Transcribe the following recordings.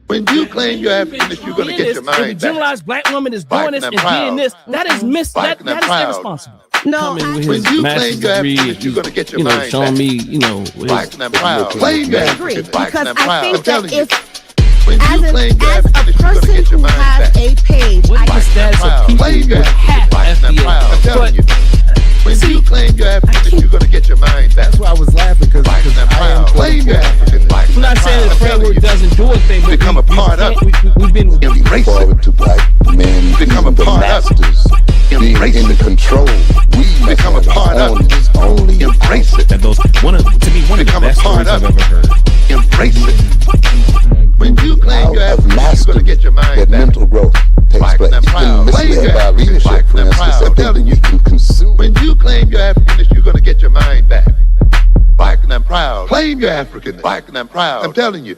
When you claim you're Africanist, you're going to get your mind back. If a generalized black woman is doing this and being this, that is that is irresponsible. No, when you claim you're Africanist, you're going to get your mind back. Showing me, black and proud. Claim you're African, black and proud. I think that if when you claim you're Africanist, you're going to get your mind back. As a person who has a page, what is the status of people who have FBA? When you claim you're African, you're going to get your mind back. That's why I was laughing, because I am claim you're African. I'm not saying the framework doesn't do a thing, but become a part of it. We've been embrace forward to black men become a part masters, of it. Being in the control. We become a part of it. Only embrace it. And those to me one of the best stories I've ever heard. Embrace it. When you claim you're African, you're going to get your mind that back. mental growth takes place. You've been misled by leadership, for instance, that think that you can consume. When you claim you're Africanist, you're going to get your mind back. Black and I'm proud. Claim you're African. Black and I'm proud. I'm telling you.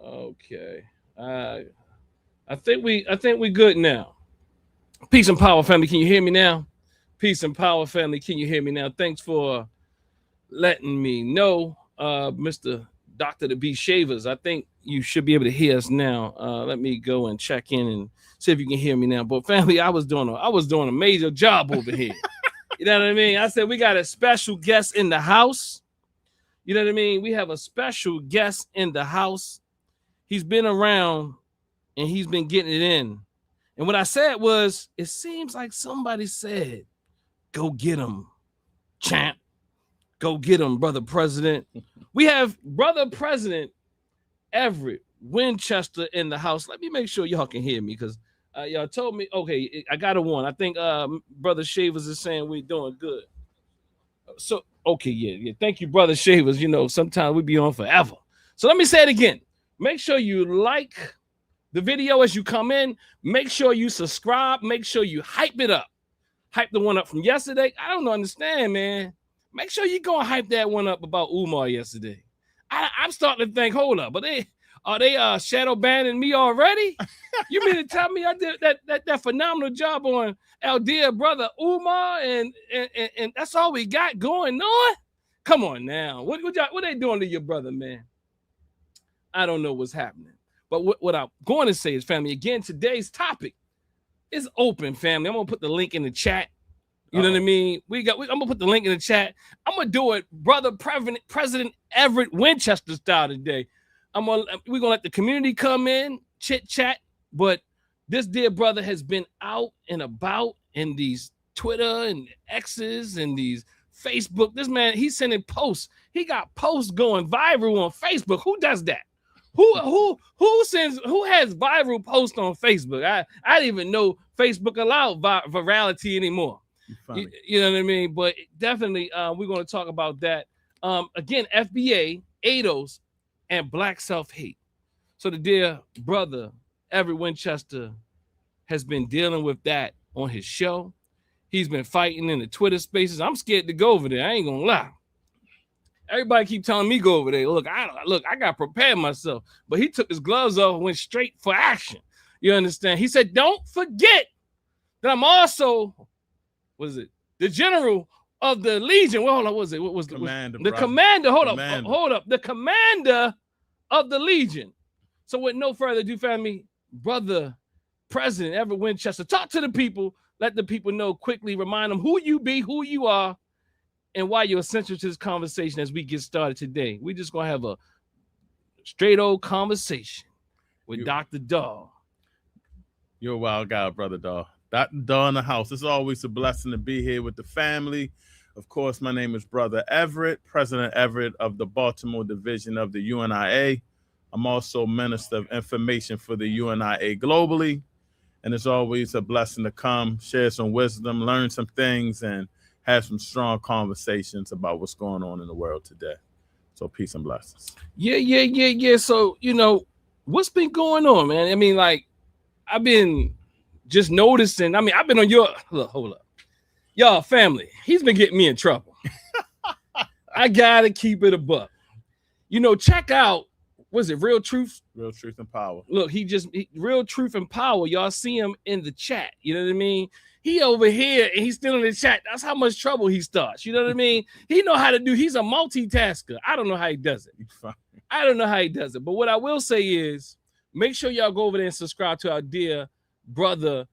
Okay. I think we good now. Peace and power, family. Can you hear me now? Peace and power, family. Can you hear me now? Thanks for letting me know, Mr. Dr. The B Shavers. I think you should be able to hear us now. Let me go and check in and see if you can hear me now. But family, I was doing a major job over here. You know what I mean? I said we got a special guest in the house. You know what I mean? We have a special guest in the house. He's been around and he's been getting it in. And what I said was, it seems like somebody said, go get him, champ. Go get him, brother president. We have brother president Everett Winchester in the house. Let me make sure y'all can hear me, because y'all told me, okay, I got a one. I think brother Shavers is saying we're doing good. So, okay, yeah. Thank you, brother Shavers. You know, sometimes we be on forever. So let me say it again. Make sure you like the video as you come in. Make sure you subscribe. Make sure you hype it up. Hype the one up from yesterday. I don't understand, man. Make sure you go and hype that one up about Umar yesterday. I'm starting to think, hold up, but are they shadow banning me already? You mean to tell me I did that phenomenal job on our dear brother Umar, and that's all we got going on? Come on now. What they doing to your brother, man? I don't know what's happening. But what I'm going to say is, family, again, today's topic is open, family. I'm going to put the link in the chat. You know what I mean? I'm going to put the link in the chat. I'm going to do it, brother President Everett Winchester style today. We're going to let the community come in, chit chat. But this dear brother has been out and about in these Twitter and X's and these Facebook. This man, he's sending posts. He got posts going viral on Facebook. Who does that? Who has viral posts on Facebook? I didn't even know Facebook allowed virality anymore. You know what I mean? But definitely, we're going to talk about that. Again, FBA, ADOS, and Black self-hate. So the dear brother, Everett Winchester, has been dealing with that on his show. He's been fighting in the Twitter spaces. I'm scared to go over there. I ain't going to lie. Everybody keep telling me go over there. Look, I got to prepare myself. But he took his gloves off and went straight for action. You understand? He said, don't forget that I'm also, the general of the Legion. Well, hold on, what was it? What was Commander, the brother. commander? Hold Commander. up. The commander of the Legion. So with no further ado, family, brother President Everett Winchester, talk to the people. Let the people know quickly. Remind them who you be, who you are, and why you're essential to this conversation as we get started today. We're just gonna have a straight old conversation with Dr. Daw. You're a wild guy, brother Daw. Dr. Daw in the house. It's always a blessing to be here with the family. Of course, my name is Brother Everett, President Everett of the Baltimore Division of the UNIA. I'm also Minister of Information for the UNIA globally. And it's always a blessing to come, share some wisdom, learn some things, and have some strong conversations about what's going on in the world today. So peace and blessings. Yeah. So, what's been going on, man? I mean, like, I've been just noticing. I mean, I've been on your look, hold up. Y'all, family, he's been getting me in trouble. I gotta keep it a buck. Check out, was it Real Truth? Real Truth and Power. Look, Real Truth and Power. Y'all see him in the chat. You know what I mean? He over here and he's still in the chat. That's how much trouble he starts. You know what I mean? He know how to do. He's a multitasker. I don't know how he does it. I don't know how he does it. But what I will say is, make sure y'all go over there and subscribe to our dear brother,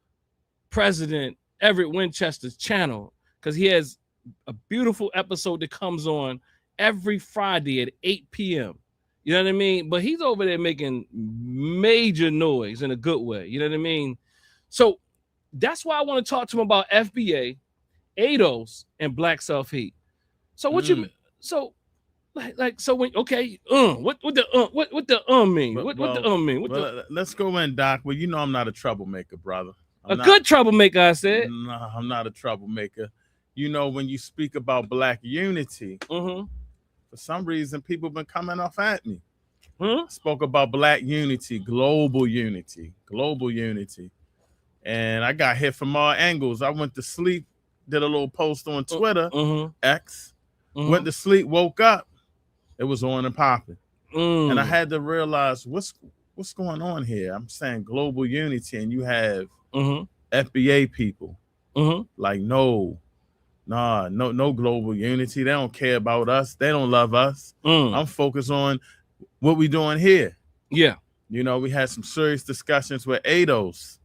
President Everett Winchester's channel, because he has a beautiful episode that comes on every Friday at 8 p.m. You know what I mean? But he's over there making major noise in a good way. You know what I mean? So that's why I want to talk to him about FBA, ADOS, and Black Self-Hate. So what you so when okay, what the mean? What the mean? Let's go in, Doc. Well, I'm not a troublemaker, brother. Good troublemaker, I said. No, I'm not a troublemaker. When you speak about Black unity, for some reason, people have been coming off at me. Spoke about Black unity, global unity. And I got hit from all angles. I went to sleep, did a little post on Twitter, X, went to sleep, woke up, it was on and popping. And I had to realize what's going on here. I'm saying global unity, and you have FBA people like no global unity. They don't care about us. They don't love us. I'm focused on what we doing here. Yeah. We had some serious discussions with ADOS.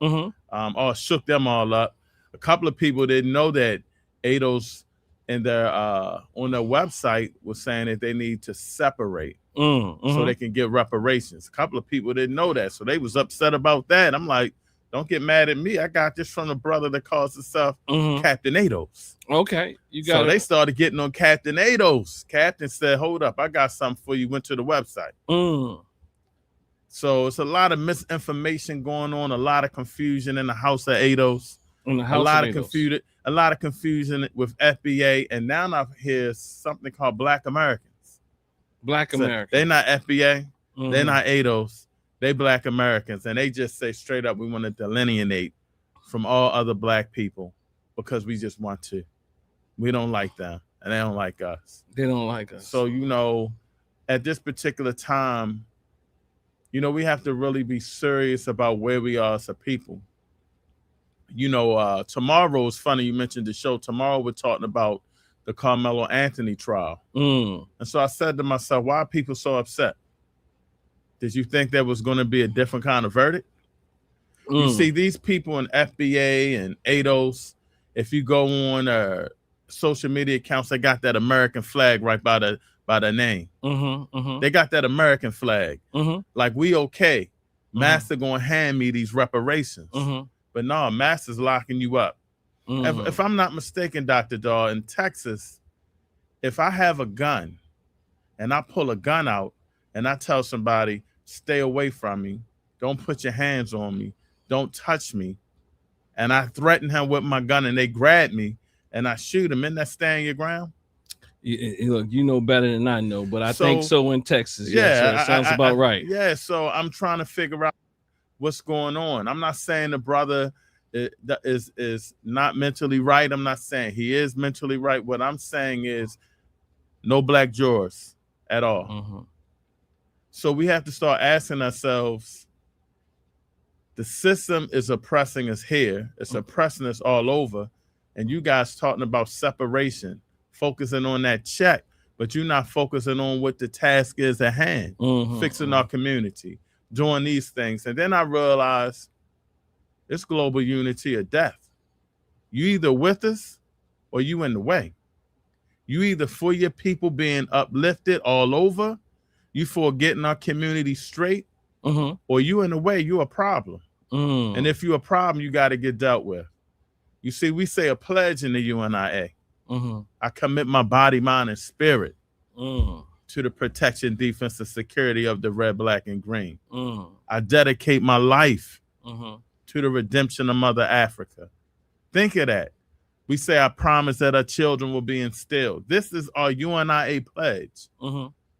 All shook them all up. A couple of people didn't know that ADOS in their on their website was saying that they need to separate so they can get reparations. A couple of people didn't know that, so they was upset about that. I'm like, don't get mad at me. I got this from the brother that calls himself Captain ADOS. Okay, you got so they started getting on Captain ADOS. Captain said, "Hold up, I got something for you." Went to the website. So it's a lot of misinformation going on, a lot of confusion in the house of ADOS, a lot of confusion with FBA, and now I hear something called Black Americans. Black Americans. They're not FBA, they're not ADOS, they Black Americans, and they just say straight up, we want to delineate from all other Black people because we just want to. We don't like them, and they don't like us. They don't like us. So, at this particular time, we have to really be serious about where we are as a people. Tomorrow is funny. You mentioned the show. Tomorrow we're talking about the Carmelo Anthony trial. And so I said to myself, why are people so upset? Did you think there was going to be a different kind of verdict? You see, these people in FBA and ADOS, if you go on social media accounts, they got that American flag right by their name. They got that American flag. Like, we okay. Master gonna hand me these reparations. But no, Master's locking you up. If I'm not mistaken, Dr. Daw, in Texas, if I have a gun and I pull a gun out and I tell somebody, stay away from me, don't put your hands on me, don't touch me, and I threaten him with my gun and they grab me and I shoot him, isn't that stand your ground? Look, you know better than I know, but I think so in Texas. Yeah, so sounds about right. Yeah, so I'm trying to figure out what's going on. I'm not saying the brother is not mentally right. I'm not saying he is mentally right. What I'm saying is no Black jurors at all. So we have to start asking ourselves, the system is oppressing us here. It's oppressing us all over. And you guys talking about separation. focusing on that check, but you're not focusing on what the task is at hand, fixing our community, doing these things. And then I realized it's global unity or death. You either with us or you in the way. You either for your people being uplifted all over, you for getting our community straight, or you in the way, you a problem. And if you're a problem, you got to get dealt with. You see, we say a pledge in the UNIA. I commit my body, mind, and spirit to the protection, defense, and security of the red, black, and green. I dedicate my life to the redemption of Mother Africa. Think of that. We say, I promise that our children will be instilled. This is our UNIA pledge.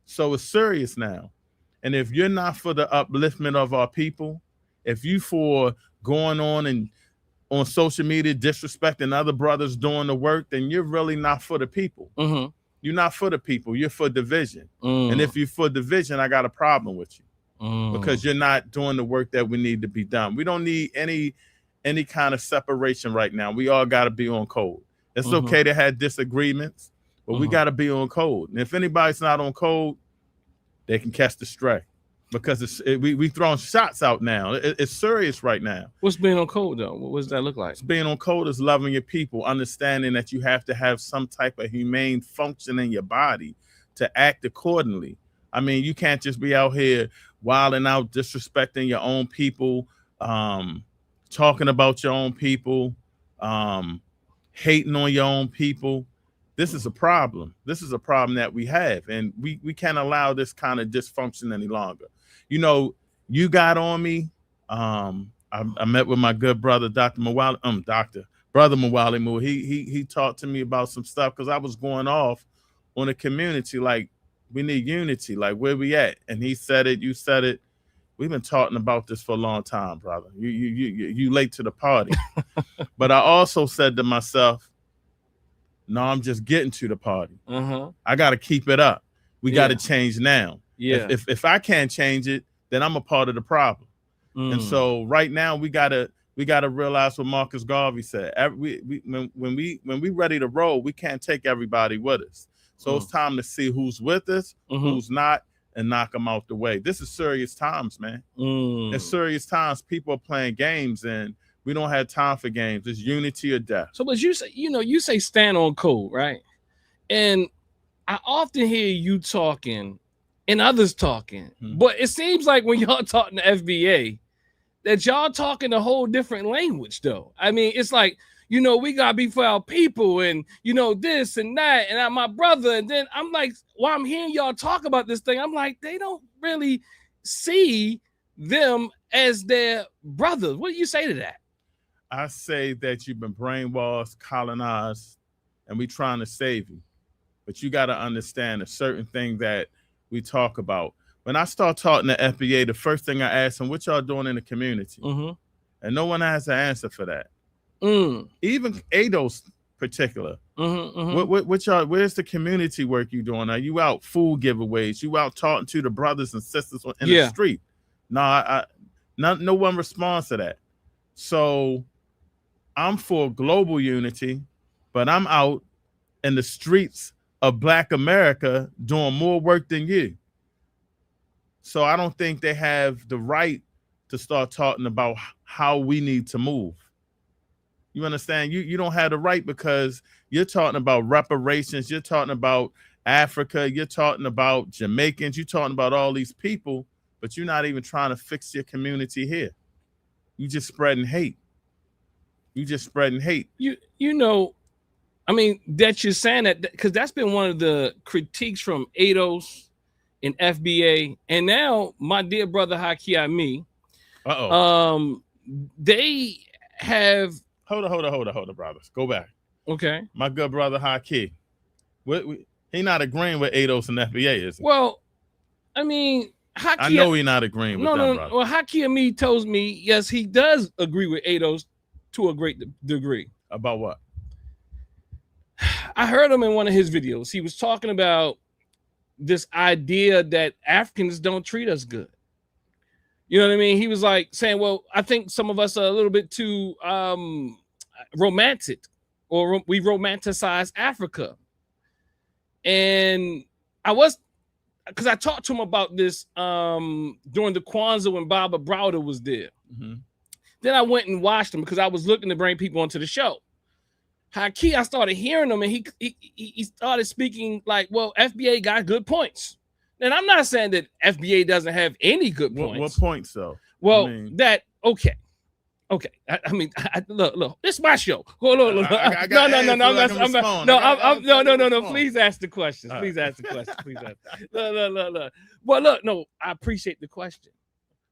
So it's serious now. And if you're not for the upliftment of our people, if you for going on social media disrespecting other brothers doing the work, then you're really not for the people. You're not for the people. You're for division. And if you're for division, I got a problem with you because you're not doing the work that we need to be done. We don't need any kind of separation right now. We all got to be on code. It's okay to have disagreements, but we got to be on code. And if anybody's not on code, they can catch the stray because we throwing shots out now. It's serious right now. What's being on code though? What does that look like? Being on code is loving your people, understanding that you have to have some type of humane function in your body to act accordingly. I mean, you can't just be out here wilding out, disrespecting your own people, talking about your own people, hating on your own people. This is a problem. This is a problem that we have, and we can't allow this kind of dysfunction any longer. You know, you got on me. I met with my good brother, Brother Mawali. He talked to me about some stuff because I was going off on the community, like we need unity, like where we at? And he said it, you said it. We've been talking about this for a long time, brother. You late to the party. But I also said to myself, no, I'm just getting to the party. I got to keep it up. We got to change now. If I can't change it, then I'm a part of the problem. And so right now we gotta realize what Marcus Garvey said. When we ready to roll, we can't take everybody with us. So it's time to see who's with us, who's not, and knock them out the way. This is serious times, man. It's serious times. People are playing games, and we don't have time for games. It's unity or death. So, but you say stand on code, right? And I often hear you talking and others talking, but it seems like when y'all talking to FBA, that y'all talking a whole different language, though. I mean, it's like, we gotta be for our people, and this and that, and I'm my brother. And then I'm like, while I'm hearing y'all talk about this thing, I'm like, they don't really see them as their brothers. What do you say to that? I say that you've been brainwashed, colonized, and we trying to save you. But you got to understand a certain thing that we talk about. When I start talking to FBA, the first thing I ask them, what y'all doing in the community? And no one has an answer for that. Even ADOS particular. What y'all, where's the community work you doing? Are you out food giveaways? You out talking to the brothers and sisters in the street? No, no one responds to that. So I'm for global unity, but I'm out in the streets of Black America doing more work than you. So I don't think they have the right to start talking about how we need to move. You understand? You don't have the right because you're talking about reparations. You're talking about Africa. You're talking about Jamaicans. You're talking about all these people, but you're not even trying to fix your community here. You just spreading hate. I mean, that you're saying that because that's been one of the critiques from ADOS and FBA, and now my dear brother Haki Ami. They have. Hold on, brothers. Go back. Okay. My good brother Haki. He not agreeing with ADOS and FBA, is he? Well, I mean, Haki. I know he's not agreeing with them, brother. Well, Haki Ami tells me yes, he does agree with ADOS to a great degree. About what? I heard him in one of his videos. He was talking about this idea that Africans don't treat us good. You know what I mean? He was like saying, well, I think some of us are a little bit too romantic, or we romanticize Africa. And because I talked to him about this during the Kwanzaa when Barbara Browder was there. Mm-hmm. Then I went and watched him because I was looking to bring people onto the show. Haki, I started hearing him, and he started speaking like, well, FBA got good points. And I'm not saying that FBA doesn't have any good points. What points, though? Well, okay. I mean, look. This is my show. Look. No. Please ask the questions. Please ask the questions. Please ask. Look. Well, look. No, I appreciate the question.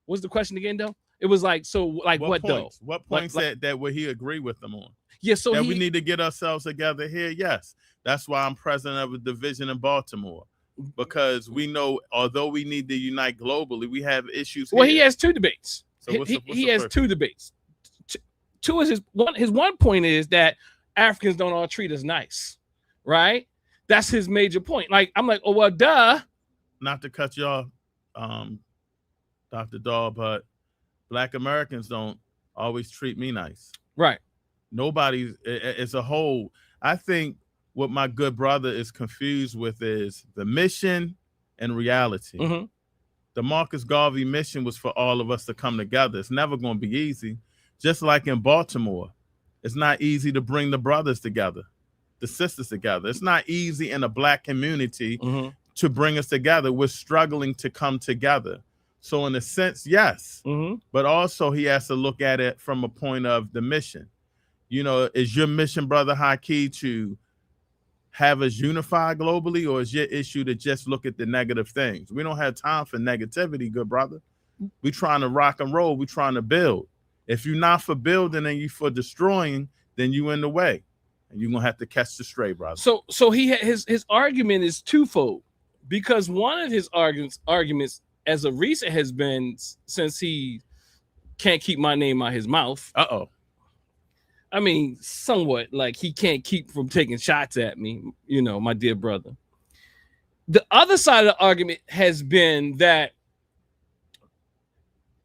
What's the question again, though? It was like, so, like, what points? though? What points that would he agree with them on? Yeah, so that we need to get ourselves together here. Yes, that's why I'm president of a division in Baltimore, because we know, although we need to unite globally, we have issues. Well, here. he has two debates. So he has two debates. Two is his one point is that Africans don't all treat us nice, right? That's his major point. Like, I'm like, oh well, duh. Not to cut you off, Dr. Dahl, but Black Americans don't always treat me nice. Right. Nobody's as a whole. I think what my good brother is confused with is the mission and reality. Mm-hmm. The Marcus Garvey mission was for all of us to come together. It's never going to be easy. Just like in Baltimore, it's not easy to bring the brothers together, the sisters together. It's not easy in a Black community to bring us together. We're struggling to come together. So in a sense, yes, but also he has to look at it from a point of the mission. You know, is your mission, Brother Haki, to have us unified globally, or is your issue to just look at the negative things? We don't have time for negativity, good brother. We're trying to rock and roll. We're trying to build. If you're not for building and you for destroying, then you in the way, and you're gonna have to catch the stray, brother. So his argument is twofold, because one of his arguments as of recent has been, since he can't keep my name out his mouth. I mean, somewhat, like he can't keep from taking shots at me, you know, my dear brother. The other side of the argument has been that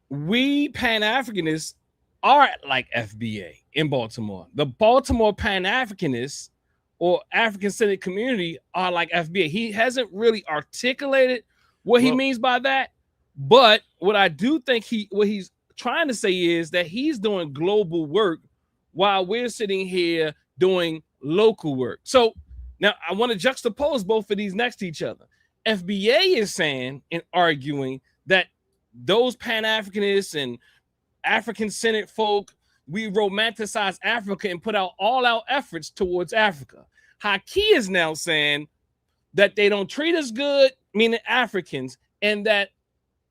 we Pan-Africanists are like FBA in Baltimore. The Baltimore Pan-Africanists or African-centered community are like FBA. He hasn't really articulated what he means by that, but what I do think what he's trying to say is that he's doing global work while we're sitting here doing local work. So now I want to juxtapose both of these next to each other. FBA is saying and arguing that those Pan-Africanists and African-centered folk, we romanticize Africa and put out all our efforts towards Africa. Haki is now saying that they don't treat us good, meaning Africans, and that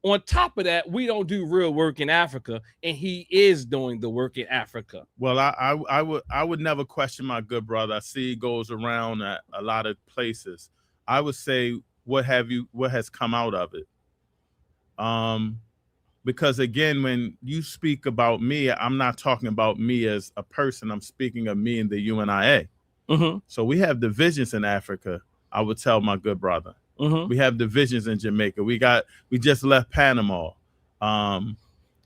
on top of that, we don't do real work in Africa, and he is doing the work in Africa. Well, I would never question my good brother. I see he goes around at a lot of places. I would say, what has come out of it? Because again, when you speak about me, I'm not talking about me as a person. I'm speaking of me and the UNIA. So we have divisions in Africa. I would tell my good brother. We have divisions in Jamaica. We just left Panama.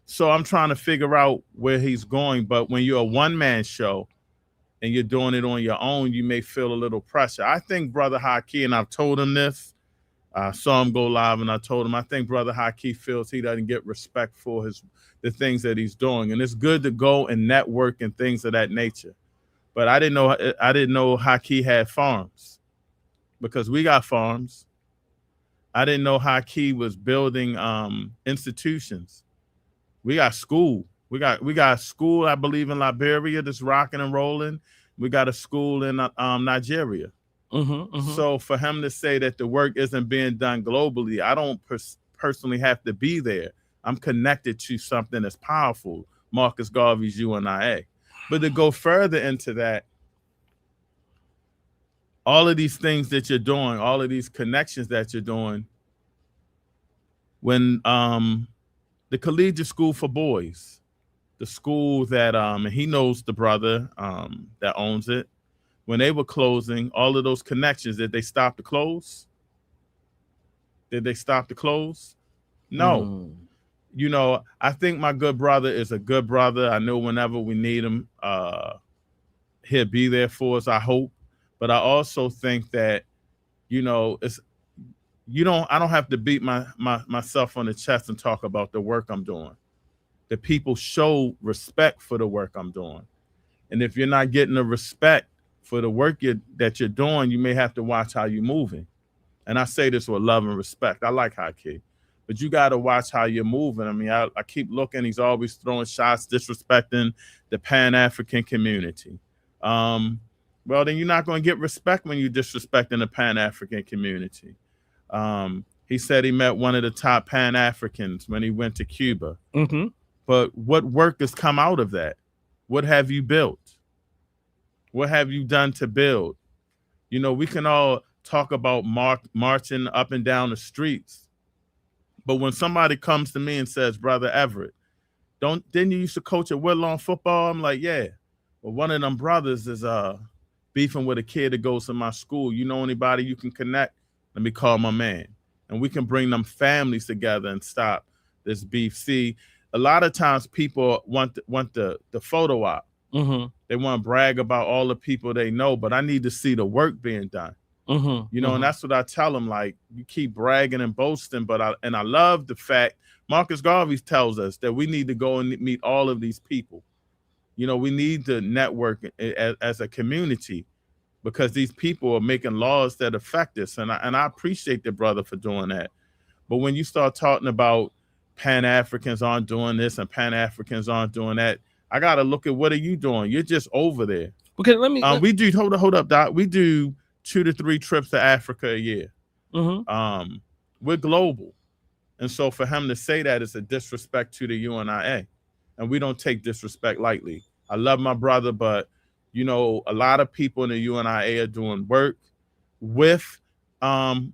So I'm trying to figure out where he's going. But when you're a one-man show and you're doing it on your own, you may feel a little pressure. I think Brother Haki, and I've told him this, I saw him go live and I told him, I think Brother Haki feels he doesn't get respect for the things that he's doing. And it's good to go and network and things of that nature. But I didn't know Haki had farms, because we got farms. I didn't know Haki was building institutions. We got school. We got school, I believe, in Liberia that's rocking and rolling. We got a school in Nigeria. So for him to say that the work isn't being done globally, I don't personally have to be there. I'm connected to something that's powerful, Marcus Garvey's UNIA. But to go further into that, all of these things that you're doing, all of these connections that you're doing, when the collegiate school for boys, the school that and he knows the brother that owns it, when they were closing, all of those connections, did they stop the close? Did they stop the close? No. You know, I think my good brother is a good brother. I know whenever we need him, he'll be there for us, I hope. But I also think that, you know, I don't have to beat myself on the chest and talk about the work I'm doing. The people show respect for the work I'm doing. And if you're not getting the respect for the work that you're doing, you may have to watch how you're moving. And I say this with love and respect. I like Haki, but you got to watch how you're moving. I mean, I keep looking. He's always throwing shots, disrespecting the Pan-African community. Well, then you're not going to get respect when you're disrespecting the Pan-African community. He said he met one of the top Pan-Africans when he went to Cuba. Mm-hmm. But what work has come out of that? What have you built? What have you done to build? You know, we can all talk about marching up and down the streets. But when somebody comes to me and says, Brother Everett, didn't you used to coach at Woodlawn football? I'm like, yeah. Well, one of them brothers is beefing with a kid that goes to my school. You know anybody you can connect? Let me call my man. And we can bring them families together and stop this beef. See, a lot of times people want the photo op. Mm-hmm. They want to brag about all the people they know, but I need to see the work being done. Mm-hmm. You know, and that's what I tell them. Like, you keep bragging and boasting, but I love the fact Marcus Garvey tells us that we need to go and meet all of these people. You know, we need to network as a community because these people are making laws that affect us. And I appreciate the brother for doing that. But when you start talking about Pan-Africans aren't doing this and Pan-Africans aren't doing that, I got to look at what are you doing? You're just over there. Okay, we do, hold up, Doc. We do 2 to 3 trips to Africa a year. Mm-hmm. We're global. And so for him to say that is a disrespect to the UNIA. And we don't take disrespect lightly. I love my brother, but, you know, a lot of people in the UNIA are doing work with, in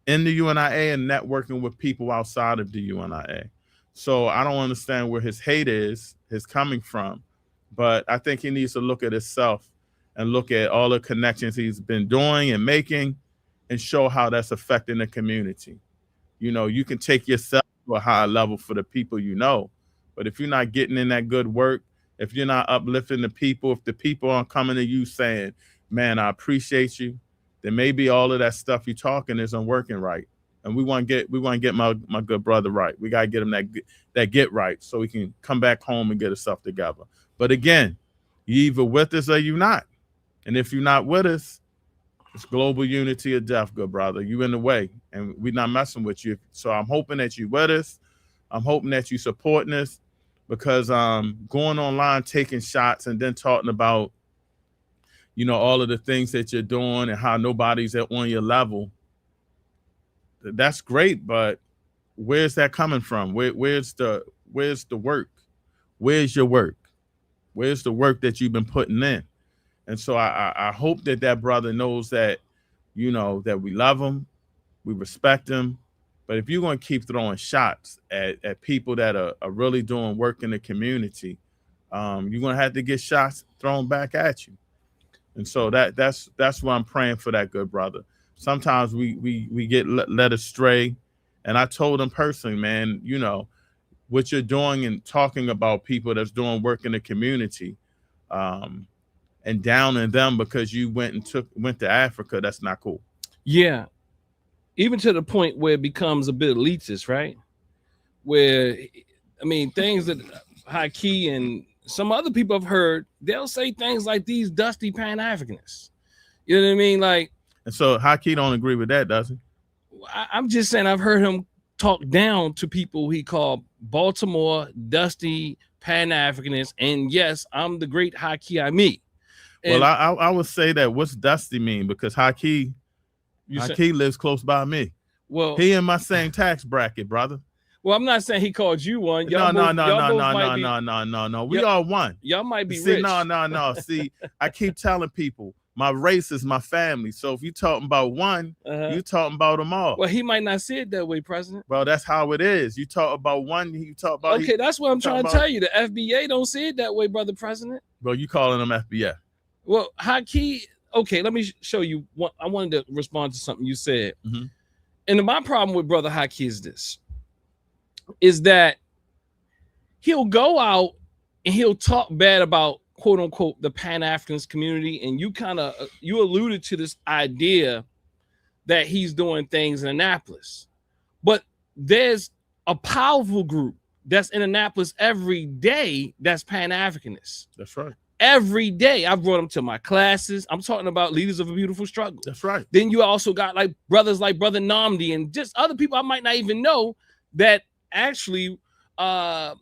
the UNIA and networking with people outside of the UNIA. So I don't understand where his hate is coming from, but I think he needs to look at himself and look at all the connections he's been doing and making and show how that's affecting the community. You know, you can take yourself to a higher level for the people you know, but if you're not getting in that good work, if you're not uplifting the people, if the people aren't coming to you saying, man, I appreciate you, then maybe all of that stuff you're talking isn't working right. And we want to get my good brother right. We got to get him that get right so we can come back home and get himself together. But again, you either with us or you not. And if you're not with us, it's global unity or death, good brother. You in the way, and we're not messing with you. So I'm hoping that you with us. I'm hoping that you supporting us, because going online, taking shots, and then talking about, you know, all of the things that you're doing and how nobody's on your level. That's great, but where's that coming from? Where's the work? Where's your work? Where's the work that you've been putting in? And so I hope that brother knows that, you know, that we love him, we respect him. But if you're going to keep throwing shots at people that are really doing work in the community, you're going to have to get shots thrown back at you. And so that's why I'm praying for that good brother. Sometimes we get led astray. And I told him personally, man, you know, what you're doing and talking about people that's doing work in the community, and downing them because you went to Africa, that's not cool. Yeah. Even to the point where it becomes a bit elitist, right? Where, I mean, things that Haki and some other people have heard, they'll say things like these dusty Pan-Africanists. You know what I mean? Like, and so Haki don't agree with that, does he? I'm just saying I've heard him talk down to people he called Baltimore dusty Pan-Africanists, and yes, I'm the great Haki me. Well, I would say that what's dusty mean, because Haki lives close by me. Well, he in my same tax bracket, brother. Well, I'm not saying he called you one. No. We all one. Y'all might be rich. No. See, I keep telling people my race is my family. So if you're talking about one, you're talking about them all. Well, he might not see it that way, President. Well, that's how it is. You talk about one, you talk about. Okay, that's what I'm trying to tell you. The FBA don't see it that way, brother President. Well, you calling them FBA? Well, Haki. Okay, let me show you what I wanted to respond to something you said. Mm-hmm. And my problem with brother Haki is that he'll go out and he'll talk bad about, quote unquote, the Pan-Africanist community. And you alluded to this idea that he's doing things in Annapolis. But there's a powerful group that's in Annapolis every day that's Pan-Africanists. That's right. Every day. I brought them to my classes. I'm talking about leaders of a beautiful struggle. That's right. Then you also got like brothers like Brother Namdi and just other people I might not even know that actually are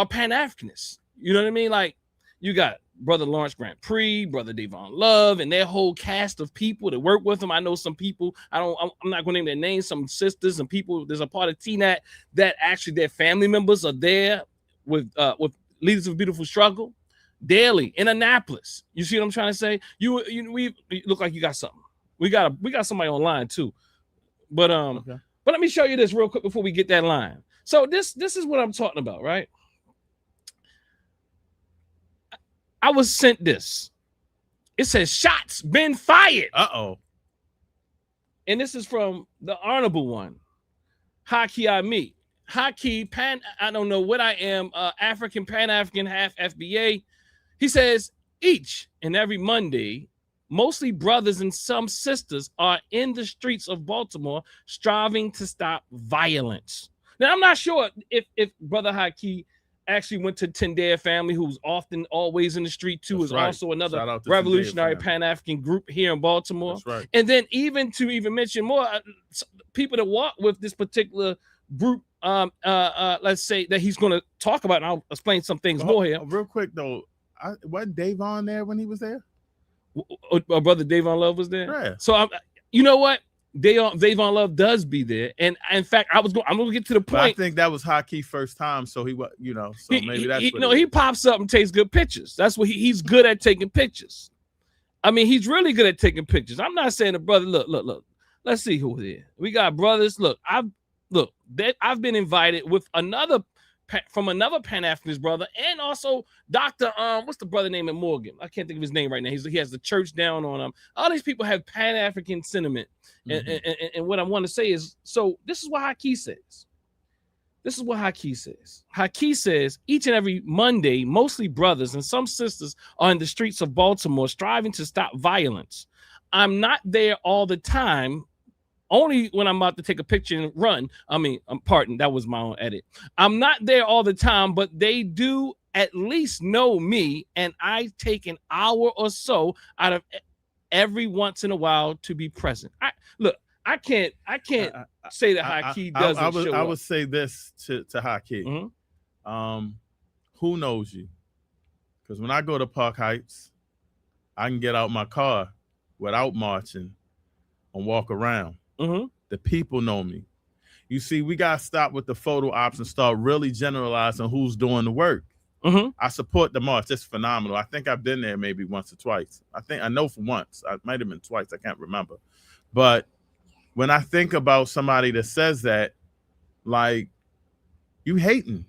Pan-Africanists. You know what I mean? Like you got Brother Lawrence Grant Pree, Brother Davon Love, and their whole cast of people that work with them. I know some people, I'm not going to name their names, some sisters and people. There's a part of TNAT that actually their family members are there with leaders of a beautiful struggle daily in Annapolis. You see what I'm trying to say? We look like you got something. We got somebody online too. But Okay. But let me show you this real quick before we get that line. So this is what I'm talking about, right? I was sent this. It says shots been fired. Uh-oh. And this is from the honorable one, Haki Ami. Haki I don't know what I am, African, Pan-African, half FBA. He says each and every Monday, mostly brothers and some sisters are in the streets of Baltimore striving to stop violence. Now, I'm not sure if Brother Haki actually went to Tendare family, who's often always in the street too. That's is right. Also another revolutionary Pan-African group here in Baltimore. That's right. And then even mention more people that walk with this particular group, let's say that he's going to talk about, and I'll explain some things more here. Real quick though, wasn't Davon there when he was there? Brother Davon Love was there. Yeah. So you know what? Davon Love does be there, and in fact, I'm gonna get to the point. But I think that was Hakeem's first time, so he was, so maybe that's he pops up and takes good pictures. That's what he's good at, taking pictures. I mean, he's really good at taking pictures. I'm not saying the brother. Look. Let's see who it is. We got brothers. Look, I've been invited with another Pan-Africanist brother, and also Dr. What's the brother name at Morgan? I can't think of his name right now. He has the church down on all these people have Pan-African sentiment. Mm-hmm. And what I want to say is, so this is what Haki says. Haki says each and every Monday, mostly brothers and some sisters are in the streets of Baltimore striving to stop violence. I'm not there all the time. Only when I'm about to take a picture and run. Pardon, that was my own edit. I'm not there all the time, but they do at least know me, and I take an hour or so out of every once in a while to be present. I can't say that Haki doesn't show up. I would say this to Haki. Mm-hmm. Who knows you? Because when I go to Park Heights, I can get out my car without marching and walk around. Mm-hmm. The people know me. You see, we got to stop with the photo ops and start really generalizing who's doing the work. Mm-hmm. I support the march. It's phenomenal. I think I've been there maybe once or twice. I know for once. I might have been twice. I can't remember. But when I think about somebody that says that, like, you hating.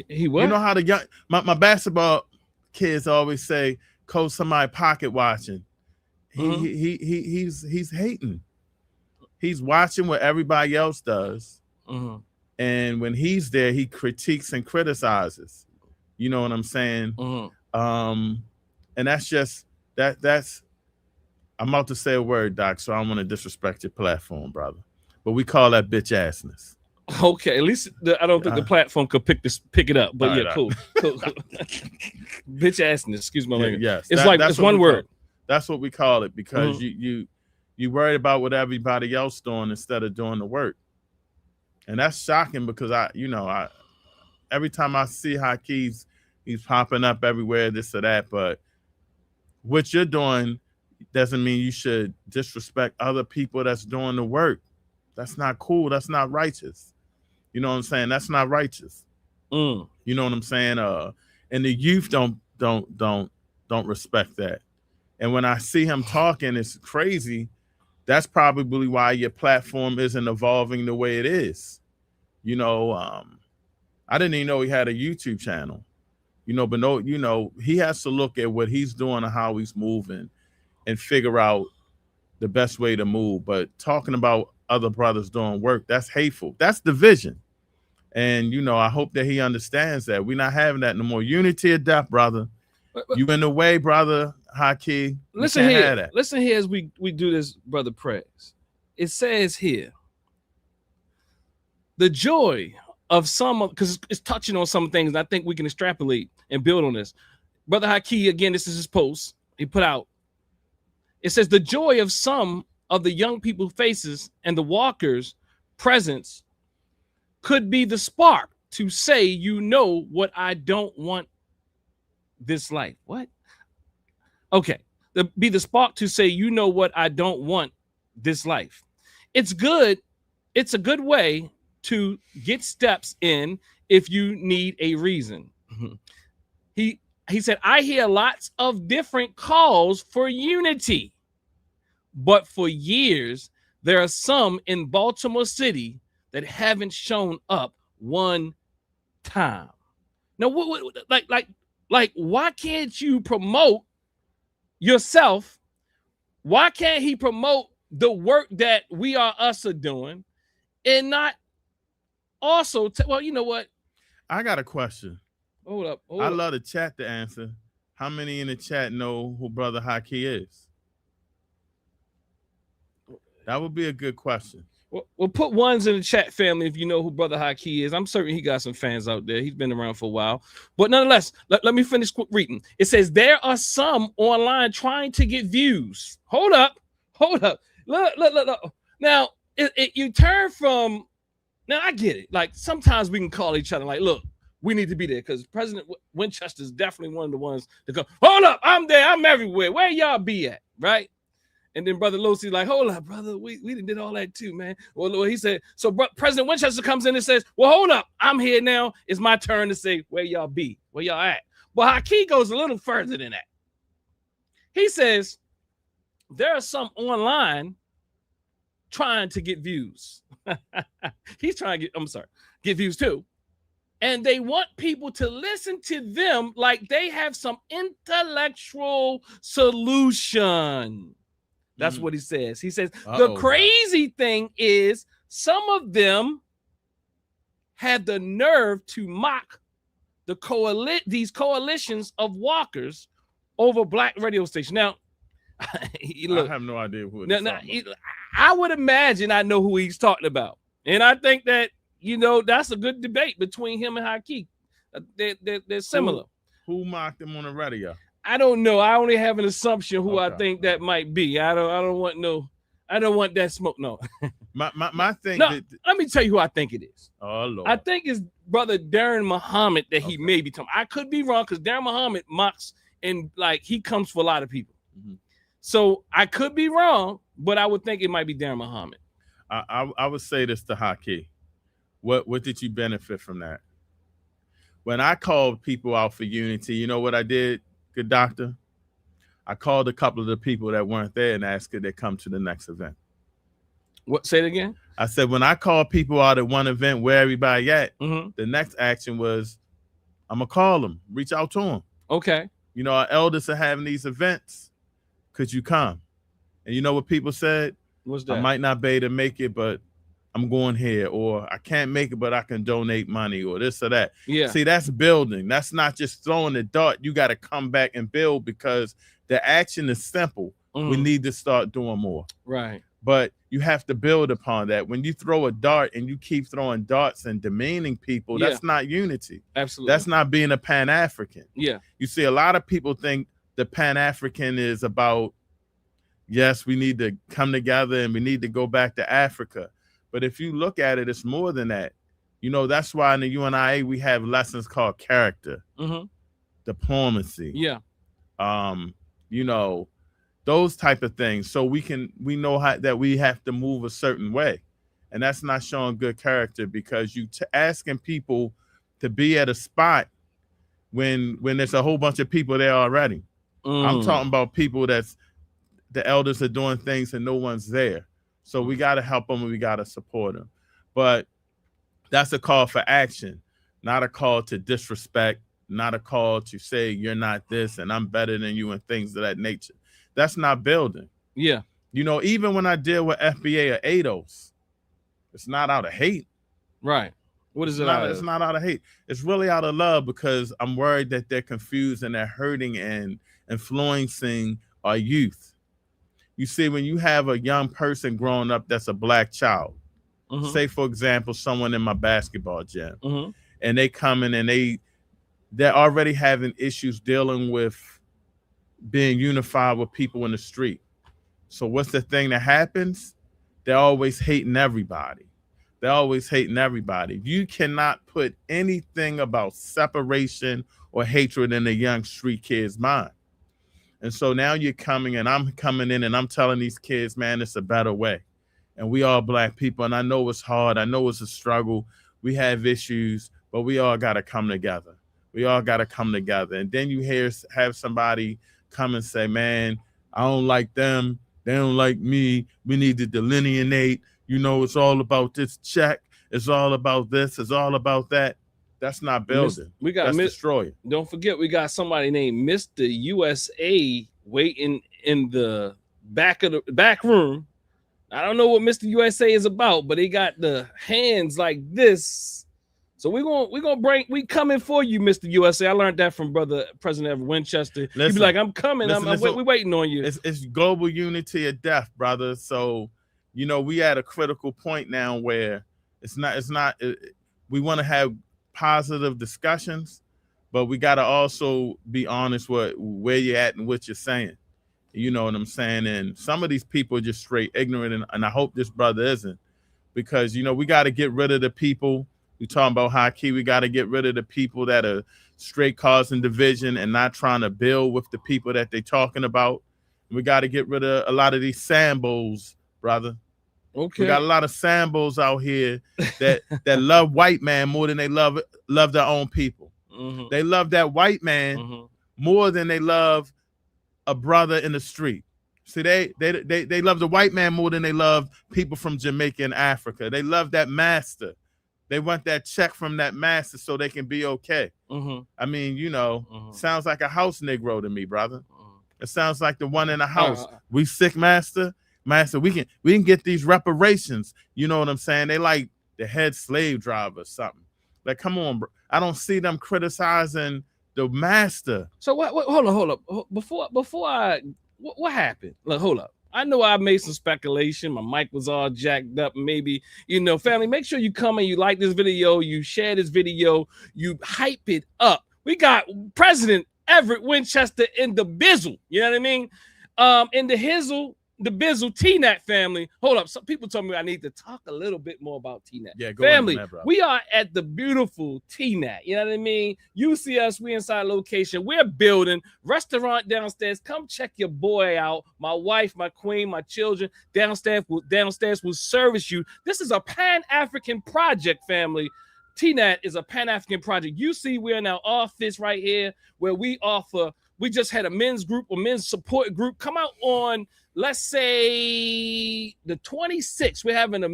He what? You know how the my basketball kids always say, "Coach, somebody pocket watching." He's hating. He's watching what everybody else does. Mm-hmm. And when he's there, he critiques and criticizes. You know what I'm saying? Mm-hmm. And that's just that's I'm about to say a word, Doc, so I don't want to disrespect your platform, brother. But we call that bitch assness. Okay, at least I don't think the platform could pick it up. But yeah, cool. Bitch assness, excuse my language. Yes. It's one word. That's what we call it, because you worried about what everybody else doing instead of doing the work. And that's shocking, because I every time I see Haki, he's popping up everywhere, this or that. But what you're doing doesn't mean you should disrespect other people that's doing the work. That's not cool. That's not righteous. You know what I'm saying? That's not righteous. You know what I'm saying? And the youth don't respect that. And when I see him talking, it's crazy. That's probably why your platform isn't evolving the way it is. I didn't even know he had a YouTube channel. But he has to look at what he's doing and how he's moving and figure out the best way to move. But talking about other brothers doing work, that's hateful. That's division. And, I hope that he understands that. We're not having that no more. Unity or death, brother. You in the way, brother Haki. Listen here. Listen here as we do this, brother Prez. It says here, the joy of some, because it's touching on some things, and I think we can extrapolate and build on this. Brother Haki, again, this is his post he put out. It says the joy of some of the young people's faces and the walkers' presence could be the spark to say, you know what, I don't want this life. What? Okay. Be the spark to say, you know what, I don't want this life. It's good. It's a good way to get steps in if you need a reason. He said, I hear lots of different calls for unity, but for years, there are some in Baltimore City that haven't shown up one time. Now, like, why can't you promote yourself? Why can't he promote the work that We Are Us are doing and not also, well, you know what? I got a question. Hold up. I love the chat to answer. How many in the chat know who Brother Haki is? That would be a good question. Well, put ones in the chat, family, if you know who Brother Haki is. I'm certain he got some fans out there. He's been around for a while. But nonetheless, let me finish quick reading. It says, there are some online trying to get views. Hold up. Look. Now, you turn from, now I get it. Like, sometimes we can call each other like, look, we need to be there because President Winchester is definitely one of the ones that go, hold up, I'm there, I'm everywhere. Where y'all be at, right? And then Brother Lucy's like, hold up, brother, we did all that too, man. Well, he said, so President Winchester comes in and says, well, hold up, I'm here now. It's my turn to say, where y'all be, where y'all at. But Haki goes a little further than that. He says, there are some online trying to get views. He's trying to get views too. And they want people to listen to them like they have some intellectual solution. That's what he says. He says, the crazy thing is some of them had the nerve to mock these coalitions of walkers over black radio stations. Now, look, I have no idea who it is. I would imagine I know who he's talking about. And I think that, that's a good debate between him and Haki. They're similar. Who mocked him on the radio? I don't know. I only have an assumption who I think that might be. I don't want that smoke. No. my thing. No, let me tell you who I think it is. Oh Lord. I think it's Brother Darren Muhammad that he may be talking. I could be wrong because Darren Muhammad mocks and like he comes for a lot of people. Mm-hmm. So I could be wrong, but I would think it might be Darren Muhammad. I would say this to Haki. What did you benefit from that? When I called people out for unity, you know what I did? Good doctor. I called a couple of the people that weren't there and asked could they come to the next event. What? Say it again. I said when I called people out at one event where everybody at, the next action was I'm gonna call them, reach out to them. Okay. Our elders are having these events. Could you come? And you know what people said? What's that? I might not be able to make it, but I'm going here, or I can't make it, but I can donate money, or this or that. Yeah. See, that's building. That's not just throwing the dart. You got to come back and build because the action is simple. We need to start doing more. Right. But you have to build upon that. When you throw a dart and you keep throwing darts and demeaning people, that's not unity. Absolutely. That's not being a Pan-African. Yeah. You see, a lot of people think the Pan-African is about, yes, we need to come together and we need to go back to Africa. But if you look at it, it's more than that. That's why in the UNIA we have lessons called character, diplomacy. Yeah. Those type of things. So we know that we have to move a certain way. And that's not showing good character because you asking people to be at a spot when there's a whole bunch of people there already. I'm talking about people that's the elders are doing things and no one's there. So we got to help them and we got to support them. But that's a call for action, not a call to disrespect, not a call to say you're not this and I'm better than you and things of that nature. That's not building. Yeah. Even when I deal with FBA or ADOS, it's not out of hate. Right. What is it? It's not out of hate. It's really out of love, because I'm worried that they're confused and they're hurting and influencing our youth. You see, when you have a young person growing up that's a black child, say for example, someone in my basketball gym, and they come in and they're already having issues dealing with being unified with people in the street. So what's the thing that happens? They're always hating everybody. They're always hating everybody. You cannot put anything about separation or hatred in a young street kid's mind. And so now you're coming, and I'm coming in, and I'm telling these kids, man, it's a better way. And we are black people, and I know it's hard. I know it's a struggle. We have issues, but we all got to come together. We all got to come together. And then you have somebody come and say, man, I don't like them. They don't like me. We need to delineate. You know, it's all about this check. It's all about this. It's all about that. That's not building. That's destroying. Don't forget, we got somebody named Mr. USA waiting in the back room. I don't know what Mr. USA is about, but he got the hands like this. So we coming for you, Mr. USA. I learned that from brother President Everett Winchester. He'd be like, I'm coming. We waiting on you. It's global unity or death, brother. So, you know, we at a critical point now where we want to have positive discussions, but we got to also be honest with where you're at and what you're saying. You know what I'm saying? And some of these people are just straight ignorant, and I hope this brother isn't, because, you know, we got to get rid of the people. We talking about high key. We got to get rid of the people that are straight causing division and not trying to build with the people that they talking about. We got to get rid of a lot of these Sambos, brother. Okay. We got a lot of Sambos out here that love white man more than they love their own people. They love that white man more than they love a brother in the street. See, they love the white man more than they love people from Jamaica and Africa. They love that master. They want that check from that master so they can be okay. I mean, you know, sounds like a house Negro to me, brother. It sounds like the one in the house. We sick, master, we can get these reparations. You know what I'm saying? They like the head slave driver or something. Like, come on, bro. I don't see them criticizing the master. So what? Hold up. What happened? Look, hold up. I know I made some speculation. My mic was all jacked up. Maybe, you know, family, make sure you come and you like this video, you share this video, you hype it up. We got President Everett Winchester in the bizzle. You know what I mean? In the hizzle, the bizzle, T-Nat family. Hold up. Some people told me I need to talk a little bit more about T-Nat. Yeah, go family. That, we are at the beautiful T-Nat. You know what I mean? You see us, we inside location. We're building restaurant downstairs. Come check your boy out. My wife, my queen, my children downstairs will service you. This is a Pan-African project, family. T-Nat is a Pan-African project. You see, we're in our office right here where we just had a men's group or men's support group come out on, let's say, the 26th. We're having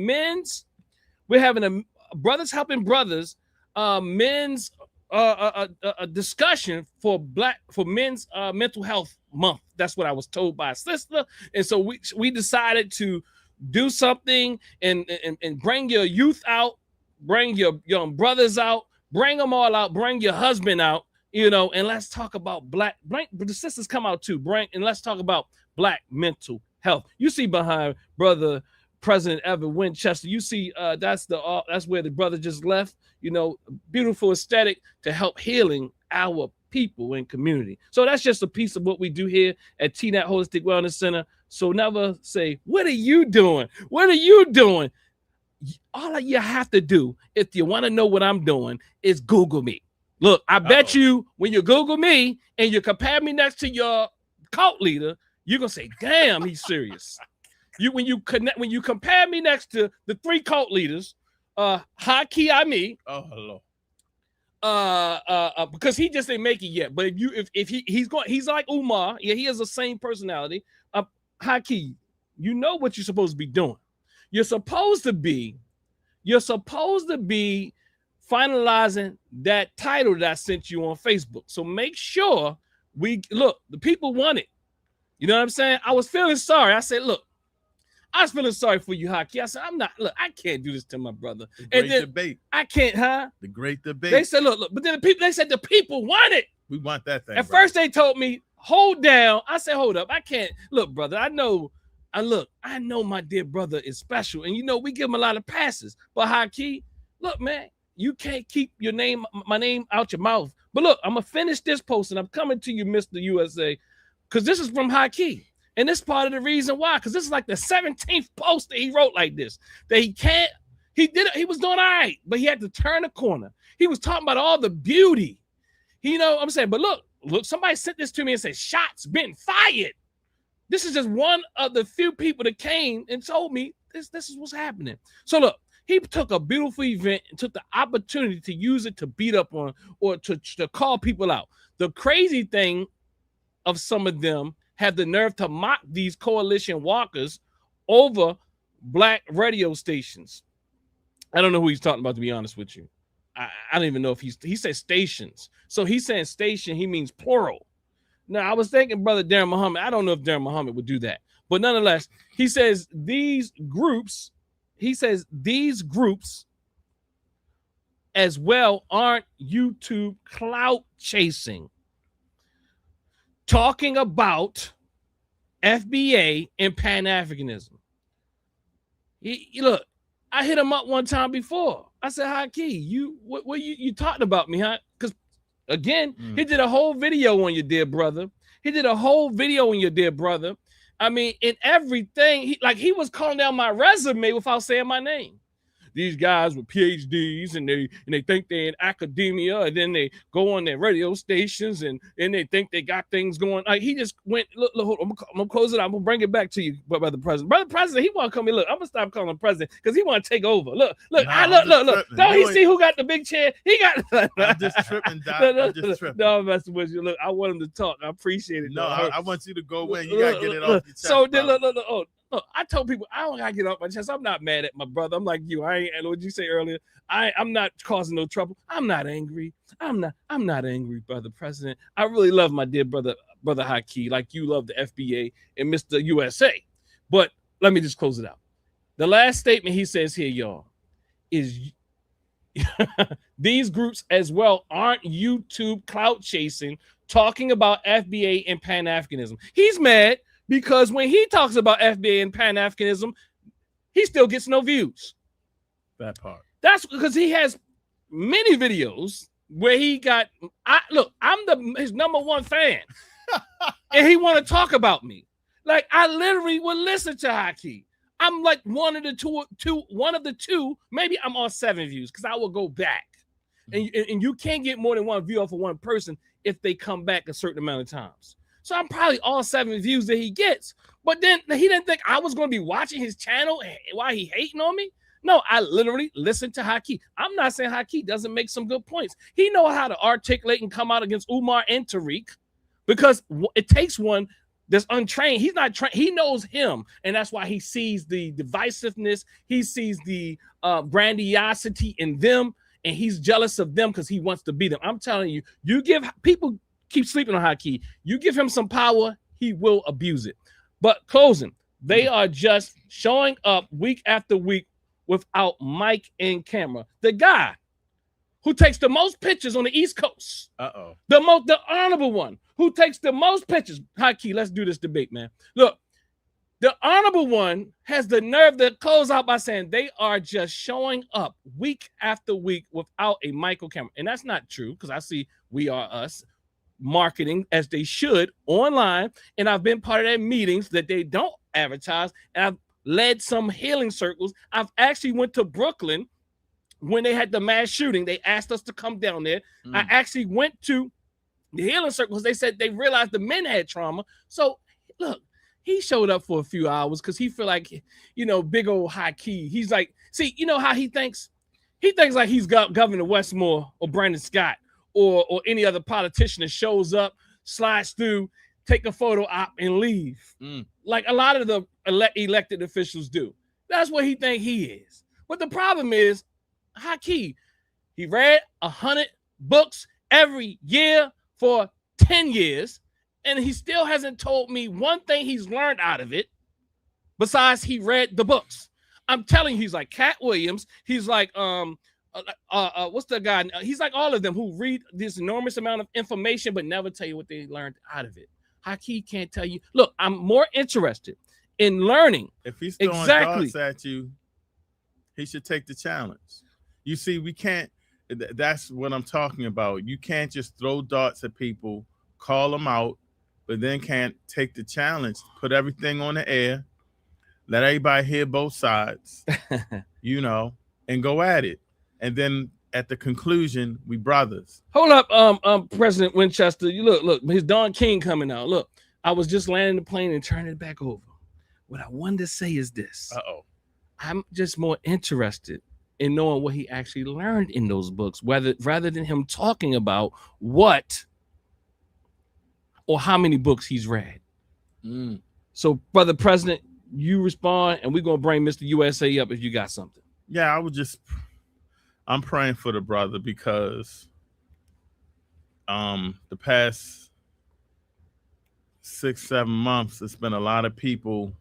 a Brothers Helping Brothers men's a discussion for men's mental health month. That's what I was told by a sister. And so we decided to do something and bring your youth out, bring your young brothers out, bring them all out, bring your husband out, you know, and let's talk about the sisters come out too, and let's talk about Black mental health. You see behind brother President Everett Winchester, you see that's where the brother just left, you know, beautiful aesthetic to help healing our people and community. So that's just a piece of what we do here at T-Nat Holistic Wellness Center. So never say, what are you doing? What are you doing? All you have to do, if you want to know what I'm doing, is Google me. Look, I bet you when you Google me and you compare me next to your cult leader, you're gonna say, damn, he's serious. When you compare me next to the three cult leaders, Haki Ami, because he just ain't make it yet. But if he's like Umar, yeah, he has the same personality. Haki, you know what you're supposed to be doing. You're supposed to be finalizing that title that I sent you on Facebook. So make sure the people want it. You know what I'm saying? I was feeling sorry. I said, look, I was feeling sorry for you, Haki. I said, I can't do this to my brother. The great And then debate. I can't, huh? The great debate. They said, look, but then they said the people want it. We want that thing. At first they told me, hold down. I said, hold up. I can't. Look, brother, I know my dear brother is special. And we give him a lot of passes. But Haki, look, man, you can't keep my name out your mouth. But look, I'm going to finish this post and I'm coming to you, Mr. USA, because this is from Haki. And this is part of the reason why, because this is like the 17th post that he wrote like this, that he was doing all right, but he had to turn the corner. He was talking about all the beauty. I'm saying, but look, somebody sent this to me and said, shots been fired. This is just one of the few people that came and told me this is what's happening. So look, he took a beautiful event and took the opportunity to use it to beat up on or to call people out. The crazy thing of some of them have the nerve to mock these coalition walkers over black radio stations. I don't know who he's talking about, to be honest with you. I don't even know if he said stations. So he's saying station, he means plural. Now, I was thinking, Brother Darren Muhammad, I don't know if Darren Muhammad would do that. But nonetheless, he says these groups as well aren't YouTube clout chasing. Talking about FBA and Pan-Africanism. Look, I hit him up one time before. I said, Haki, you talking about me, huh? Because again, he did a whole video on your dear brother. I mean, in everything, he was calling down my resume without saying my name. These guys with PhDs and they think they're in academia, and then they go on their radio stations and they think they got things going. Like he just went, look, I'm gonna close it out. I'm gonna bring it back to you, Brother President. Brother President, he want to come in. Look, I'm gonna stop calling him President because he want to take over. Look. Don't he see who got the big chair? He got. I'm just tripping, Doc. I'm just tripping. No, I'm messing with you. Look, I want him to talk. I appreciate it. No, I want you to go in. You gotta get it off your chest. So then, look. Look, I told people I don't gotta get off my chest. I'm not mad at my brother. I'm like you. I ain't. And what you say earlier, I'm not causing no trouble. I'm not angry. I'm not angry, Brother President. I really love my dear brother Haki, like you love the FBA and Mr. USA. But let me just close it out. The last statement he says here, y'all, is these groups as well aren't YouTube clout chasing, talking about FBA and Pan-Africanism. He's mad because when he talks about FBA and Pan-Africanism, he still gets no views. That part. That's because he has many videos where he got. I'm his number one fan, and he want to talk about me. Like I literally would listen to Haki. I'm like one of the two. Maybe I'm on 7 views because I will go back, and you can't get more than one view off of one person if they come back a certain amount of times. So I'm probably all 7 views that he gets. But then he didn't think I was going to be watching his channel while he hating on me. No, I literally listened to Haki. I'm not saying Haki doesn't make some good points. He knows how to articulate and come out against Umar and Tariq because it takes one that's untrained. He's not trained. He knows him. And that's why he sees the divisiveness. He sees the grandiosity in them. And he's jealous of them because he wants to beat them. I'm telling you, you give people keep sleeping on Haki. You give him some power, he will abuse it. But closing, they are just showing up week after week without mic and camera. The guy who takes the most pictures on the East Coast, the honorable one who takes the most pictures. Haki, let's do this debate, man. Look, the honorable one has the nerve to close out by saying they are just showing up week after week without a mic or camera. And that's not true because I see We Are Us marketing as they should online, and I've been part of their meetings that they don't advertise, and I've led some healing circles. I've actually went to Brooklyn when they had the mass shooting. They asked us to come down there. I actually went to the healing circles. They said they realized the men had trauma. So look, he showed up for a few hours because he feel like, big old Haki. He's like, see, you know how he thinks? He thinks like he's got Governor Westmore or Brandon Scott or any other politician that shows up, slides through, take a photo op and leave. Like a lot of the elected officials do. That's what he think he is. But the problem is, Haki, he read 100 books every year for 10 years, and he still hasn't told me one thing he's learned out of it besides he read the books. I'm telling you, he's like Cat Williams. He's like what's the guy? He's like all of them who read this enormous amount of information but never tell you what they learned out of it. Haki can't tell you. Look, I'm more interested in learning. If he's throwing darts at you, he should take the challenge. You see, we can't. That's what I'm talking about. You can't just throw darts at people, call them out, but then can't take the challenge, put everything on the air, let everybody hear both sides, you know, and go at it. And then at the conclusion, we brothers. Hold up, President Winchester. You look, his Don King coming out. Look, I was just landing the plane and turning it back over. What I wanted to say is this. I'm just more interested in knowing what he actually learned in those books, rather than him talking about what or how many books he's read. So, Brother President, you respond, and we're gonna bring Mr. USA up if you got something. Yeah, I'm praying for the brother because the past 6-7 months, it's been a lot of people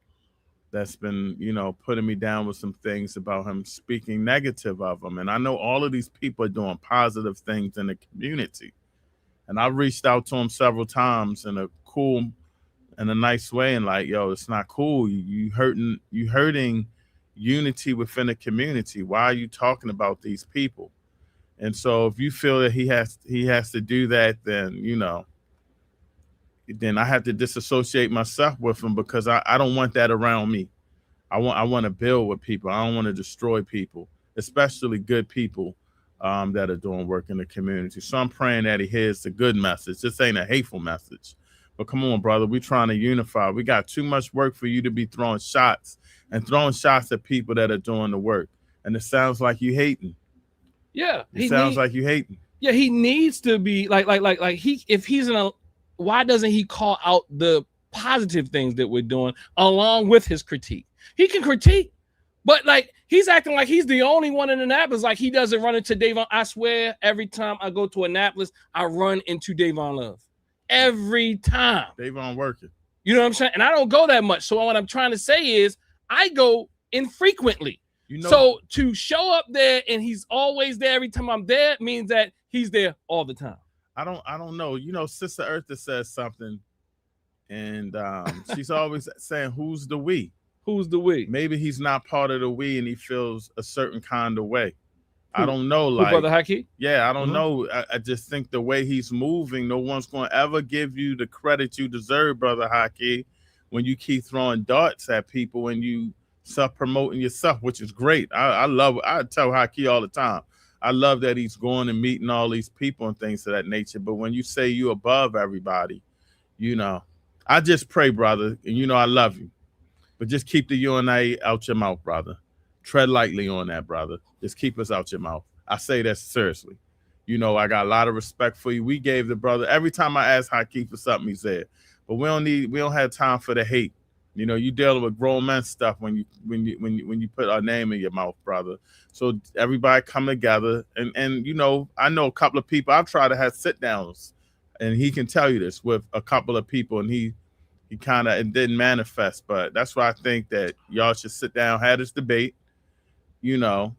that's been, you know, putting me down with some things about him, speaking negative of him. And I know all of these people are doing positive things in the community. And I reached out to him several times in a cool and a nice way, and like, yo, it's not cool. You hurting unity within the community. Why are you talking about these people? And so if you feel that he has to do that, then, you know, then I have to disassociate myself with him, because I don't want that around me. I want to build with people. I don't want to destroy people, especially good people that are doing work in the community. So I'm praying that he hears the good message. This ain't a hateful message. But come on, brother, we're trying to unify. We got too much work for you to be throwing shots at people that are doing the work. And it sounds like you hating. Yeah. It sounds like you hating. Yeah, he needs to be like if he's in a, why doesn't he call out the positive things that we're doing along with his critique? He can critique, but like he's acting like he's the only one in Annapolis. Like he doesn't run into Davon. I swear, every time I go to Annapolis, I run into Davon Love. Every time. Davon working. You know what I'm saying? And I don't go that much. So what I'm trying to say is I go infrequently. You know, so to show up there and he's always there every time I'm there means that he's there all the time. I don't know. You know, Sister Eartha says something, and she's always saying, "Who's the we? Who's the we?" Maybe he's not part of the we, and he feels a certain kind of way. I don't know. Like, Brother Haki? Yeah, I don't know. I just think the way he's moving, no one's going to ever give you the credit you deserve, Brother Haki, when you keep throwing darts at people and you self-promoting yourself, which is great. I love it. I tell Haki all the time, I love that he's going and meeting all these people and things of that nature. But when you say you above everybody, you know, I just pray, brother, and you know I love you, but just keep the UNIA out your mouth, brother. Tread lightly on that, brother. Just keep us out your mouth. I say that seriously. You know, I got a lot of respect for you. We gave the brother, every time I ask Haki for something, he said, but we don't have time for the hate. You know, you dealing with grown men stuff when you put our name in your mouth, brother. So everybody come together, and you know, I know a couple of people. I've tried to have sit downs, and he can tell you this, with a couple of people, and he kind of, it didn't manifest. But that's why I think that y'all should sit down, have this debate, you know,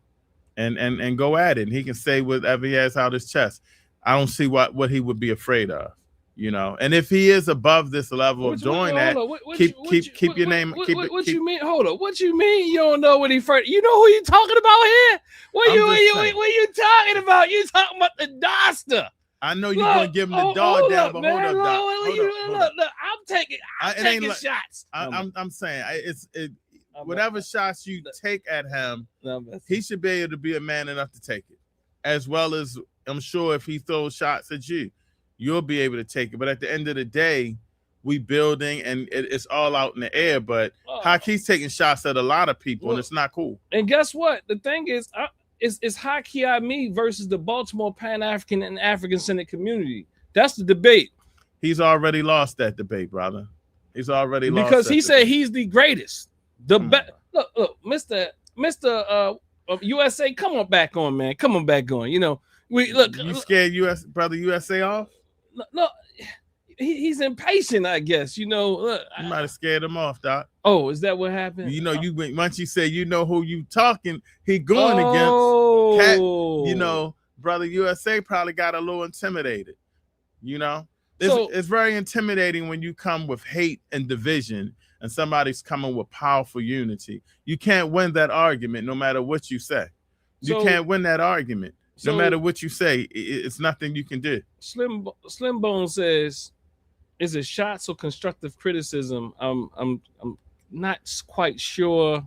and go at it. And he can say whatever he has out his chest. I don't see what he would be afraid of. You know, and if he is above this level of doing that, keep your name. What you mean? Hold on. What you mean? You don't know what he first? You know who you talking about here? What you talking about? You talking about the Doster? I know you're gonna give him the dog down, but hold up. Look, I'm taking shots. I'm saying whatever shots you take at him, he should be able to be a man enough to take it, as well as I'm sure if he throws shots at you, you'll be able to take it. But at the end of the day, we building and it's all out in the air. But Haki's taking shots at a lot of people, and it's not cool. And guess what? The thing is, it's Haki me versus the Baltimore Pan-African and African-centered community. That's the debate. He's already lost that debate, brother. He's already lost because he said debate. He's the greatest. The best. Look, Mr. USA, come on back on, man. Come on back on. You know, you scared USA off? No, he's impatient, I guess. You know, look, You might have scared him off, Doc. oh, is that what happened? You know, once you say you know who you talking, he going against. Cat, you know, Brother USA probably got a little intimidated. You know, it's very intimidating when you come with hate and division, and somebody's coming with powerful unity. You can't win that argument, no matter what you say. You can't win that argument, no matter what you say. It's nothing you can do. Slim Bone says, "Is it shots or constructive criticism?" I'm not quite sure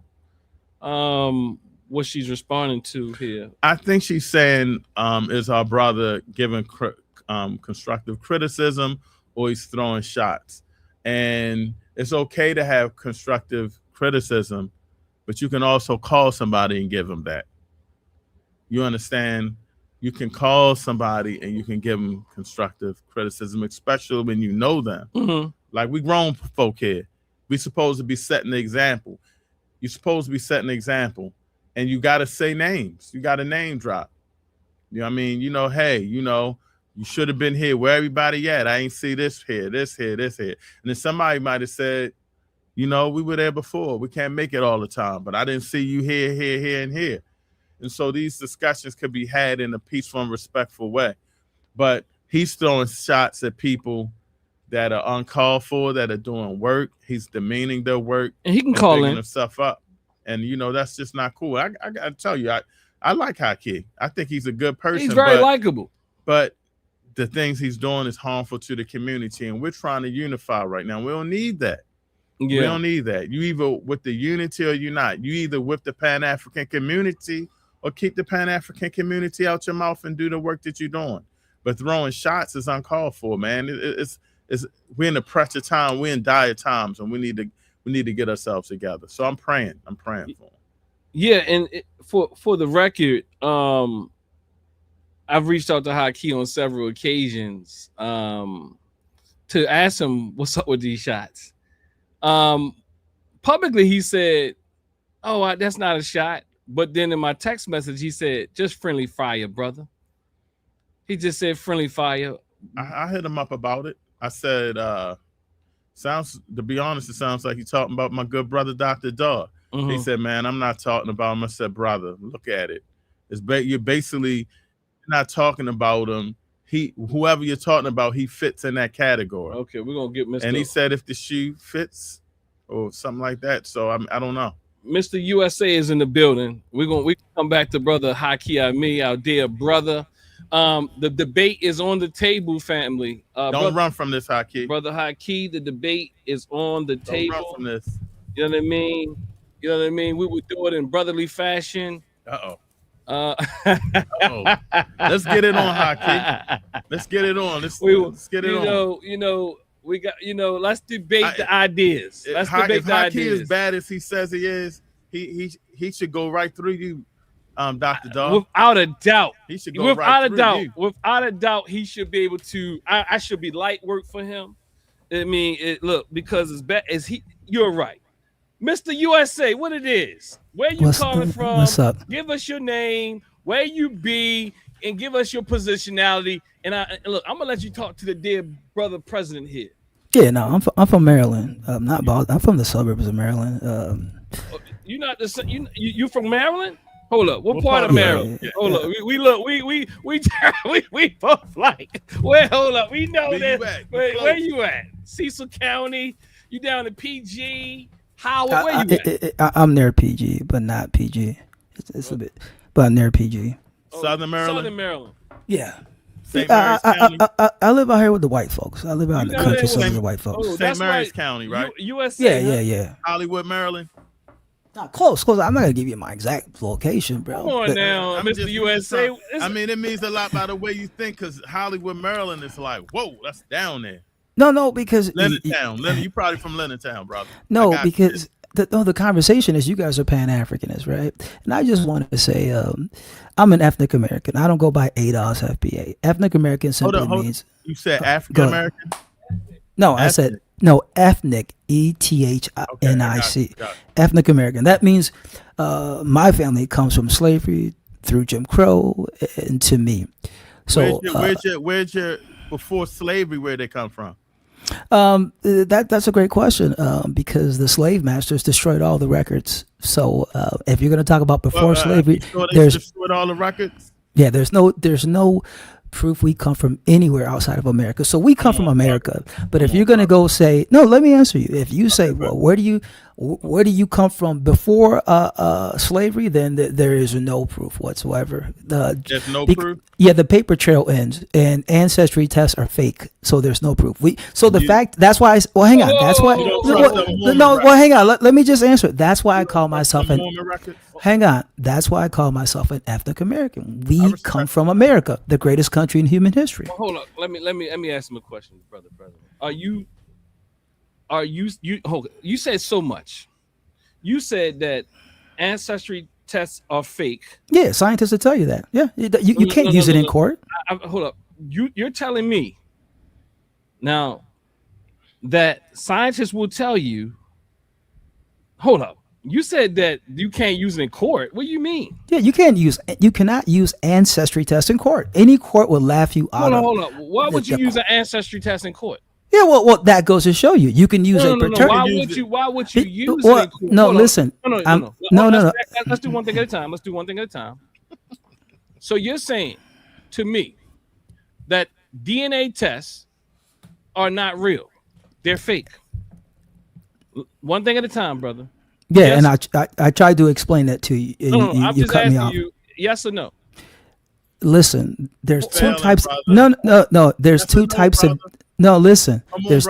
what she's responding to here. I think she's saying, is our brother giving constructive criticism, or he's throwing shots? And it's okay to have constructive criticism, but you can also call somebody and give them that. You understand? You can call somebody and you can give them constructive criticism, especially when you know them. Mm-hmm. Like, we grown folk here. We supposed to be setting the example. You're supposed to be setting the example, and you got to say names. You got to name drop. You know what I mean? You know, hey, you know, you should have been here. Where everybody at? I ain't see this here, this here, this here. And then somebody might have said, you know, we were there before. We can't make it all the time, but I didn't see you here, here, here, and here. And so these discussions could be had in a peaceful and respectful way. But he's throwing shots at people that are uncalled for, that are doing work. He's demeaning their work. And he can call in himself up. And, you know, that's just not cool. I got to tell you, I like Haki. I think he's a good person. He's very likable. But the things he's doing is harmful to the community. And we're trying to unify right now. We don't need that. Yeah. We don't need that. You either with the unity or you're not. You either with the Pan-African community or keep the Pan-African community out your mouth and do the work that you're doing. But throwing shots is uncalled for, man. It's we're in a pressure time. We're in dire times, and we need to get ourselves together. So I'm praying for him. Yeah, and for the record, I've reached out to Haki on several occasions to ask him what's up with these shots. Publicly, he said, "Oh, that's not a shot." But then in my text message, he said, "Just friendly fire, brother." He just said friendly fire. I hit him up about it. I said, to be honest, it sounds like you're talking about my good brother, Dr. Dog. Mm-hmm. He said, "Man, I'm not talking about him." I said, "Brother, look at it. You're basically not talking about him. Whoever you're talking about, he fits in that category." Okay, we're going to get Mr. And he said if the shoe fits or something like that. So I don't know. Mr. USA is in the building. We come back to brother Haki Ami, our dear brother. The debate is on the table, family. Don't run from this, Haki. Brother Haki, the debate is on the table. Don't run from this. You know what I mean? You know what I mean? We would do it in brotherly fashion. Uh-oh. Let's get it on, Haki. Let's get it on. Let's get it on. You know, we got, let's debate the ideas. Let's debate the ideas. If Haki as bad as he says he is, he should go right through you, Dr. Dog. Without a doubt. He should go right through you. Without a doubt, he should be able to. I should be light work for him. I mean, look, because as bad as you're right. Mr. USA, what it is? Where you calling from? What's up? Give us your name, where you be, and give us your positionality. And look, I'm gonna let you talk to the dear brother president here. Yeah, no, I'm from Maryland. Not Boston. I'm from the suburbs of Maryland. You not the you from Maryland? Hold up, what part of Maryland? Yeah. Hold up, we both like. Well, hold up, we know that. Where you at? Cecil County? You down in PG? Howard? Where you at? I'm near PG, but not PG. It's a bit, but near PG. Southern Maryland. Southern Maryland. Yeah. St. Mary's County. I live out here with the white folks. I live out in the countryside with the white folks. St. Mary's County, right? USA. Yeah. Hollywood, Maryland. Not close. I'm not gonna give you my exact location, bro. Come on now, Mr. USA. I mean, it means a lot by the way you think, because Hollywood, Maryland is like, whoa, that's down there. No, because Leonardtown. You probably from Leonardtown, brother. No, because the conversation is you guys are Pan-Africanists, right? And I just wanted to say, I'm an ethnic American. I don't go by ADOS, FBA. Ethnic American simply means. You said African American? No, ethnic. I said no. Ethnic, ETHNIC. Okay, ethnic American. That means my family comes from slavery through Jim Crow and to me. So where's your before slavery? Where they come from? That's a great question because the slave masters destroyed all the records. So if you're going to talk about before slavery, they destroyed all the records. Yeah, there's no proof we come from anywhere outside of America. So we come from America. But if you're going to go say, no, let me answer you. If you say, well, where do you come from before slavery? Then there is no proof whatsoever. There's no proof. Yeah, the paper trail ends, and ancestry tests are fake. So there's no proof. That's why. Hang on. That's why. Hang on. Let me just answer it. That's why I call myself an. Hang on. That's why I call myself an ethnic American. We come from America, the greatest country in human history. Well, hold on. Let me ask him a question, brother. You said so much. You said that ancestry tests are fake. Yeah, scientists will tell you that. Yeah, you can't use it in court. Hold up. You're telling me now that scientists will tell you. Hold up. You said that you can't use it in court. What do you mean? Yeah, you cannot use ancestry tests in court. Any court will laugh you out. Hold on. Why would you use an ancestry test in court? Yeah, well, that goes to show you can use a paternity. Why would you use it in court? No, listen. No. Let's do one thing at a time. So you're saying to me that DNA tests are not real. They're fake. One thing at a time, brother. Yeah, yes. And I tried to explain that to you. I'm just cut me off. You, yes or no? Listen, there's two types. No. There's two types of. No, listen. There's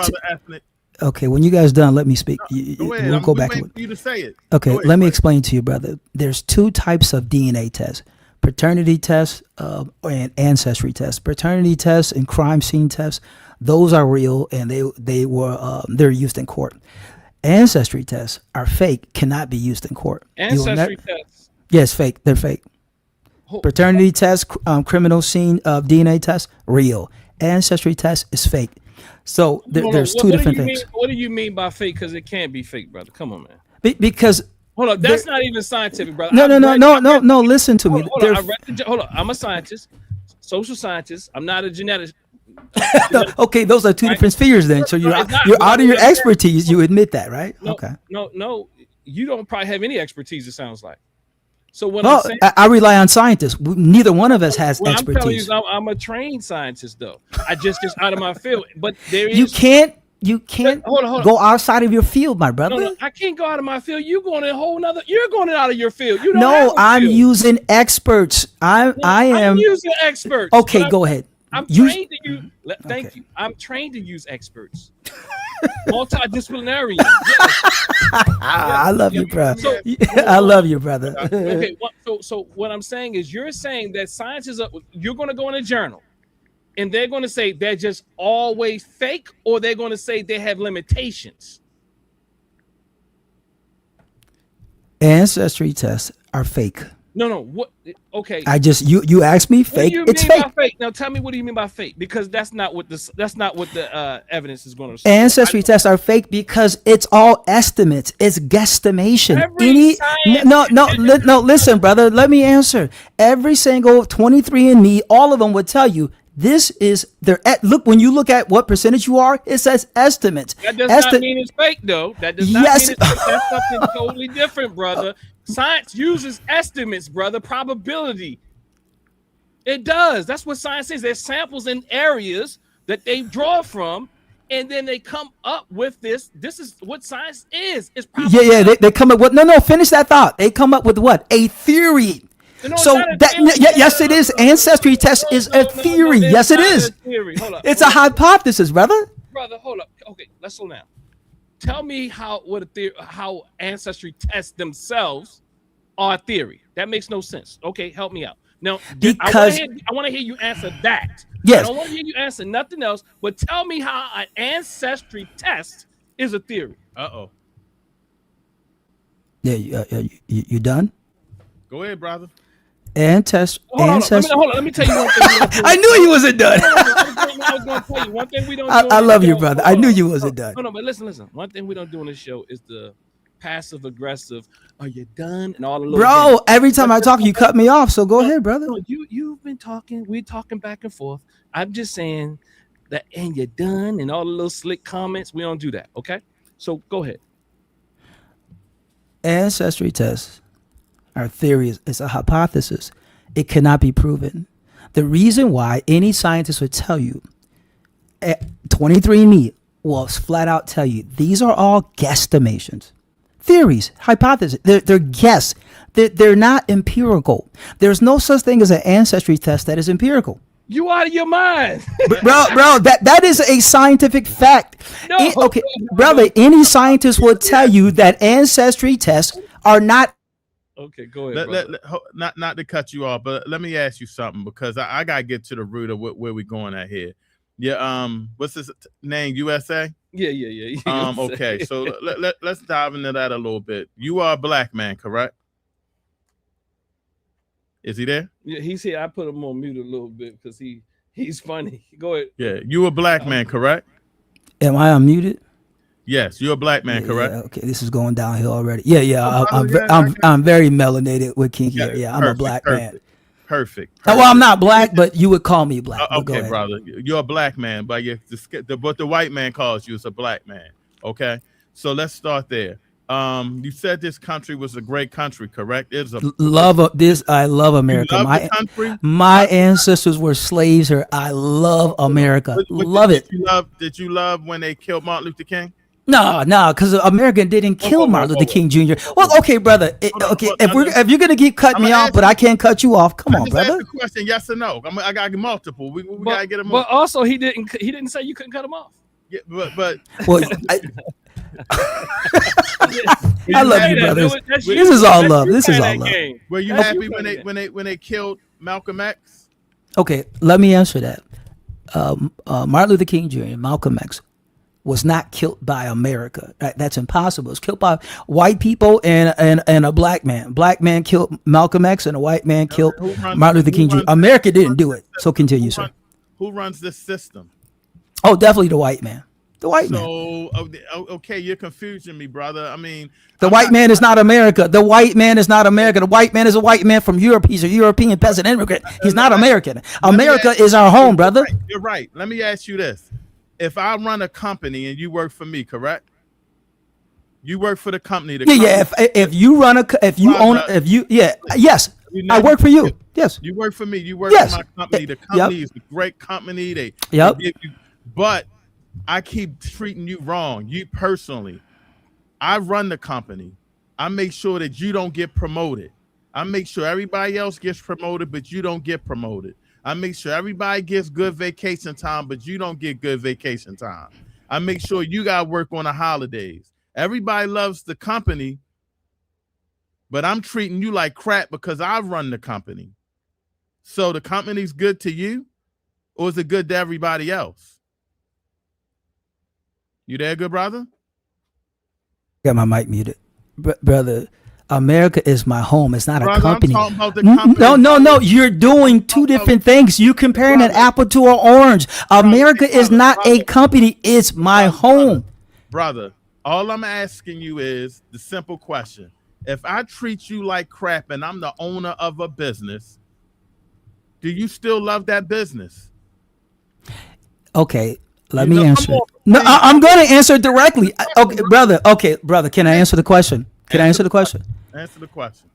okay, when you guys done, let me speak. We'll go back. For you to say it. Okay, let me explain to you, brother. There's two types of DNA tests: paternity tests and ancestry tests. Paternity tests and crime scene tests. Those are real, and they're used in court. Ancestry tests are fake, cannot be used in court. Ancestry tests? Yes, fake. They're fake. Paternity tests, criminal scene DNA tests, real. Ancestry test is fake. So there's two different things. What do you mean by fake? Because it can't be fake, brother. Come on, man. Because hold up, that's not even scientific, brother. No. Listen to me. Hold on. I'm a scientist, social scientist. I'm not a geneticist. Okay, those are two different spheres then. So you're out of your expertise. You admit that, right? Okay. No. You don't probably have any expertise. It sounds like. So what I'm saying, I rely on scientists. Neither one of us has expertise. I'm telling you, I'm a trained scientist, though. I just out of my field. But there is. You can't hold on. Go outside of your field, my brother. No, I can't go out of my field. You're going out of your field. You don't no, I'm using experts. I'm using experts. Okay, go ahead. I'm trained to use. Thank you. I'm trained to use experts. Multidisciplinary. I love you, brother. I love you, brother. Okay. So what I'm saying is, you're saying that scientists you're going to go in a journal, and they're going to say they're just always fake, or they're going to say they have limitations. Ancestry tests are fake. No. What? Okay. You asked me fake. It's fake. Now tell me, what do you mean by fake? Because that's not what the evidence is going to say. Ancestry tests are fake because it's all estimates. It's guesstimation. No. Listen, brother. Let me answer. Every single 23andMe, all of them would tell you this is their. Look, when you look at what percentage you are, it says estimates. That does not mean it's fake, though. That does not mean it's fake. That's something totally different, brother. Science uses estimates, brother. Probability. It does. That's what science is. There's samples in areas that they draw from, and then they come up with this. This is what science is. It's probability. Yeah. They come up with no. Finish that thought. They come up with what? A theory. Yes, it is. Ancestry test is a theory. Yes, it is. It's a hypothesis, brother. Brother, hold up. Okay, let's slow down. Tell me how ancestry tests themselves are a theory. That makes no sense. Okay, help me out. Now, because I want to hear you answer that. Yes. I don't want to hear you answer nothing else, but tell me how an ancestry test is a theory. Uh-oh. Yeah, you done? Go ahead, brother. Ancestry. Hold on. Let me tell you one thing. I knew you wasn't done. I was going to tell you one thing we don't do. I love you, brother. I knew you wasn't done. No, but listen. One thing we don't do on this show is the passive aggressive. Are you done? And all the little bro. things. Every time I talk, you cut me off. So go ahead, brother. No, you've been talking. We're talking back and forth. I'm just saying, that and you're done and all the little slick comments. We don't do that. Okay. So go ahead. Ancestry tests are theories. It's a hypothesis. It cannot be proven. The reason why any scientist would tell you, 23andMe will flat out tell you, these are all guesstimations. Theories, hypotheses, they're guess. They're not empirical. There's no such thing as an ancestry test that is empirical. You out of your mind. bro, that is a scientific fact. No, Okay, brother, any scientist will tell you that ancestry tests are not. Okay, go ahead. Not to cut you off, but let me ask you something, because I gotta get to the root of where we're going at here. Yeah, what's his name? USA? Yeah. Okay, so let's dive into that a little bit. You are a black man, correct? Is he there? Yeah, he's here. I put him on mute a little bit because he's funny. Go ahead. Yeah, you a black man, correct? Am I unmuted? Yes, you're a black man, correct? Yeah, okay, this is going downhill already. Yeah. I'm very melanated with kinky hair. Yeah, I'm a black man. Perfect. Well, I'm not black, but you would call me black. Okay, brother, you're a black man, but what the white man calls you is a black man. Okay, so let's start there. You said this country was a great country, correct? It's a I love America. My ancestors were slaves here. I love America. Love it. Did you love when they killed Martin Luther King? No, because America didn't kill Martin Luther King Jr. Well, okay, brother. If you're gonna keep cutting me off, but I can't cut you off. Come on, brother. Ask the question, yes or no. I got multiple. We gotta get them. But also, he didn't say you couldn't cut him off. Yeah, but well, I love you, brothers. This is all love. This is all love. Were you happy when they killed Malcolm X? Okay, let me answer that. Martin Luther King Jr., Malcolm X, was not killed by America. That's impossible. It was killed by white people and a black man. Black man killed Malcolm X and a white man killed Martin Luther King Jr. America didn't do it. So continue, sir. Who runs this system? Oh, definitely the white man. The white man. Okay, you're confusing me, brother. I mean, the white man is not America. The white man is not America. The white man is a white man from Europe. He's a European peasant immigrant. He's not American. America is our home, brother. You're right. Let me ask you this. If I run a company and you work for me, correct? You work for the company. Yes. I work for you. Yes. You work for me. You work for my company. The company is a great company. They give you, but I keep treating you wrong. You personally. I run the company. I make sure that you don't get promoted. I make sure everybody else gets promoted, but you don't get promoted. I make sure everybody gets good vacation time, but you don't get good vacation time. I make sure you got to work on the holidays. Everybody loves the company, but I'm treating you like crap because I run the company. So the company's good to you, or is it good to everybody else? You there, good brother? Got my mic muted. Brother, America is my home. It's not a company. I'm talking about the company. No. You're doing two different things. You're comparing an apple to an orange. America is not a company. It's my home. Brother, all I'm asking you is the simple question. If I treat you like crap and I'm the owner of a business, do you still love that business? Okay, let me answer. No, I'm going to answer directly. Okay, brother. Can I answer the question? Answer the question.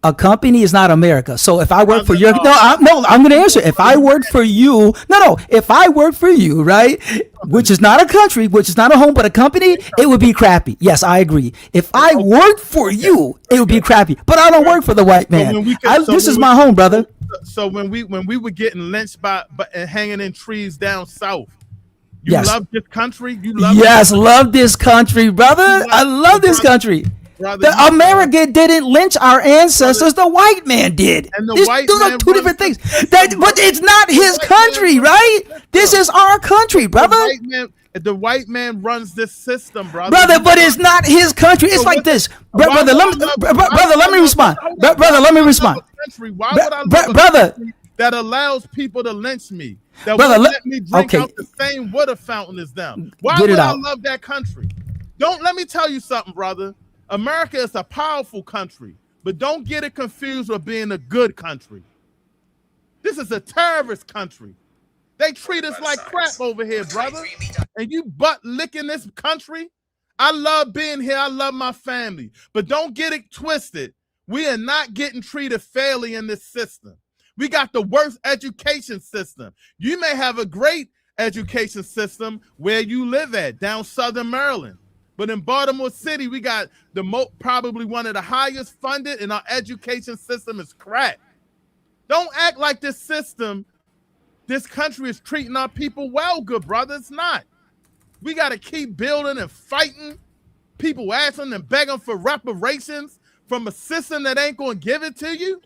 A company is not America. So if I work for your I'm going to answer. If I work for you, if I work for you, right, which is not a country, which is not a home, but a company, it would be crappy. Yes, I agree. If I work for you, it would be crappy. But I don't work for the white man. This is my home, brother. So when we were getting lynched by and hanging in trees down south, you love this country? Love this country, brother. I love this country. America didn't lynch our ancestors. The white man did. And those are two different things. But it's not his country, right? This is our country, brother. The white man runs this system, brother. But it's not his country. It's like this, brother. Let me respond. Brother, let me respond. Why would I love a country that allows people to lynch me? That won't let me drink out the same water fountain as them. Why would I love that country? Let me tell you something, brother. America is a powerful country, but don't get it confused with being a good country. This is a terrorist country. They treat us like crap over here, brother. And you butt licking this country. I love being here. I love my family. But don't get it twisted. We are not getting treated fairly in this system. We got the worst education system. You may have a great education system where you live at, down Southern Maryland. But in Baltimore City, we got probably one of the highest funded, and our education system is crap. Don't act like this country is treating our people well, good brother. It's not. We got to keep building and fighting. People asking and begging for reparations from a system that ain't going to give it to you.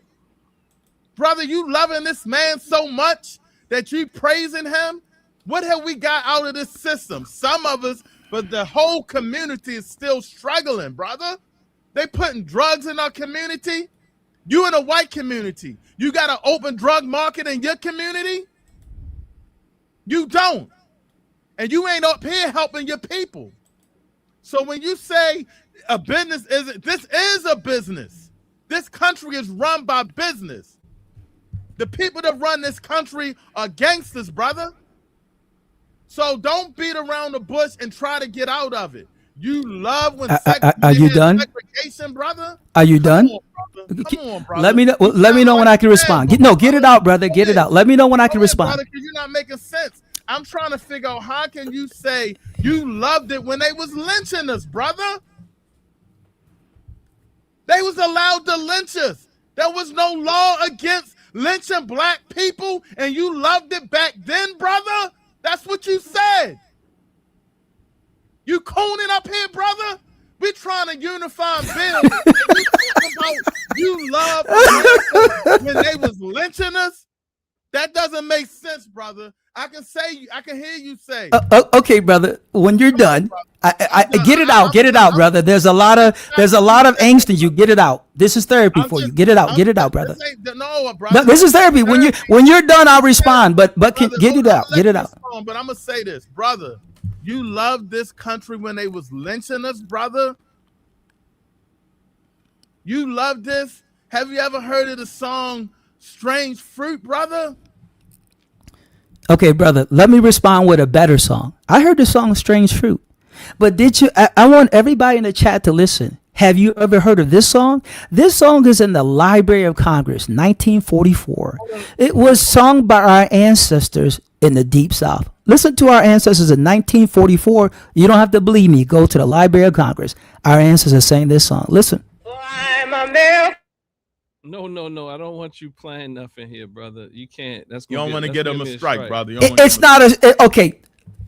Brother, you loving this man so much that you praising him. What have we got out of this system? Some of us, but the whole community is still struggling, brother. They putting drugs in our community. You in a white community, you got an open drug market in your community? You don't. And you ain't up here helping your people. So when you say a business this is a business. This country is run by business. The people that run this country are gangsters, brother. So don't beat around the bush and try to get out of it. You love when are you done? Segregation, brother. Are you done? Come on, brother. Let me know. Let me know when I can respond. Get it out, brother. Get it out. Let me know when I can respond. Brother, because you're not making sense. I'm trying to figure out how can you say you loved it when they was lynching us, brother? They was allowed to lynch us. There was no law against lynching black people, and you loved it back then, brother? That's what you said. You cooning up here, brother? We trying to unify and build. You love America when they was lynching us? That doesn't make sense, brother. I can hear you say. Okay, brother. When you're done, I get it out. Get it out, brother. There's a lot of angst in you. Get it out. This is therapy for you. Get it out. Get it out, brother. No, brother. This is therapy. When you're done, I'll respond. But get it out. Get it out. But I'm gonna say this, brother. You loved this country when they was lynching us, brother. You loved this. Have you ever heard of the song "Strange Fruit," brother? Okay, brother, let me respond with a better song. I heard the song Strange Fruit, but did you? I want everybody in the chat to listen. Have you ever heard of this song? This song is in the Library of Congress, 1944. It was sung by our ancestors in the Deep South. Listen to our ancestors in 1944. You don't have to believe me. Go to the Library of Congress. Our ancestors sang this song. Listen. I'm America. No. I don't want you playing nothing here, brother. You can't. You don't want to get him a strike, brother. It's not okay.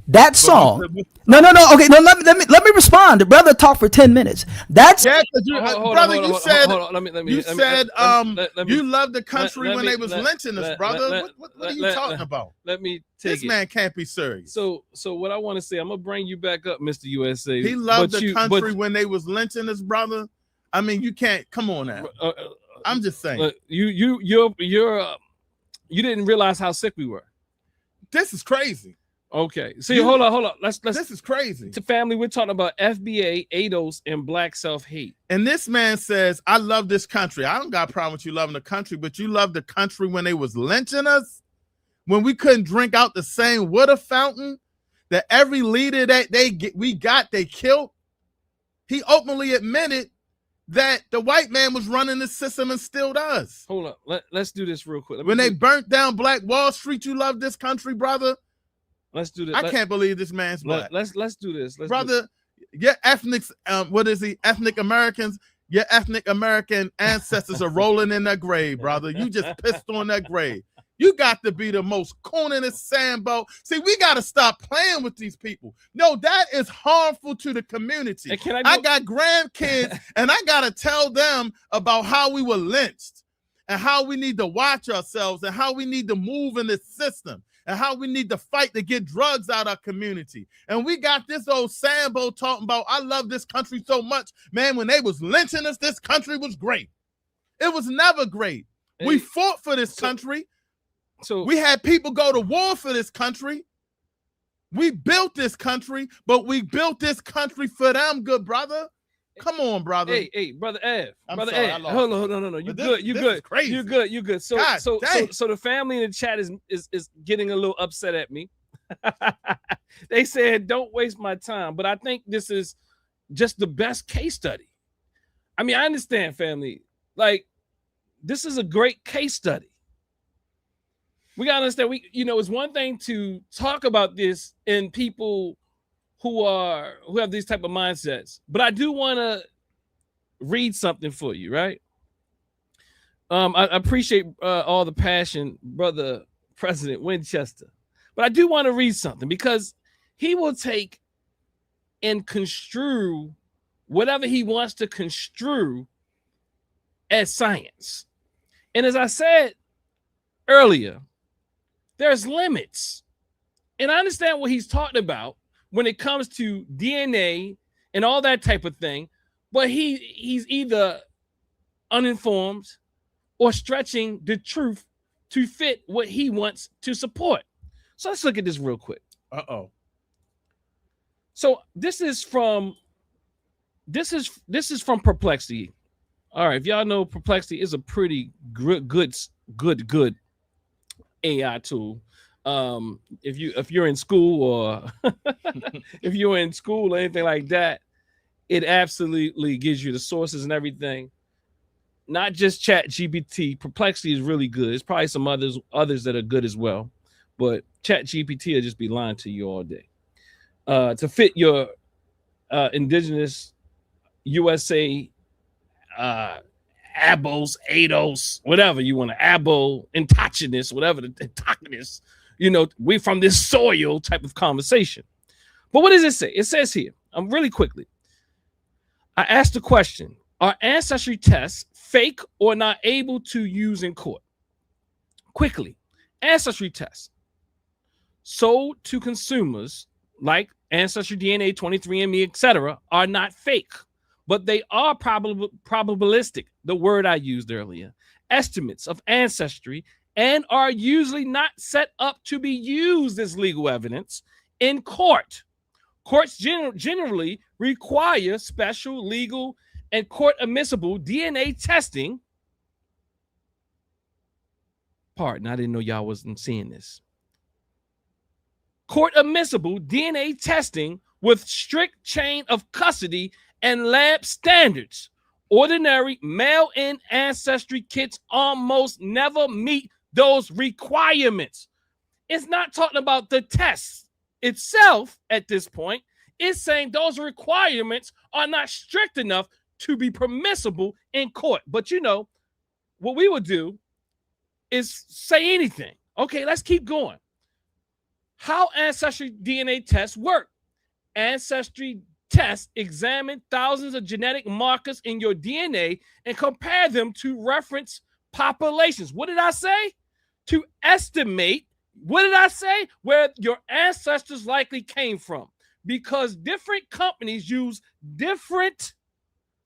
That song. No. Okay, no. Let me respond. The brother talked for 10 minutes. That's brother. You said you love the country when they was lynching us, brother. What are you talking about? Let me take this man can't be serious. So what I want to say, I'm gonna bring you back up, Mr. USA. He loved the country when they was lynching us, brother. I mean, you can't. Come on now. I'm just saying. You didn't realize how sick we were. This is crazy. Okay. See, hold on. Let's. This is crazy. To family, we're talking about FBA, ADOS, and black self-hate. And this man says, "I love this country. I don't got a problem with you loving the country, but you love the country when they was lynching us, when we couldn't drink out the same water fountain that every leader that they killed." He openly admitted that the white man was running the system and still does. Hold up. Let's do this real quick. When they burnt down Black Wall Street, you love this country, brother? Let's do this. I can't believe this man's black. Let's do this. Brother, your ethnics, ethnic Americans, your ethnic American ancestors are rolling in their grave, brother. You just pissed on that grave. You got to be the most cooningest Sambo. See, we got to stop playing with these people. No, that is harmful to the community. I got grandkids, and I got to tell them about how we were lynched and how we need to watch ourselves and how we need to move in this system and how we need to fight to get drugs out of our community. And we got this old Sambo talking about, I love this country so much. Man, when they was lynching us, this country was great. It was never great. We fought for this country. So we had people go to war for this country. We built this country, but we built this country for them, good brother. Come on, brother. Hey, brother Ev. I'm sorry, Ev. Hold on. No. You good. You good. Crazy. You good. You good. So God dang. so the family in the chat is getting a little upset at me. They said, don't waste my time. But I think this is just the best case study. I mean, I understand, family. Like, this is a great case study. We gotta understand, it's one thing to talk about this in people who have these type of mindsets, but I do want to read something for you, right? I appreciate all the passion, brother President Winchester, but I do want to read something because he will take and construe whatever he wants to construe as science. And as I said earlier, there's limits. And I understand what he's talking about when it comes to DNA and all that type of thing, but he's either uninformed or stretching the truth to fit what he wants to support. So let's look at this real quick. So this is from Perplexity. All right, if y'all know, Perplexity is a pretty good AI tool. If you're in school or if you're in school or anything like that, it absolutely gives you the sources and everything. Not just ChatGPT. Perplexity is really good. There's probably some others that are good as well, but ChatGPT will just be lying to you all day. To fit your indigenous USA ABOS, ADOS, whatever you want to, ABO, indigenous, whatever the indigenous, we from this soil type of conversation. But what does it say? It says here, really quickly, I asked the question, are ancestry tests fake or not able to use in court? Quickly, ancestry tests sold to consumers like Ancestry, DNA, 23andMe, etc., are not fake, but they are probabilistic, the word I used earlier, estimates of ancestry, and are usually not set up to be used as legal evidence in court. Courts generally require special legal and court admissible DNA testing. Pardon, I didn't know y'all wasn't seeing this. Court admissible DNA testing with strict chain of custody and lab standards. Ordinary mail-in ancestry kits almost never meet those requirements. It's not talking about the test itself at this point. It's saying those requirements are not strict enough to be permissible in court. But what we would do is say anything. Okay, let's keep going. How ancestry DNA tests work. Ancestry tests examine thousands of genetic markers in your DNA and compare them to reference populations. What did I say? To estimate, what did I say? Where your ancestors likely came from. Because different companies use different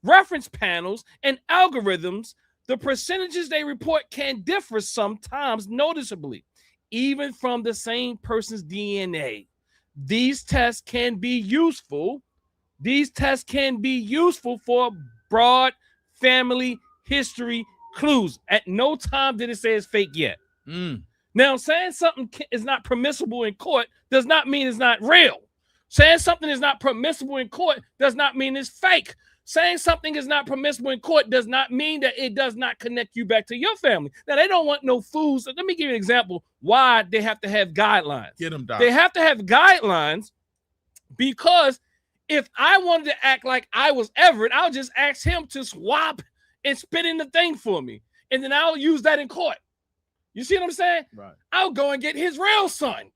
reference panels and algorithms, the percentages they report can differ sometimes noticeably, even from the same person's DNA. These tests can be useful. These tests can be useful for broad family history clues. At no time did it say it's fake yet. Now, saying something is not permissible in court does not mean it's not real. Saying something is not permissible in court does not mean it's fake. Saying something is not permissible in court does not mean that it does not connect you back to your family. Now, they don't want no fools. Let me give you an example why they have to have guidelines. Get them, Doc. They have to have guidelines because if I wanted to act like I was Everett, I'll just ask him to swap and spit in the thing for me. And then I'll use that in court. You see what I'm saying? Right. I'll go and get his real son.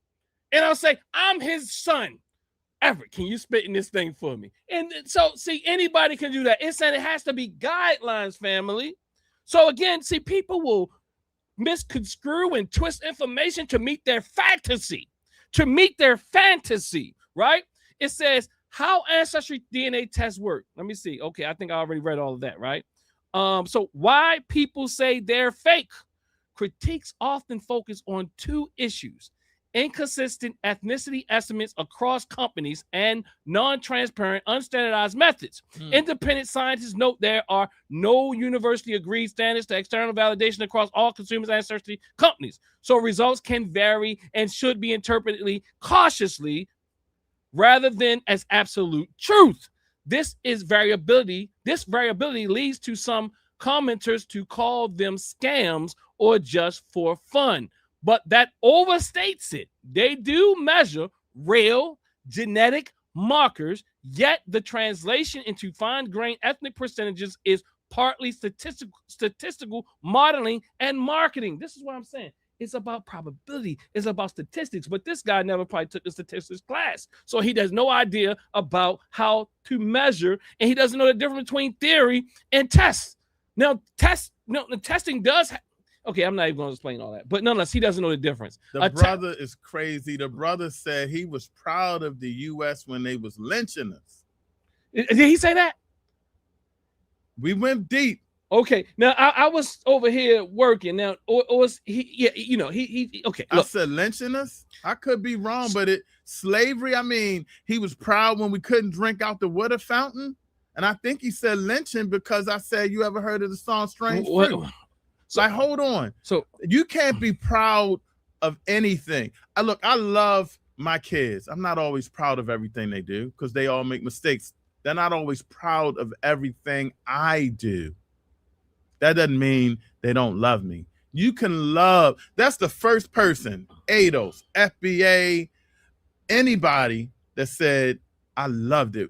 And I'll say, I'm his son. Everett, can you spit in this thing for me? And so, see, anybody can do that. It's saying it has to be guidelines, family. So again, see, people will misconstrue and twist information to meet their fantasy. Right? It says, how ancestry DNA tests work. Let me see. Okay, I think I already read all of that, right? So why people say they're fake. Critiques often focus on two issues: inconsistent ethnicity estimates across companies, and non-transparent, unstandardized methods. Independent scientists note there are no universally agreed standards to external validation across all consumers' ancestry companies. So results can vary and should be interpreted cautiously rather than as absolute truth. This variability leads to some commenters to call them scams or just for fun. But that overstates it. They do measure real genetic markers, yet the translation into fine-grained ethnic percentages is partly statistical modeling and marketing. This is what I'm saying. It's about probability. It's about statistics. But this guy never probably took a statistics class. So he has no idea about how to measure, and he doesn't know the difference between theory and tests. Now, testing does okay, I'm not even going to explain all that. But nonetheless, he doesn't know the difference. The brother is crazy. The brother said he was proud of the U.S. when they was lynching us. Did he say that? We went deep. Okay. Now, I was over here working. Now, or was he, yeah, you know, he okay. Look. I said lynching us? I could be wrong, but slavery, I mean, he was proud when we couldn't drink out the water fountain. And I think he said lynching because I said, you ever heard of the song Strange Fruit? So like, hold on. So you can't be proud of anything. I love my kids. I'm not always proud of everything they do because they all make mistakes. They're not always proud of everything I do. That doesn't mean they don't love me. You can love. That's the first person, ADOS, FBA, anybody that said, I loved it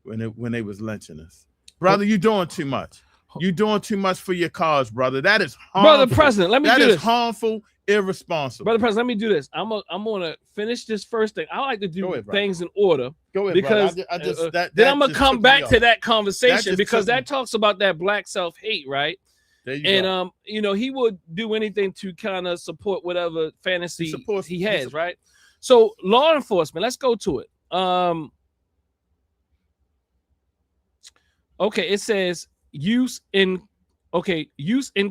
when they was lynching us. Brother, you're doing too much. You're doing too much for your cause, brother. That is harmful. Brother President, let me do this. That is harmful, irresponsible. Brother President, let me do this. I'm gonna finish this first thing. I like to do things in order. Go ahead, because then I'm gonna come back to that conversation because that talks about that black self-hate, right? There you go. You know, he would do anything to kind of support whatever fantasy he has, right? So law enforcement, let's go to it. Okay, it says use in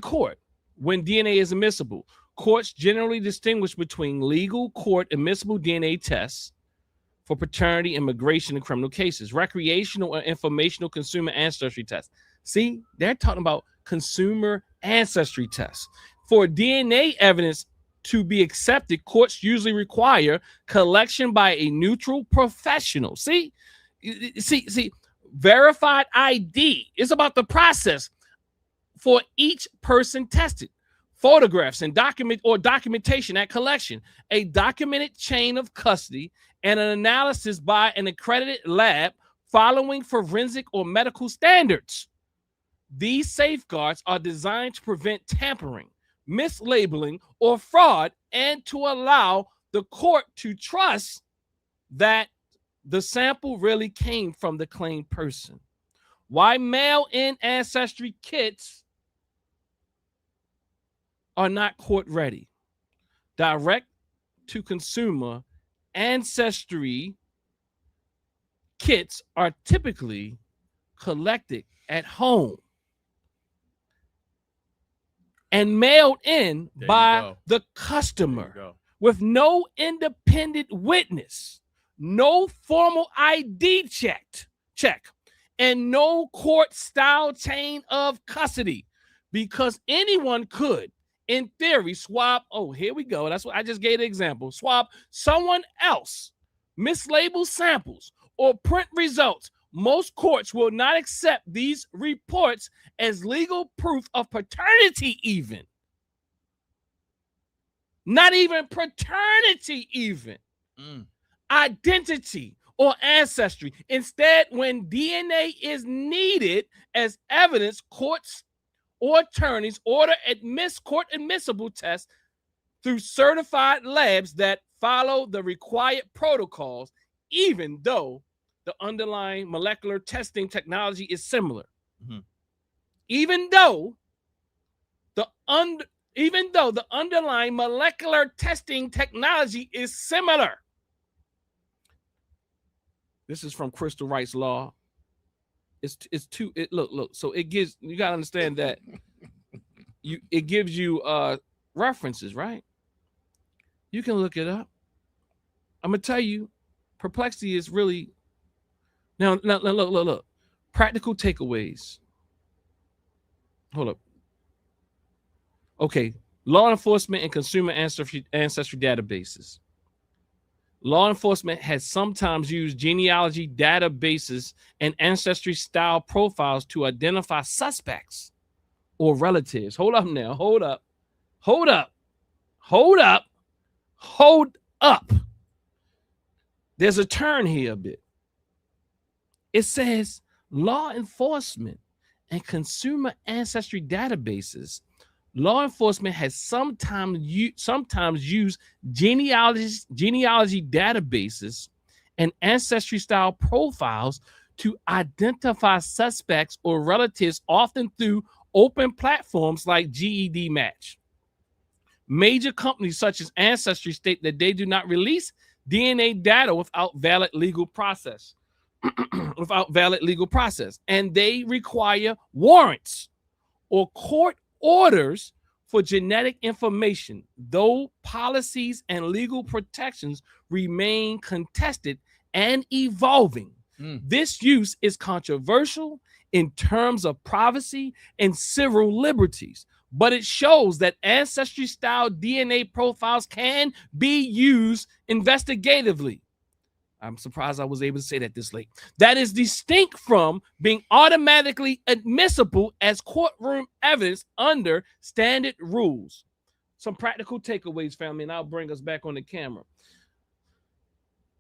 court when DNA is admissible. Courts generally distinguish between legal court admissible DNA tests for paternity, immigration, and criminal cases, recreational or informational consumer ancestry tests. See, they're talking about consumer ancestry tests. For DNA evidence to be accepted, courts usually require collection by a neutral professional. See, verified ID is about the process for each person tested. Photographs and documentation at collection, a documented chain of custody, and an analysis by an accredited lab following forensic or medical standards. These safeguards are designed to prevent tampering, mislabeling, or fraud, and to allow the court to trust that the sample really came from the claimed person. Why mail-in ancestry kits are not court ready? Direct to consumer ancestry kits are typically collected at home and mailed in by the customer with no independent witness, no formal ID check, and no court-style chain of custody, because anyone could, in theory, swap. Oh, here we go. That's what I just gave the example. Swap someone else, mislabel samples, or print results. Most courts will not accept these reports as legal proof of paternity, even. Not even paternity, even. Identity or ancestry. Instead, when DNA is needed as evidence, courts or attorneys order court admissible tests through certified labs that follow the required protocols, even though the underlying molecular testing technology is similar. Even though the underlying molecular testing technology is similar. This is from Crystal Wright's Law. Look. So it gives, you gotta understand that it gives you references, right? You can look it up. I'm gonna tell you, perplexity is really now look. Practical takeaways. Hold up. Okay, law enforcement and consumer ancestry databases. Law enforcement has sometimes used genealogy databases and ancestry style profiles to identify suspects or relatives. Hold up now. Hold up. There's a turn here a bit. It says law enforcement and consumer ancestry databases. Law enforcement has sometimes used genealogy databases and ancestry style profiles to identify suspects or relatives, often through open platforms like GED Match. Major companies such as Ancestry state that they do not release DNA data without valid legal process. And they require warrants or court orders for genetic information, though policies and legal protections remain contested and evolving. This use is controversial in terms of privacy and civil liberties, but it shows that ancestry-style DNA profiles can be used investigatively. I'm surprised I was able to say that this late. That is distinct from being automatically admissible as courtroom evidence under standard rules. Some practical takeaways, family, and I'll bring us back on the camera.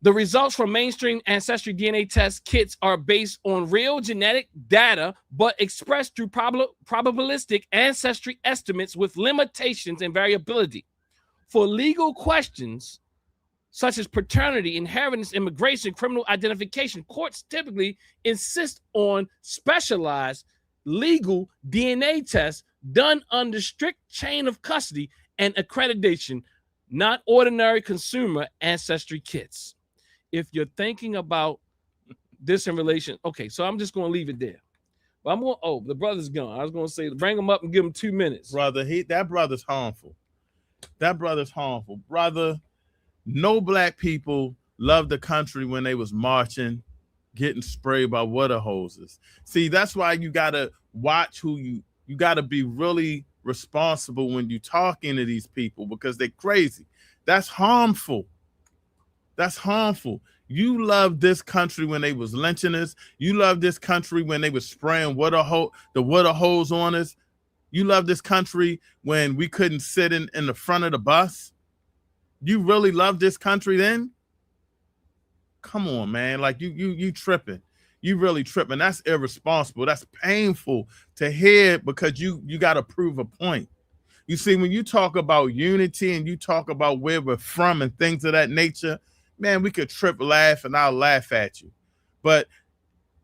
The results from mainstream ancestry DNA test kits are based on real genetic data, but expressed through probabilistic ancestry estimates with limitations and variability. For legal questions, such as paternity, inheritance, immigration, criminal identification, courts typically insist on specialized legal DNA tests done under strict chain of custody and accreditation, not ordinary consumer ancestry kits. If you're thinking about this in relation, okay, so I'm just going to leave it there. But I'm going, the brother's gone. I was going to say, bring him up and give him 2 minutes. Brother, that brother's harmful. Brother, no black people loved the country when they was marching, getting sprayed by water hoses. See, that's why you got to watch who you got to be really responsible when you talking to these people, because they're crazy. That's harmful. You love this country when they was lynching us. You love this country when they was spraying the water hose on us. You love this country when we couldn't sit in the front of the bus. You really love this country then? Come on, man. Like you tripping. You really tripping. That's irresponsible. That's painful to hear, because you got to prove a point. You see, when you talk about unity and you talk about where we're from and things of that nature, man, we could laugh, and I'll laugh at you. But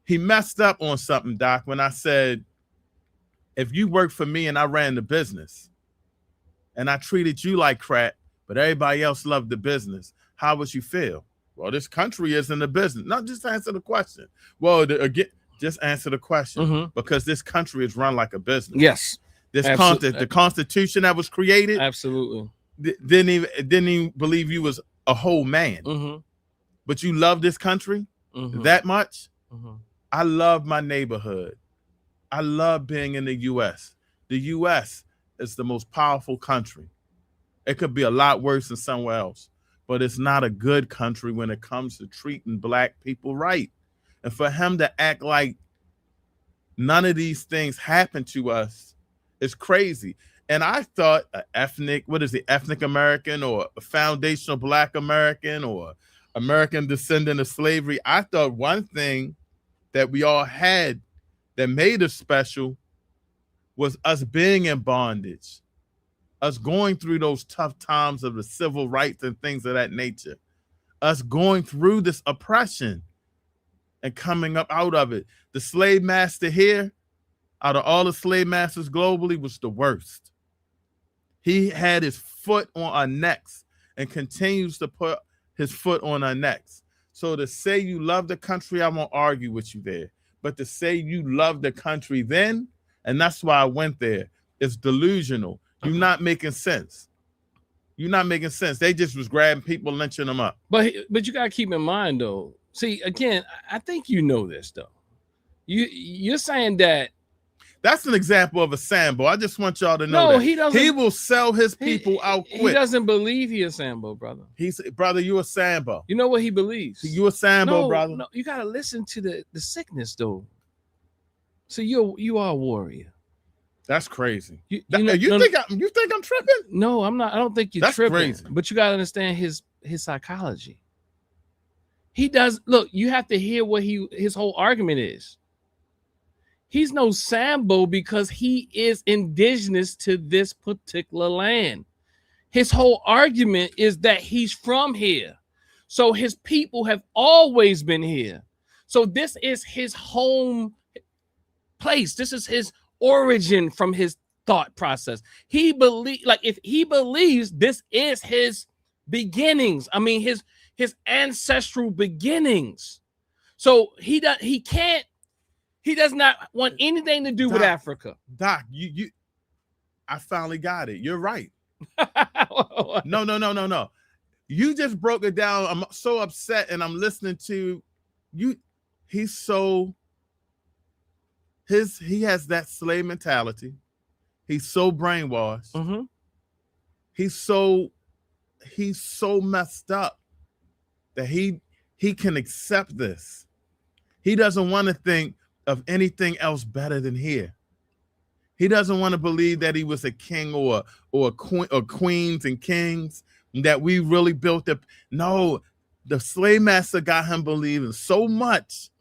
he messed up on something, Doc, when I said, if you worked for me and I ran the business and I treated you like crap, but everybody else loved the business, how would you feel? Well, this country isn't a business. No, just answer the question. Well, again, just answer the question, because this country is run like a business. Yes. The Constitution that was created, absolutely, didn't even believe you was a whole man. But you love this country that much. I love my neighborhood. I love being in the U.S. The U.S. is the most powerful country. It could be a lot worse than somewhere else, but it's not a good country when it comes to treating black people right. And for him to act like none of these things happen to us is crazy. And I thought ethnic American, or a foundational black American, or American descendant of slavery. I thought one thing that we all had that made us special was us being in bondage, us going through those tough times of the civil rights and things of that nature, us going through this oppression and coming up out of it. The slave master here, out of all the slave masters globally, was the worst. He had his foot on our necks and continues to put his foot on our necks. So to say you love the country, I won't argue with you there. But to say you love the country then, and that's why I went there, it's delusional. You're not making sense. You're not making sense. They just was grabbing people, lynching them up. But you gotta keep in mind though. See, again, I think you know this though. You're saying that that's an example of a Sambo. I just want y'all to know that he doesn't. He will sell his people out quick. He doesn't believe he a Sambo, brother. He's brother, you a Sambo. You know what he believes? You a Sambo, brother. No, you gotta listen to the sickness though. So you are a warrior. That's crazy. You think I'm tripping? No, I'm not. I don't think you're That's tripping. Crazy. But you gotta understand his psychology. He does look. You have to hear what his whole argument is. He's no Sambo because he is indigenous to this particular land. His whole argument is that he's from here. So his people have always been here. So this is his home place. This is his origin from his thought process. He if he believes this is his beginnings. I mean his ancestral beginnings. So he does not want anything to do with Africa. Doc, I finally got it. You're right. No. You just broke it down. I'm so upset, and I'm listening to you. He has that slave mentality. He's so brainwashed. Mm-hmm. He's so messed up that he can accept this. He doesn't want to think of anything else better than here. He doesn't want to believe that he was a king or a queen or queens and kings, that we really built up. No, the slave master got him believing so much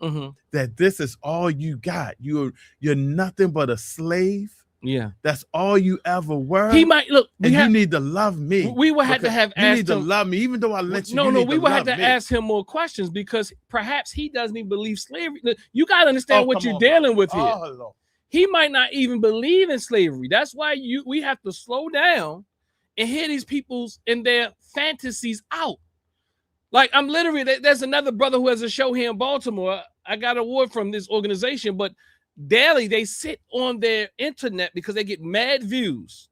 that this is all you got. You're nothing but a slave. Yeah, that's all you ever were. He might look. You need to love me. We would have to have asked him. You need to love me, even though I let you. No, we would have to ask him more questions because perhaps he doesn't even believe slavery. You got to understand what you're dealing with here. He might not even believe in slavery. That's why we have to slow down and hear these people's and their fantasies out. Like I'm literally, there's another brother who has a show here in Baltimore. I got an award from this organization, but daily they sit on their internet because they get mad views,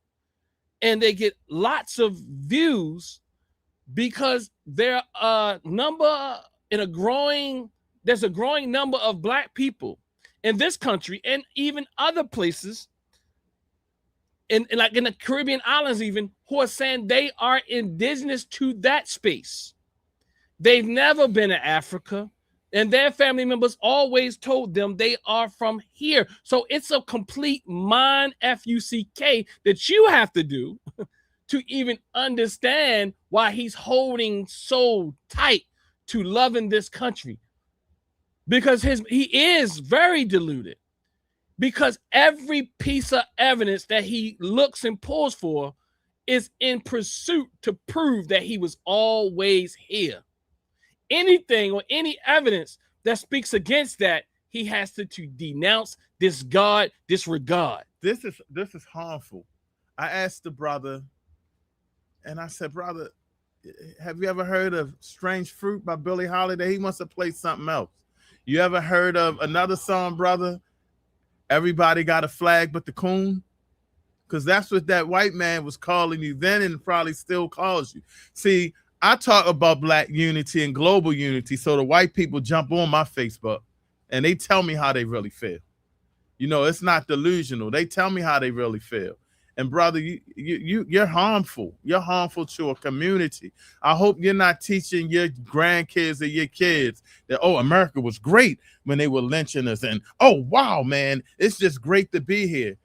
and they get lots of views because there's a growing number of Black people in this country and even other places, and like in the Caribbean islands even, who are saying they are indigenous to that space. They've never been to Africa, and their family members always told them they are from here. So it's a complete mind FUCK that you have to do to even understand why he's holding so tight to loving this country. Because he is very deluded. Because every piece of evidence that he looks and pulls for is in pursuit to prove that he was always here. Anything or any evidence that speaks against that, he has to denounce, disregard. This is harmful. I asked the brother, and I said, brother, have you ever heard of Strange Fruit by Billie Holiday? He wants to play something else. You ever heard of another song, brother? Everybody got a flag but the coon? Because that's what that white man was calling you then, and probably still calls you. See, I talk about Black unity and global unity, so the white people jump on my Facebook and they tell me how they really feel. You know, it's not delusional. They tell me how they really feel. And brother, you're harmful. You're harmful to a community. I hope you're not teaching your grandkids or your kids that, oh, America was great when they were lynching us, and oh wow, man, it's just great to be here.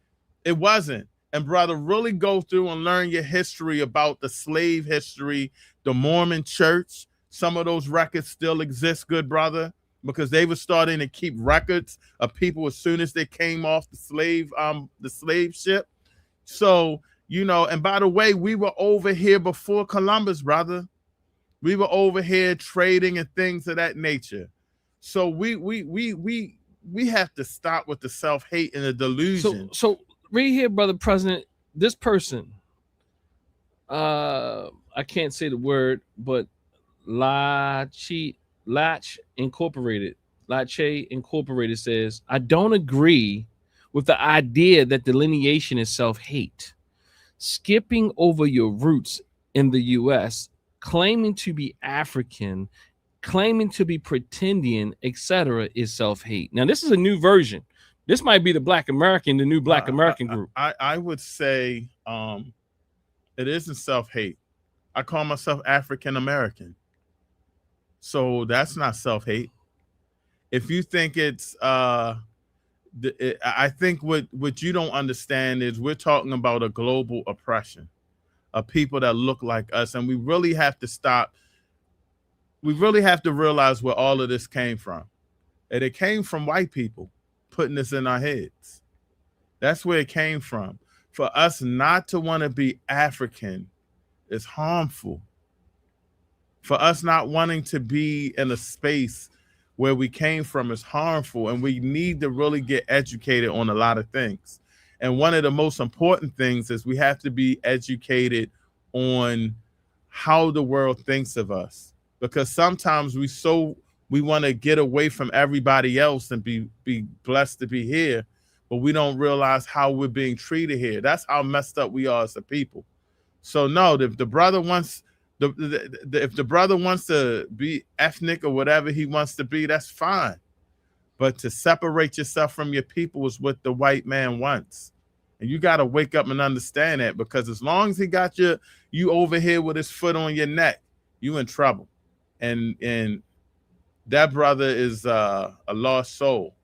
It wasn't. And brother, really go through and learn your history about the slave history, the Mormon church. Some of those records still exist, good brother, because they were starting to keep records of people as soon as they came off the slave ship. So, you know, and by the way, we were over here before Columbus, brother. We were over here trading and things of that nature. So we have to stop with the self-hate and the delusion. So read here, brother president, this person, I can't say the word, but Lache Incorporated says, I don't agree with the idea that delineation is self-hate. Skipping over your roots in the U.S. claiming to be African, claiming to be pretending, etc., is self-hate. Now, this is a new version. This might be the Black American, the new Black American group. I would say it isn't self-hate. I call myself African American. So that's not self-hate. If you think it's I think what you don't understand is we're talking about a global oppression of people that look like us, and we really have to stop. We really have to realize where all of this came from. And it came from white people putting this in our heads. That's where it came from. For us not to want to be African is harmful. For us not wanting to be in a space where we came from is harmful, and we need to really get educated on a lot of things. And one of the most important things is we have to be educated on how the world thinks of us, because sometimes we want to get away from everybody else and be blessed to be here, but we don't realize how we're being treated here. That's how messed up we are as a people. So no, if the brother wants if the brother wants to be ethnic or whatever he wants to be, that's fine. But to separate yourself from your people is what the white man wants. And you got to wake up and understand that, because as long as he got you over here with his foot on your neck, you in trouble. And that brother is a lost soul.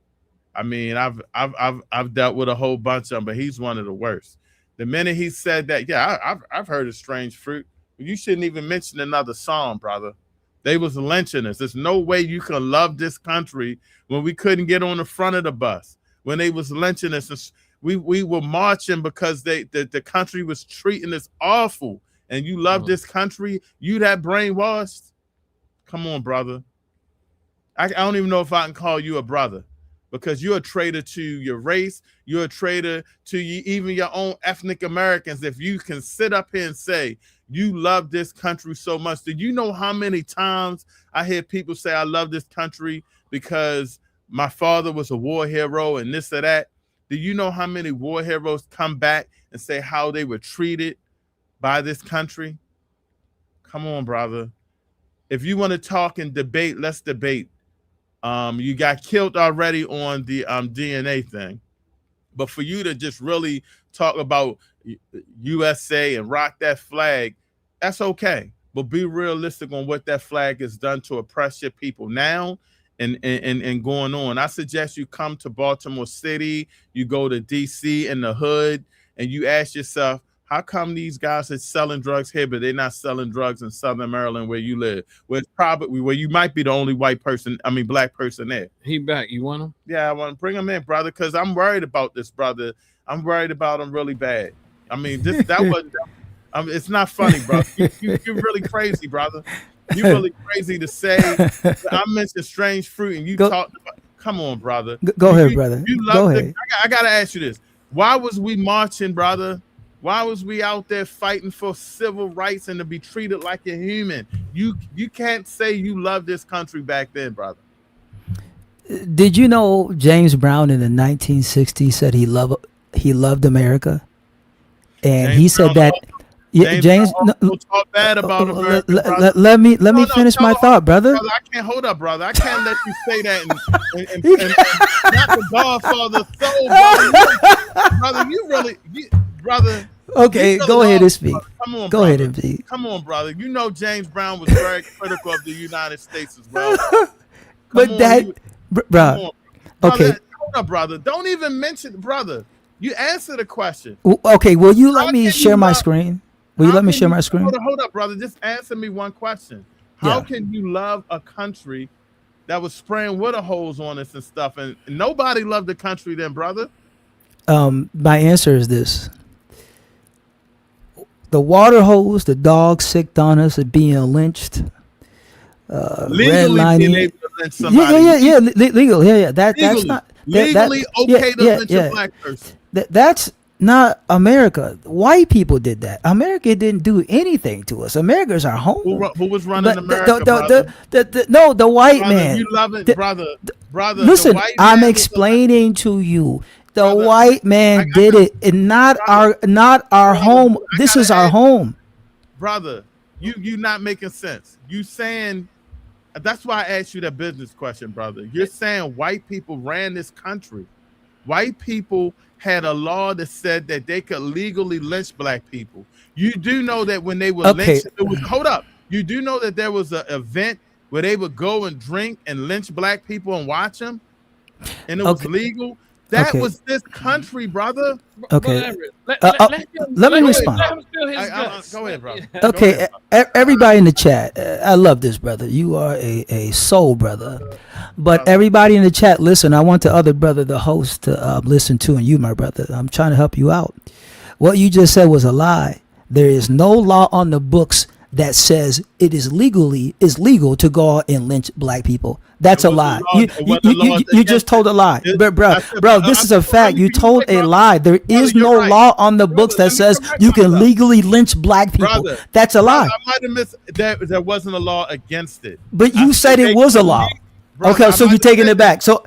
I mean, I've dealt with a whole bunch of them, but he's one of the worst. The minute he said that, yeah, I've heard of Strange Fruit. You shouldn't even mention another song, brother. They was lynching us. There's no way you can love this country when we couldn't get on the front of the bus. When they was lynching us, we were marching because the country was treating us awful. And you love this country, you that brainwashed? Come on, brother. I don't even know if I can call you a brother, because you're a traitor to your race. You're a traitor to even your own ethnic Americans. If you can sit up here and say you love this country so much, do you know how many times I hear people say I love this country because my father was a war hero and this or that? Do you know how many war heroes come back and say how they were treated by this country? Come on, brother. If you want to talk and debate, let's debate. You got killed already on the DNA thing. But for you to just really talk about USA and rock that flag, that's okay. But be realistic on what that flag has done to oppress your people now and going on. I suggest you come to Baltimore City, you go to DC in the hood, and you ask yourself, how come these guys are selling drugs here, but they're not selling drugs in Southern Maryland where you live? Where it's probably where you might be the only black person there. He back. You want him? Yeah, I want to bring him in, brother, because I'm worried about this, brother. I'm worried about him really bad. I mean, that wasn't. It's not funny, brother. You're really crazy, brother. You're really crazy to say. I mentioned Strange Fruit, and you talked about. Come on, brother. Go ahead, brother. Go ahead. I gotta ask you this: why was we marching, brother? Why was we out there fighting for civil rights and to be treated like a human? You can't say you love this country back then, brother. Did you know James Brown in the 1960s said he loved America? And James he said Brown, that James talk bad about America, let me finish my thought, brother. I can't hold up, brother. I can't let you say that and not the Godfather soul, brother. You really, brother. Okay, go ahead and speak. Come on, go brother. ahead and speak. Come on, brother. You know James Brown was very critical of the United States as well. Bro. Okay. Hold up, brother. Don't even mention, brother. You answer the question. Okay, will you let me share my screen? Will you let me share my screen? Hold up, brother. Just answer me one question. How can you love a country that was spraying water hose on us and stuff, and nobody loved the country then, brother? My answer is this. The water hose, the dogs sicked on us, are being lynched. Legally being able to lynch somebody. Yeah. Legal. Yeah. That's not legally okay to lynch a black person. That's not America. White people did that. America didn't do anything to us. America is our home. Who was running America? The white brother, man. You love it, brother. Listen, I'm explaining to you. The white man did it, and not our home. This is our home. brother, you not making sense. You saying, that's why I asked you that business question, brother. You're saying white people ran this country. White people had a law that said that they could legally lynch black people. You do know that when they were lynched, hold up. You do know that there was an event where they would go and drink and lynch black people and watch them, and it was legal. That was this country, brother. Okay. Let me respond. Go ahead, brother. Okay, everybody in the chat, I love this, brother. You are a soul brother. But everybody in the chat, listen, I want the other brother, the host, to listen to, and you, my brother. I'm trying to help you out. What you just said was a lie. There is no law on the books that says it is legal to go out and lynch black people. That's a lie. You just told a lie. Bro, this is a fact. You told a lie. There is no law on the books that says you can legally lynch black people. That's a lie. I might have missed that. There wasn't a law against it. But you said it was a law. Okay, so you're taking it back. So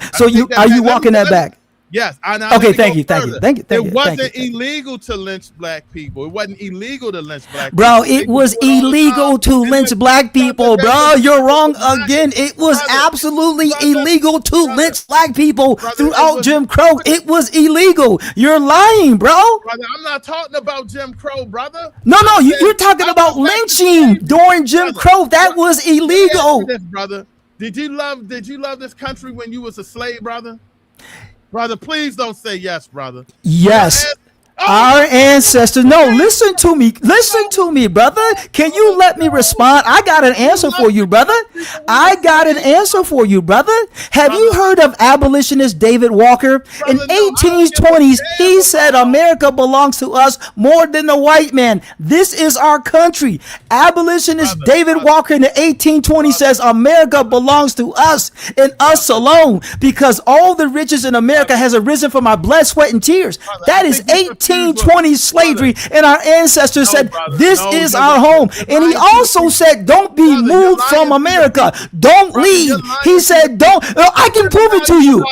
are you walking that back? Yes. Okay, thank you. It wasn't illegal to lynch black people. It wasn't illegal to lynch black people. Bro, it was illegal to lynch black people, bro. You're wrong again. It was absolutely illegal to lynch black people throughout Jim Crow. It was illegal. You're lying, bro. Brother, I'm not talking about Jim Crow, brother. No, you're talking about lynching during Jim Crow. That was illegal. Brother, did you love this country when you was a slave, brother? Brother, please don't say yes, brother. Yes. Our ancestors. No, listen to me, brother. Can you let me respond? I got an answer for you, brother. Have you heard of abolitionist David Walker? In 1820s, he said America belongs to us more than the white man. This is our country. Abolitionist David Walker in the 1820s says America belongs to us and us alone, because all the riches in America has arisen from our blood, sweat, and tears. That is 1820s slavery, and our ancestors said this is our home. And he also said don't be moved from America, don't leave. He said don't. I can prove it to you,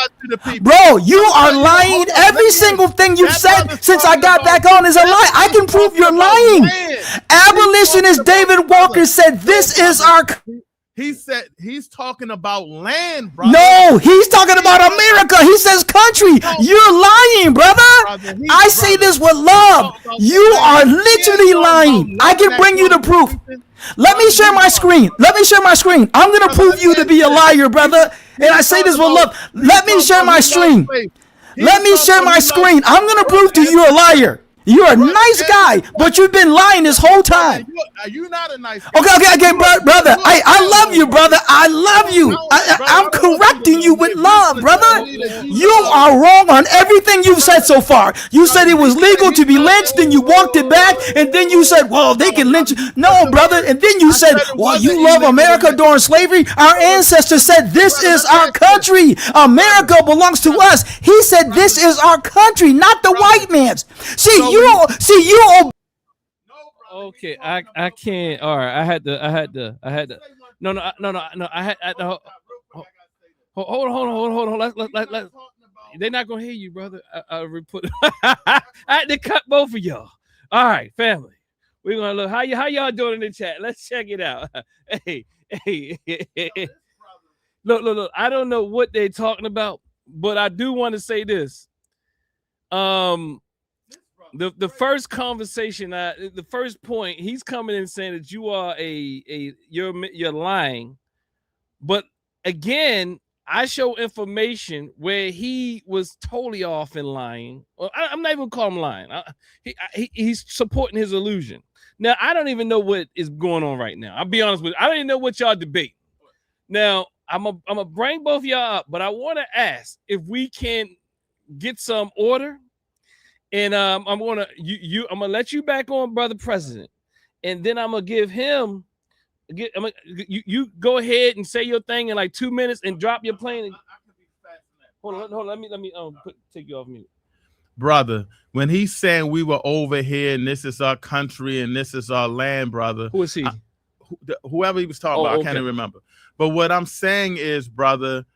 bro. You are lying. Every single thing you've said since I got back on is a lie. I can prove you're lying. Abolitionist David Walker said this is our. He said he's talking about land, brother. No, he's talking about America. He says country. You're lying, brother. I say this with love. You are literally lying. I can bring you the proof. Let me share my screen. I'm going to prove you to be a liar, brother. And I say this with love. Let me share my screen. I'm going to prove to you a liar. You're a nice guy, but you've been lying this whole time. Are you not a nice guy? Okay, brother. I love you, brother. I love you. I'm correcting you with love, brother. You are wrong on everything you've said so far. You said it was legal to be lynched, then you walked it back, and then you said, well, they can lynch. No, brother. And then you said, well, you love America during slavery. Our ancestors said, this is our country. America belongs to us. He said, this is our country, not the white man's. See, you. Okay, I can't. All right, I had to. No. I had to. Hold on. Let's. They're not gonna hear you, brother. I had to cut both of y'all. All right, family. We're gonna look how y'all doing in the chat. Let's check it out. Hey. Look. I don't know what they're talking about, but I do want to say this. The first conversation, the first point, he's coming in saying that you are you're lying, but again, I show information where he was totally off in lying. Well, I'm not even calling him lying. He's supporting his illusion. Now I don't even know what is going on right now. I'll be honest with you. I don't even know what y'all debate. Now I'm gonna bring both y'all up, but I want to ask if we can get some order. And I'm gonna let you back on, brother president, and then I'm gonna give him. You go ahead and say your thing in like 2 minutes and drop your plane. Hold on. Let me take you off mute, brother. When he's saying we were over here and this is our country and this is our land, brother. Who is he? Whoever he was talking about, I can't even remember. But what I'm saying is, brother.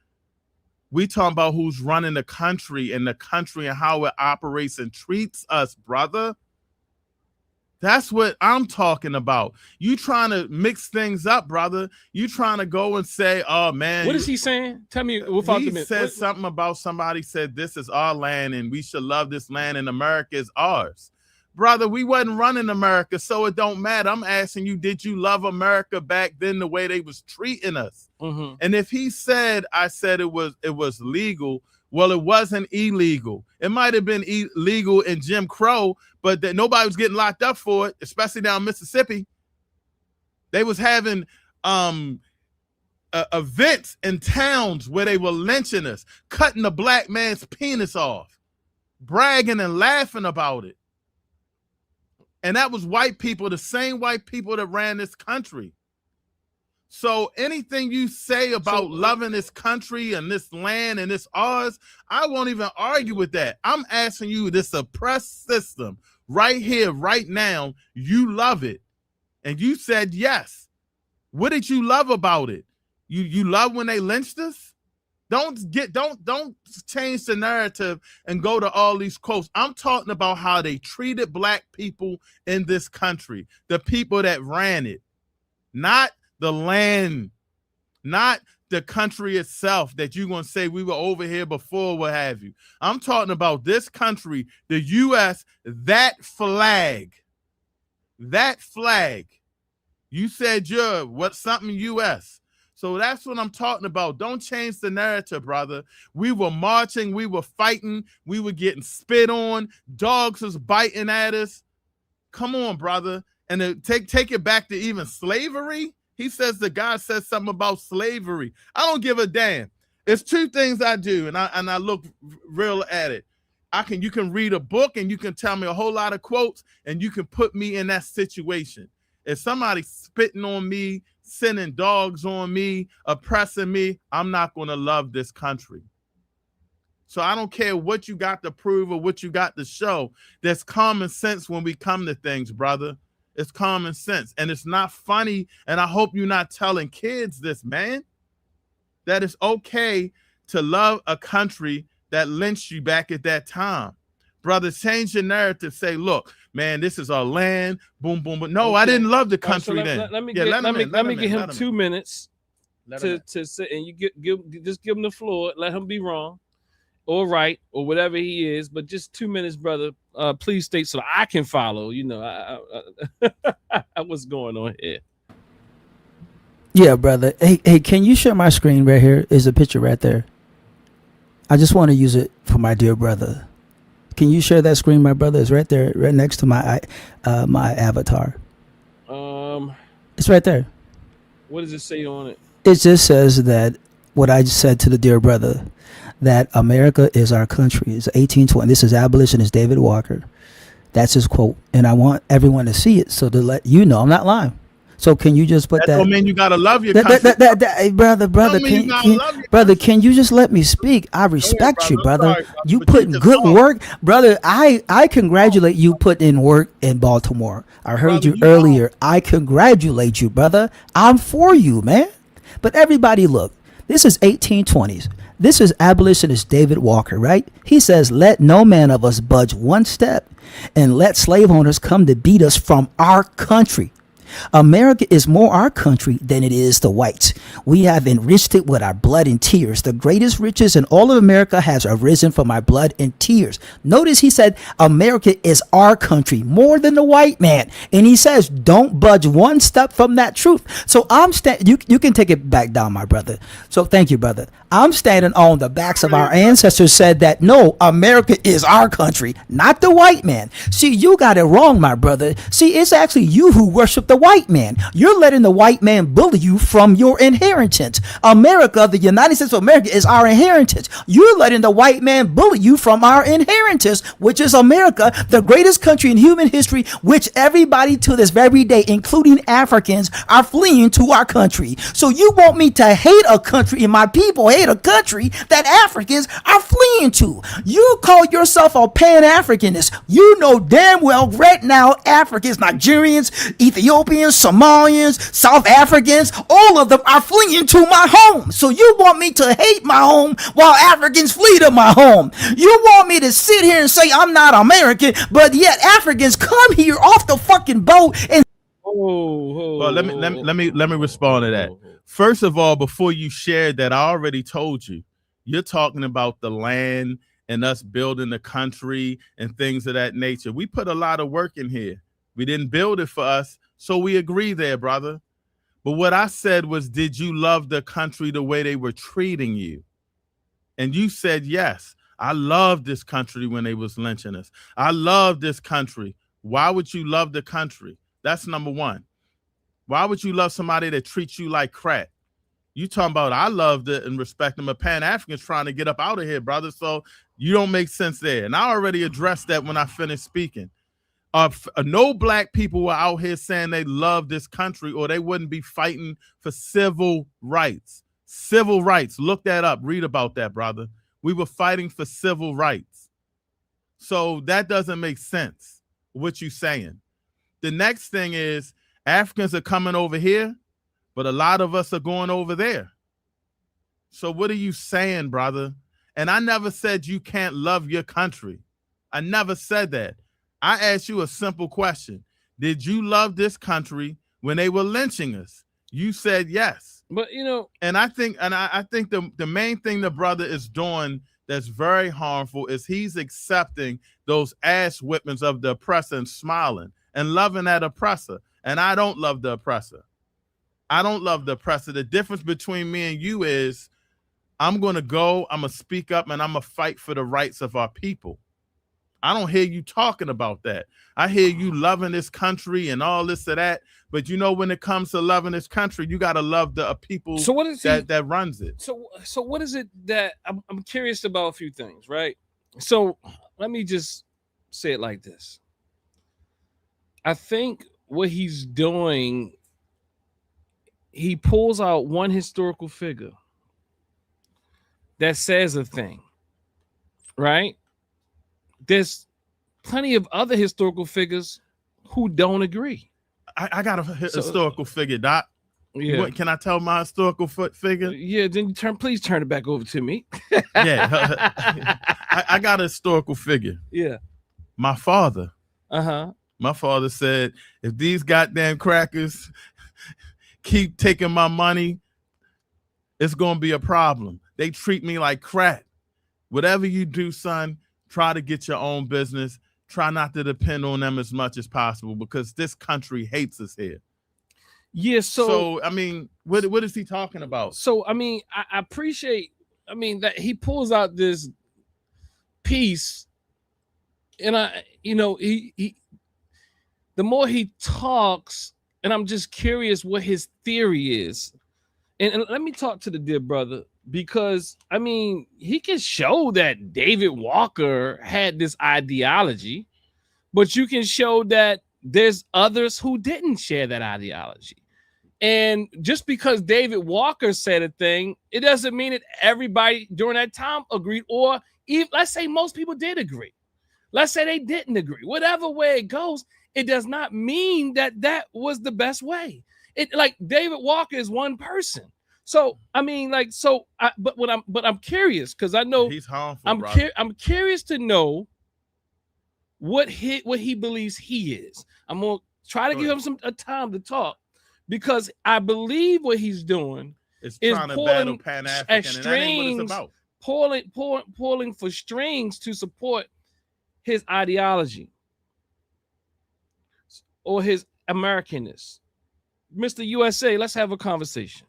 We talking about who's running the country and how it operates and treats us, brother. That's what I'm talking about. You trying to mix things up, brother. You trying to go and say, oh, man. What is he saying? Tell me. He said something about somebody said this is our land and we should love this land and America is ours. Brother, we wasn't running America, so it don't matter. I'm asking you, did you love America back then the way they was treating us? Mm-hmm. And if he said, I said it was legal, well, it wasn't illegal. It might have been illegal in Jim Crow, but that nobody was getting locked up for it, especially down Mississippi. They was having events in towns where they were lynching us, cutting the black man's penis off, bragging and laughing about it. And that was white people, the same white people that ran this country. So anything you say about loving this country and this land and this ours, I won't even argue with that. I'm asking you, this oppressed system right here, right now, you love it. And you said yes. What did you love about it? You love when they lynched us? Don't change the narrative and go to all these quotes. I'm talking about how they treated black people in this country, the people that ran it, not the land, not the country itself that you're going to say we were over here before, what have you. I'm talking about this country, the U.S., that flag. You said you're something U.S., so that's what I'm talking about. Don't change the narrative, brother. We were marching. We were fighting. We were getting spit on. Dogs was biting at us. Come on, brother. And take it back to even slavery. He says the guy says something about slavery. I don't give a damn. It's two things I do, and I look real at it. You can read a book and you can tell me a whole lot of quotes and you can put me in that situation. If somebody's spitting on me, sending dogs on me, oppressing me, I'm not going to love this country. So I don't care what you got to prove or what you got to show. There's common sense when we come to things, brother. It's common sense. And it's not funny. And I hope you're not telling kids this, man, that it's okay to love a country that lynched you back at that time. Brother, change your narrative. Say, look, man, this is our land. Boom, boom, boom. No, okay. I didn't love the country then. Let me give him 2 minutes to sit, and just give him the floor. Let him be wrong or right or whatever he is, but just 2 minutes, brother. Please state so I can follow. You know, what's going on here. Yeah, brother. Hey, can you share my screen right here? Is a picture right there. I just want to use it for my dear brother. Can you share that screen, my brother? It's right there, right next to my avatar. It's right there. What does it say on it? It just says that what I just said to the dear brother, that America is our country. It's 1820. This is abolitionist David Walker. That's his quote. And I want everyone to see it so to let you know I'm not lying. So can you just put that? That don't mean you gotta love your country. Brother, can you just let me speak? I respect you, brother. You put in good work, brother. I congratulate you put in work in Baltimore. I heard you earlier. I congratulate you, brother. I'm for you, man. But everybody, look, this is 1820s. This is abolitionist David Walker, right? He says, let no man of us budge one step and let slave owners come to beat us from our country. America is more our country than it is the whites. We have enriched it with our blood and tears. The greatest riches in all of America has arisen from our blood and tears. Notice he said America is our country more than the white man. And he says don't budge one step from that truth. So I'm you can take it back down, my brother. So thank you, brother. I'm standing on the backs of our ancestors said that no, America is our country, not the white man. See, you got it wrong, my brother. See, it's actually you who worship the white man. You're letting the white man bully you from your inheritance. America, the United States of America, is our inheritance. You're letting the white man bully you from our inheritance, which is America, the greatest country in human history, which everybody to this very day, including Africans, are fleeing to our country. So you want me to hate a country and my people hate a country that Africans are fleeing to. You call yourself a Pan-Africanist. You know damn well right now Africans, Nigerians, Ethiopians, Ethiopians, Somalians, South Africans, all of them are fleeing to my home. So you want me to hate my home while Africans flee to my home? You want me to sit here and say I'm not American, but yet Africans come here off the fucking boat and well, let me respond to that. First of all, before you shared that, I already told you, you're talking about the land and us building the country and things of that nature. We put a lot of work in here. We didn't build it for us, so we agree there, brother. But what I said was, did you love the country the way they were treating you? And you said, yes, I love this country when they was lynching us. I love this country. Why would you love the country? That's number one. Why would you love somebody that treats you like crap? You talking about I loved it and respect them, but Pan-Africans trying to get up out of here, brother. So you don't make sense there. And I already addressed that when I finished speaking. No black people were out here saying they love this country or they wouldn't be fighting for civil rights. Civil rights. Look that up. Read about that, brother. We were fighting for civil rights. So that doesn't make sense, what you're saying. The next thing is Africans are coming over here, but a lot of us are going over there. So what are you saying, brother? And I never said you can't love your country. I never said that. I asked you a simple question. Did you love this country when they were lynching us? You said yes. But you know, and I think the main thing the brother is doing that's very harmful is he's accepting those ass whippings of the oppressor and smiling and loving that oppressor. And I don't love the oppressor. I don't love the oppressor. The difference between me and you is I'm going to speak up and I'm going to fight for the rights of our people. I don't hear you talking about that. I hear you loving this country and all this or that. But you know, when it comes to loving this country, you got to love the people that runs it. So what is it that I'm curious about? A few things, right? So let me just say it like this. I think what he's doing, he pulls out one historical figure that says a thing, right? There's plenty of other historical figures who don't agree. I got a historical figure, Doc. Yeah. Can I tell my historical figure? Yeah, then please turn it back over to me. Yeah. I got a historical figure. Yeah. My father. Uh-huh. My father said, if these goddamn crackers keep taking my money, it's going to be a problem. They treat me like crap. Whatever you do, son, try to get your own business. Try not to depend on them as much as possible because this country hates us here. Yeah, so I mean, what is he talking about? So, I mean, I appreciate, that he pulls out this piece and he the more he talks, and I'm just curious what his theory is. And let me talk to the dear brother, because he can show that David Walker had this ideology, but you can show that there's others who didn't share that ideology. And just because David Walker said a thing, it doesn't mean that everybody during that time agreed, or even, let's say most people did agree. Let's say they didn't agree. Whatever way it goes, it does not mean that that was the best way. It, like, David Walker is one person. So but I'm curious, because I know he's harmful. I'm curious to know what he believes he is. I'm gonna try to give him some time to talk, because I believe what he's doing is trying to battle Pan-African, and that ain't what it's about. Pulling for strings to support his ideology or his Americanness. Mr. USA, let's have a conversation.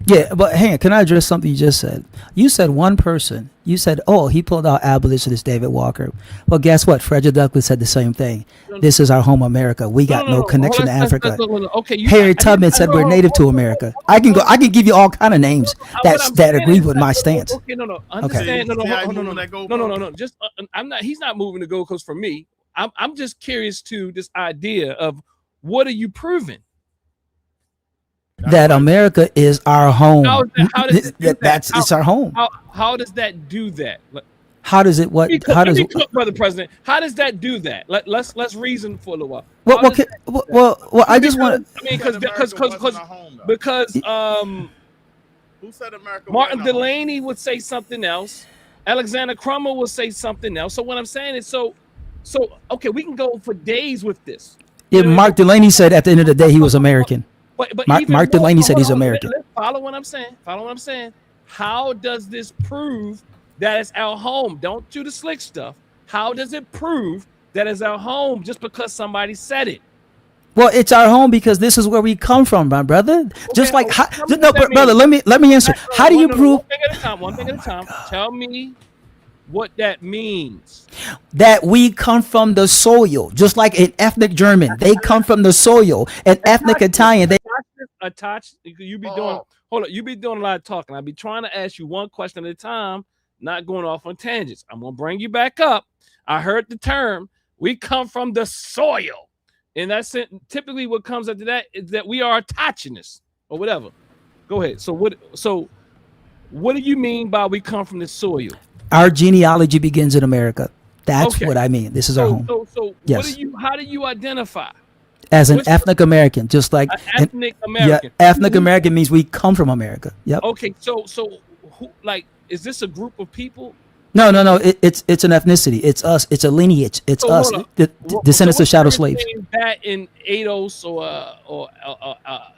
Yeah, but hang on, can I address something you just said? You said one person. You said, oh, he pulled out abolitionist David Walker. Well, guess what? Frederick Douglass said the same thing. This is our home America. We got no connection to Africa. Okay, Harriet Tubman said we're native to America. I can give you all kind of names that agree with my stance. Okay, no. Understand? No. Just I'm not. He's not moving the goalposts for me. I'm just curious to this idea of what are you proving? That America is our home. How does it do that? It's our home. How does that do that? How does it? What? How does? Brother President? How does that do that? Let's reason for a little while. Well, I just want. I mean, because who said America? Martin Delaney would say something else. Alexander Crummell would say something else. So what I'm saying is, so okay, we can go for days with this. Yeah, Mark Delaney said at the end of the day he was American. But Mark Delaney said he's American. Follow what I'm saying. How does this prove that it's our home? Don't do the slick stuff. How does it prove that it's our home just because somebody said it? Well, it's our home because this is where we come from, my brother. Okay, just like brother, let me answer. How do you prove? One thing at a time. Tell me what that means. That we come from the soil, just like an ethnic German, they come from the soil. An ethnic Italian, they attached. You be doing. Hold on, you be doing a lot of talking. I'll be trying to ask you one question at a time, not going off on tangents. I'm gonna bring you back up. I heard the term. We come from the soil. And that's typically what comes after that is that we are attachinists or whatever. Go ahead. So what do you mean by we come from the soil? Our genealogy begins in America. That's what I mean. This is our home. So yes. How do you identify? As an ethnic American, just like ethnic American. Yeah, ethnic American means we come from America. Yep. Okay. So who, like, is this a group of people? No. It's an ethnicity. It's us. It's a lineage. It's us. The descendants of shadow slaves. That in ADOS or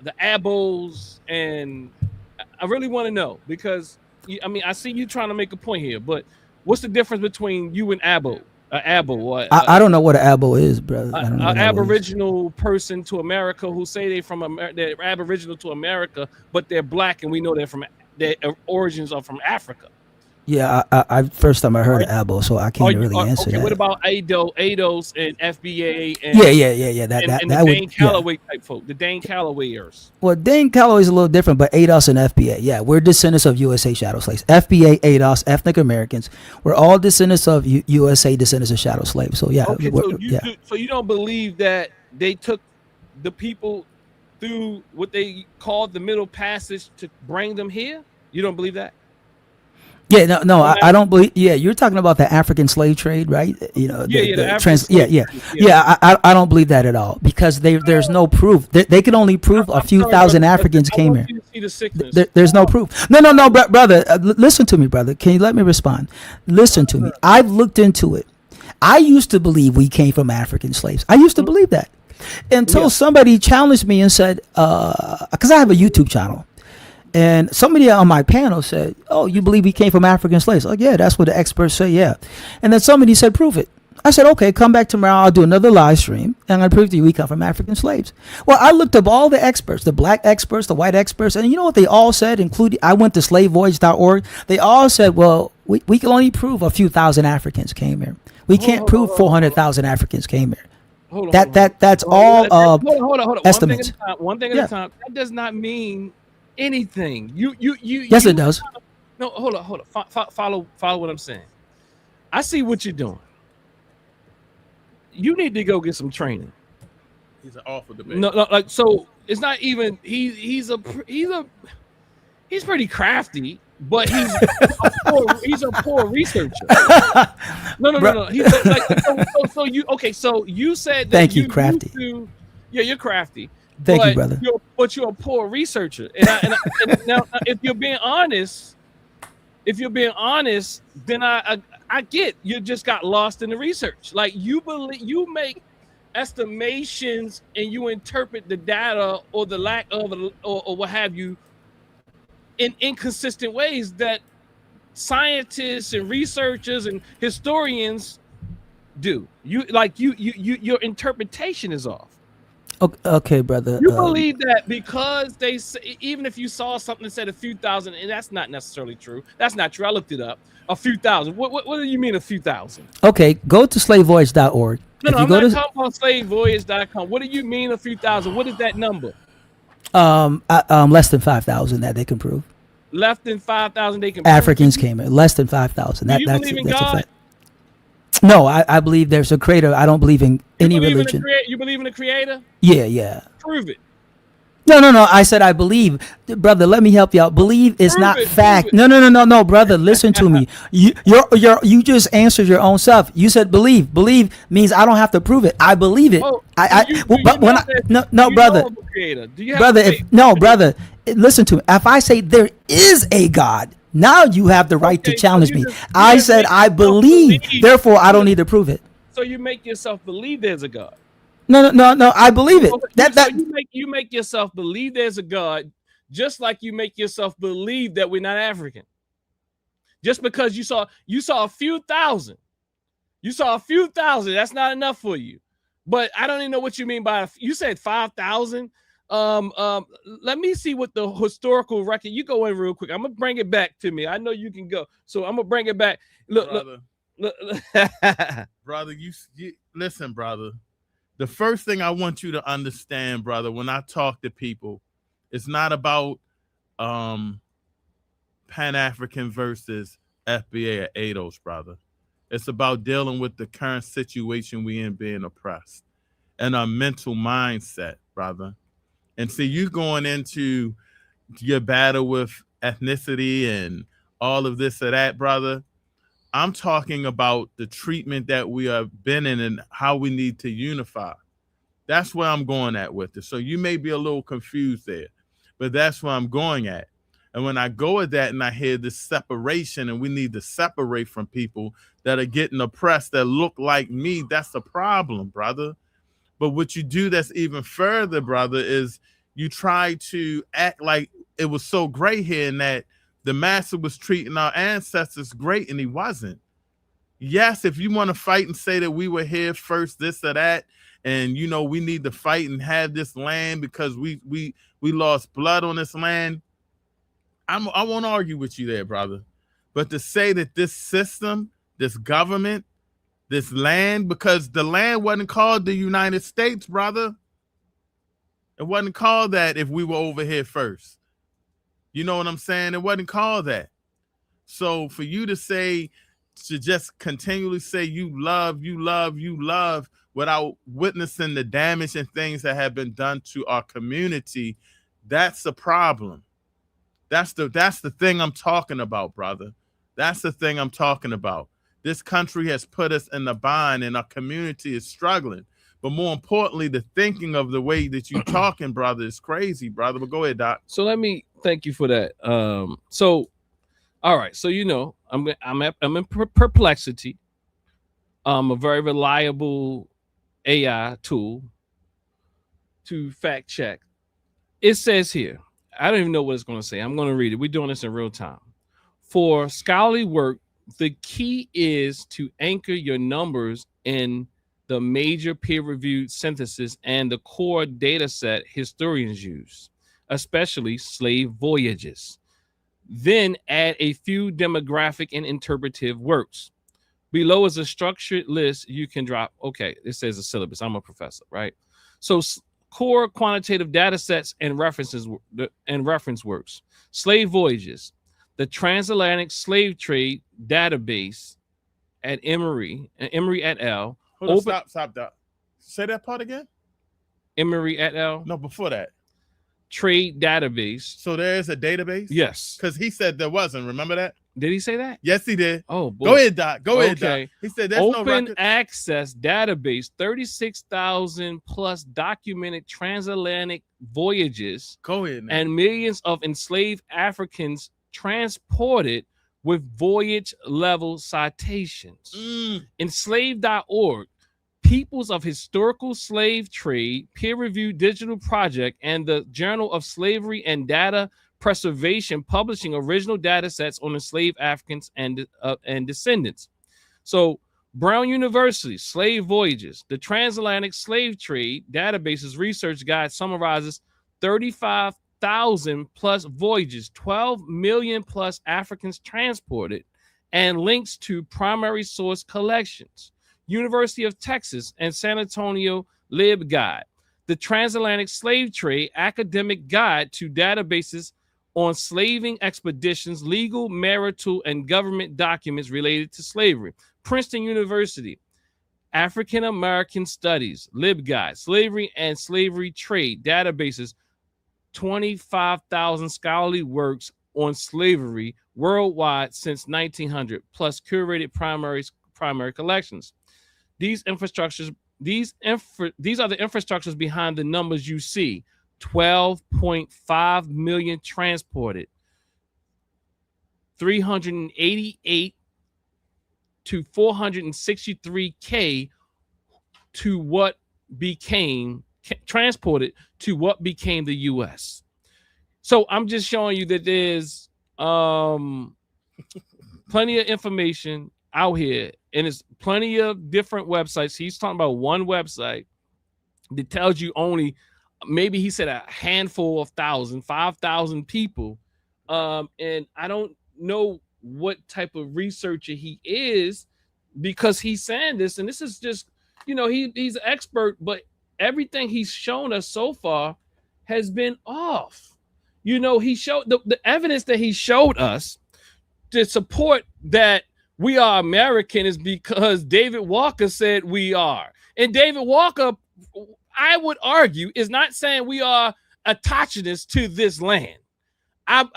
the ABOs, and I really want to know because I mean I see you trying to make a point here, but what's the difference between you and ABO? ABO. I don't know what an ABO is, brother. An Aboriginal person to America who say they're Aboriginal to America, but they're black, and we know their origins are from Africa. Yeah, I first time I heard of ABO, so I can't really answer that. What about ADOS and FBA? And, yeah. That the Dane Calloway type folk, the Dane Callowayers. Well, Dane Calloway is a little different, but ADOS and FBA, yeah, we're descendants of USA shadow slaves. FBA, ADOS, ethnic Americans, we're all descendants of USA descendants of shadow slaves. So yeah, okay, so you don't believe that they took the people through what they called the Middle Passage to bring them here? You don't believe that? Yeah, no, I don't believe. Yeah, you're talking about the African slave trade, right? You know, I don't believe that at all because there's no proof. They can only prove a few thousand Africans came here. There's no proof. No, brother. Listen to me, brother. Can you let me respond? Listen to me. I've looked into it. I used to believe we came from African slaves. I used to believe that until somebody challenged me and said, because I have a YouTube channel. And somebody on my panel said, "Oh, you believe we came from African slaves?" Like, yeah, that's what the experts say, yeah. And then somebody said, "Prove it." I said, "Okay, come back tomorrow. I'll do another live stream, and I'll prove to you we come from African slaves." Well, I looked up all the experts, the black experts, the white experts, and you know what they all said, including, I went to slavevoyage.org. They all said, well, we can only prove a few thousand Africans came here. We can't prove 400,000 Africans came here. That's all estimates. One thing at a time. That does not mean anything. Yes, it does. No, hold on. Follow what I'm saying. I see what you're doing. You need to go get some training. He's an awful debate. No, like, so it's not even. He's pretty crafty, but he's a poor researcher. No. He's like, so you said that. Thank you, crafty. You're crafty. Thank you, brother. You're a poor researcher, and now, if you're being honest, then I get you just got lost in the research. Like you make estimations and you interpret the data or the lack of or what have you in inconsistent ways that scientists and researchers and historians do. Your interpretation is off. Okay, brother. You believe that because they say, even if you saw something that said a few thousand, and that's not necessarily true. That's not true. I looked it up. A few thousand. What do you mean a few thousand? Okay, go to slavevoyage.org. No, I'm not talking about slavevoyage.com. What do you mean a few thousand? What is that number? Less than 5,000 that they can prove. Less than 5,000 they can. Africans came in. Less than 5,000. Do you believe in God? A fact. No, I believe there's a creator. I don't believe in any religion. You believe in the creator? Yeah. Prove it. No. I said I believe, brother. Let me help you out. Believe is not fact. No, brother. Listen to me. You just answered your own self. You said believe. Believe means I don't have to prove it. I believe it. Brother. Listen to me. If I say there is a God, now you have the right to challenge me. I said I believe. Therefore, I don't need to prove it. So you make yourself believe there's a God. No. I believe it. You make yourself believe there's a God, just like you make yourself believe that we're not African. Just because you saw a few thousand, that's not enough for you. But I don't even know what you mean by you said 5,000. Let me see what the historical record. You go in real quick. I'm gonna bring it back to me. I know you can go, so I'm gonna bring it back. Look. Brother, you listen, brother. The first thing I want you to understand, brother, when I talk to people, it's not about Pan-African versus FBA or ADOS, brother. It's about dealing with the current situation we in, being oppressed, and our mental mindset, brother. And see, you going into your battle with ethnicity and all of this or that, brother. I'm talking about the treatment that we have been in and how we need to unify. That's where I'm going at with it. So you may be a little confused there, but that's where I'm going at. And when I go at that and I hear this separation and we need to separate from people that are getting oppressed that look like me, that's a problem, brother. But what you do that's even further, brother, is you try to act like it was so great here and that the master was treating our ancestors great, and he wasn't. Yes, if you want to fight and say that we were here first, this or that, and you know we need to fight and have this land because we lost blood on this land, I won't argue with you there, brother. But to say that this system, this government, this land, because the land wasn't called the United States, brother. It wasn't called that if we were over here first. You know what I'm saying? It wasn't called that. So for you to say, to just continually say you love without witnessing the damage and things that have been done to our community, that's a problem. That's the thing I'm talking about, brother. That's the thing I'm talking about. This country has put us in a bind and our community is struggling. But more importantly, the thinking of the way that you're talking, brother, is crazy, brother. But go ahead, Doc. So let me thank you for that. So, all right. So, you know, I'm in perplexity. A very reliable AI tool to fact check. It says here, I don't even know what it's going to say. I'm going to read it. We're doing this in real time. For scholarly work, the key is to anchor your numbers in the major peer-reviewed synthesis and the core data set historians use, especially slave voyages. Then add a few demographic and interpretive works. Below is a structured list you can drop. Okay, it says a syllabus. I'm a professor, right? So core quantitative data sets and references and reference works. Slave voyages, the transatlantic slave trade database at Emory et al. Hold on, stop, Doc. Say that part again. Emory et al. No, before that. Trade database. So there's a database? Yes. Because he said there wasn't. Remember that? Did he say that? Yes, he did. Oh, boy. Go ahead, Doc. Go ahead, Doc. He said there's no open record. access database, 36,000 plus documented transatlantic voyages. Go ahead, man. And millions of enslaved Africans transported with voyage level citations. Enslaved.org, Peoples of Historical Slave Trade, peer-reviewed digital project, and the Journal of Slavery and Data Preservation publishing original data sets on enslaved Africans and descendants. So Brown University, Slave Voyages, the Transatlantic Slave Trade Databases Research Guide summarizes 35,000 plus voyages, 12 million plus Africans transported, and links to primary source collections. University of Texas and San Antonio Lib Guide, the Transatlantic Slave Trade Academic Guide to Databases on Slaving Expeditions, Legal, Marital, and Government Documents Related to Slavery. Princeton University, African American Studies, Lib Guide, Slavery and Slavery Trade Databases 25,000 scholarly works on slavery worldwide since 1900, plus curated primary collections. These are the infrastructures behind the numbers you see. 12.5 million transported, 388 to 463K to what became transported to what became the U.S. So I'm just showing you that there's plenty of information out here, and it's plenty of different websites. He's talking about one website that tells you only, maybe he said a handful of 5,000 people. And I don't know what type of researcher he is, because he's saying this, and this is just, he's an expert, but everything he's shown us so far has been off. He showed the evidence that he showed us to support that we are American is because David Walker said we are. And David Walker, I would argue, is not saying we are autochthonous to this land. Now,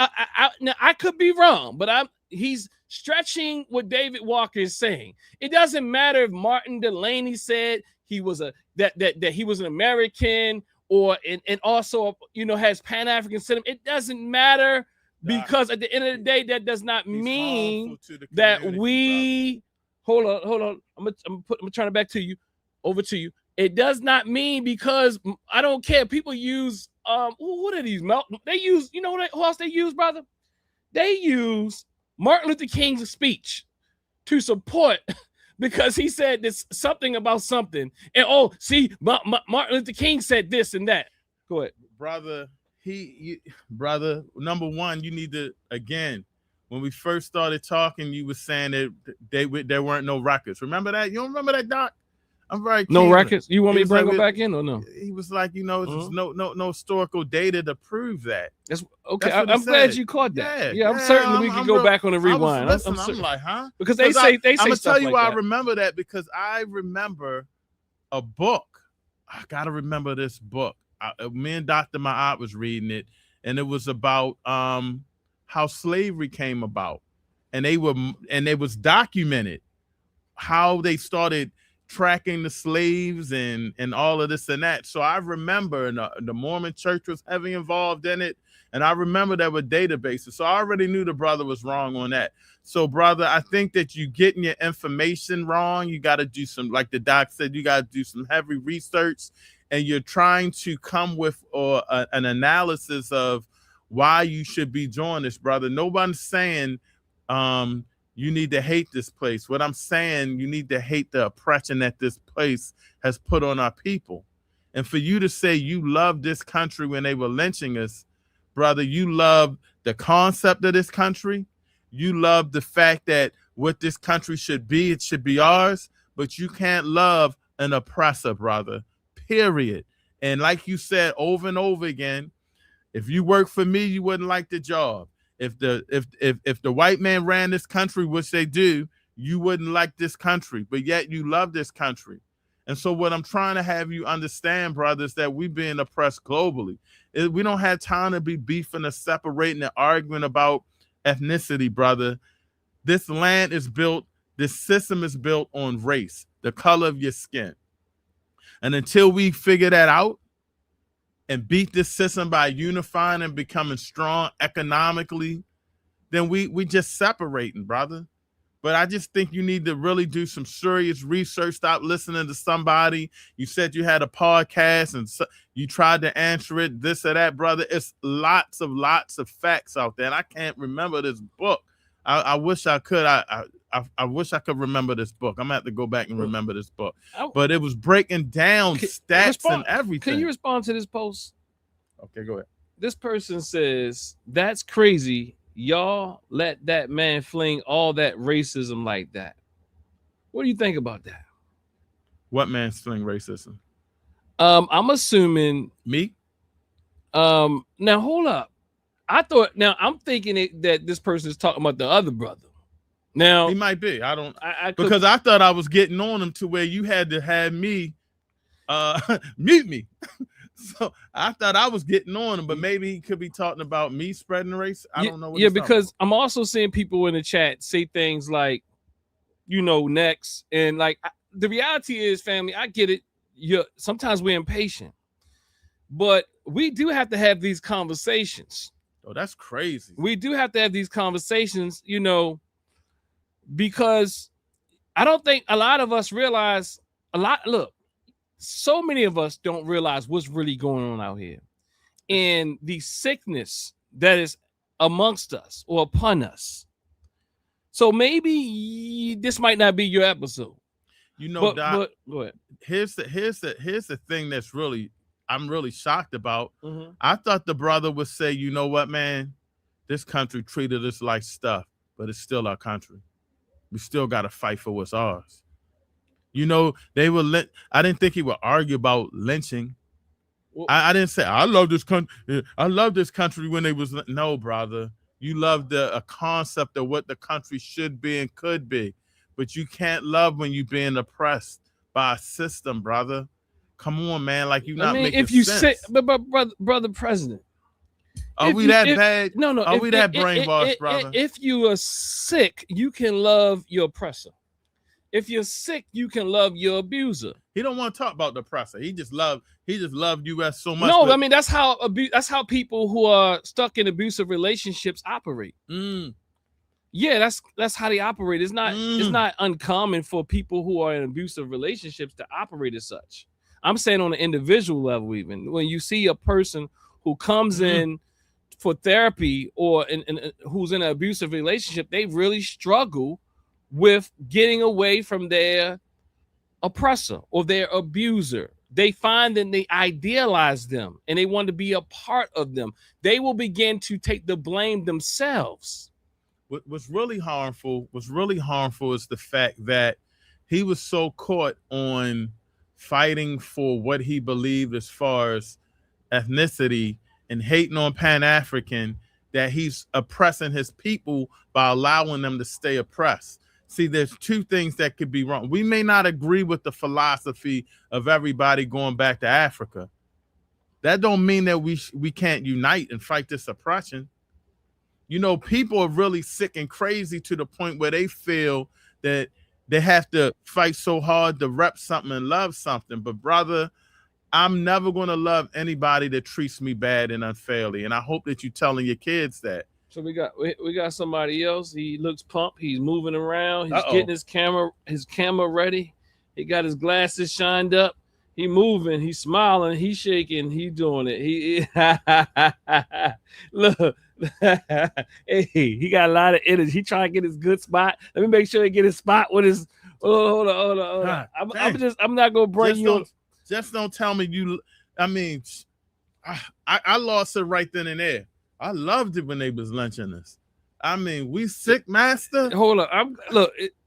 I could be wrong, but he's stretching what David Walker is saying. It doesn't matter if Martin Delaney said he was that he was an American, or and also has Pan-African sentiment. It doesn't matter, because at the end of the day, that does not mean that we. Hold on. I'm gonna turn it back to you, over to you. It does not mean, because I don't care. People use what are these? They use, who else they use, brother? They use Martin Luther King's speech to support, because he said this something about something, and see, Martin Luther King said this and that. Go ahead, brother. Brother, number one, you need to, again, when we first started talking, you were saying that there weren't no records. Remember that? You don't remember that, Doc? I'm very keen. No records. You want me to bring them back in or no? He was like, there's no historical data to prove that. That's okay. I'm glad you caught that. Yeah, I'm certain we can go back on the rewind. I'm like, huh? Because they say I'm gonna tell you like why that. I remember that, because I remember a book. I gotta remember this book. Me and Dr. Ma'at was reading it, and it was about how slavery came about, and it was documented how they started tracking the slaves and all of this and that. So I remember, and the Mormon church was heavily involved in it, and I remember there were databases. So I already knew the brother was wrong on that. So, brother, I think that you getting your information wrong. You got to do some, like the doc said, you got to do some heavy research, and you're trying to come with an analysis of why you should be doing this, brother. Nobody's saying you need to hate this place. What I'm saying, you need to hate the oppression that this place has put on our people. And for you to say you love this country when they were lynching us, brother, you love the concept of this country. You love the fact that what this country should be, it should be ours, but you can't love an oppressor, brother, period. And like you said over and over again, if you work for me, you wouldn't like the job. If the white man ran this country, which they do, you wouldn't like this country, but yet you love this country. And so what I'm trying to have you understand, brother, is that we're being oppressed globally. We don't have time to be beefing or separating and arguing about ethnicity, brother. This land is built, this system is built on race, the color of your skin. And until we figure that out and beat this system by unifying and becoming strong economically, then we just separating, brother. But I just think you need to really do some serious research. Stop listening to somebody. You said you had a podcast and you tried to answer it, this or that, brother. It's lots of facts out there. And I can't remember this book. I wish I could. I wish I could remember this book. I'm gonna have to go back and remember this book. But it was breaking down stats and everything. Can you respond to this post? Okay, go ahead. This person says, that's crazy. Y'all let that man fling all that racism like that. What do you think about that? What man fling racism? I'm assuming me. Now hold up. I'm thinking that this person is talking about the other brother. Now he might be. Because I thought I was getting on him to where you had to have me mute me. So I thought I was getting on him, but maybe he could be talking about me spreading race. I don't know what. Yeah, because I'm also seeing people in the chat say things like, next, and like the reality is, family, I get it. Sometimes we're impatient, but we do have to have these conversations. Oh, that's crazy. We do have to have these conversations, because I don't think a lot of us realize look, so many of us don't realize what's really going on out here and the sickness that is amongst us or upon us. So maybe this might not be your episode. Doc, but go ahead. Here's the thing that's I'm really shocked about. Mm-hmm. I thought the brother would say, you know what, man, this country treated us like stuff, but it's still our country. We still got to fight for what's ours. They were I didn't think he would argue about lynching. Well, I didn't say I love this country. I love this country when they was no, brother. You love a concept of what the country should be and could be, but you can't love when you're being oppressed by a system, brother. Come on, man. Like, you're not making if you sense. say, but brother president, are we that bad? No. Are we that brainwashed, brother? If you are sick, you can love your oppressor. If you're sick, you can love your abuser. He don't want to talk about the oppressor. He just loved U.S. so much. No, I mean that's how people who are stuck in abusive relationships operate. Yeah, that's how they operate. It's not uncommon for people who are in abusive relationships to operate as such. I'm saying on an individual level, even when you see a person who comes in for therapy or who's in an abusive relationship, they really struggle with getting away from their oppressor or their abuser. They find that they idealize them and they want to be a part of them. They will begin to take the blame themselves. What's really harmful is the fact that he was so caught on fighting for what he believed as far as ethnicity and hating on Pan-African that he's oppressing his people by allowing them to stay oppressed. See, there's two things that could be wrong. We may not agree with the philosophy of everybody going back to Africa. That don't mean that we can't unite and fight this oppression. People are really sick and crazy to the point where they feel that they have to fight so hard to rep something and love something. But brother, I'm never going to love anybody that treats me bad and unfairly. And I hope that you're telling your kids that. So we got somebody else. He looks pumped. He's moving around. He's getting his camera ready. He got his glasses shined up. He moving. He's smiling. He's shaking. He doing it. He look. Hey, he got a lot of energy. He trying to get his good spot. Let me make sure he get his spot with his. Hold on. I'm not gonna bring you. Just don't tell me you. I mean, I lost it right then and there. I loved it when they was lynching us. I mean, we sick, master. Hold on.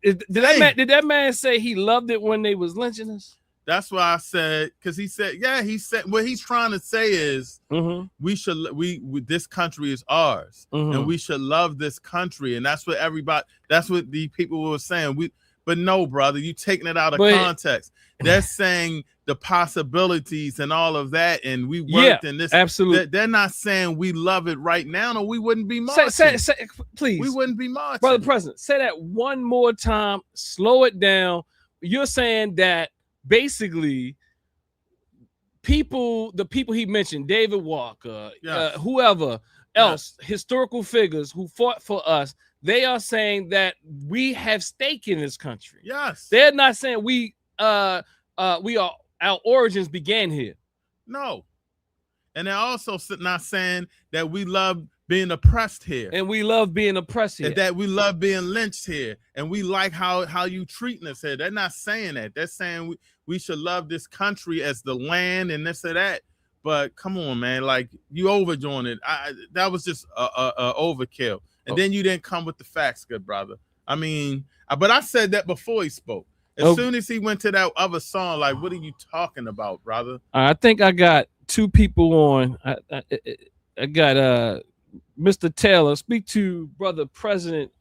Did that man say he loved it when they was lynching us? That's why I said, because he said what he's trying to say is this country is ours and we should love this country. And that's what the people were saying. But no, brother, you taking it out of context. They're saying the possibilities and all of that, and we worked in this. Absolutely. They're not saying we love it right now, or we wouldn't be marching. Say, please. We wouldn't be marching. Brother President, say that one more time. Slow it down. You're saying that basically the people he mentioned, David Walker, whoever else, historical figures who fought for us, they are saying that we have stake in this country. Yes. They're not saying we are our origins began here. No. And they're also not saying that we love being oppressed here. And we love being oppressed here. And that we love being lynched here. And we like how you treating us here. They're not saying that. They're saying we should love this country as the land and this or that. But come on, man. Like, you overdoing it. That was just a overkill. And then you didn't come with the facts, good brother. I mean, but I said that before he spoke. As soon as he went to that other song, like, what are you talking about, brother? I think I got two people on. I got Mr. Taylor. Speak to brother President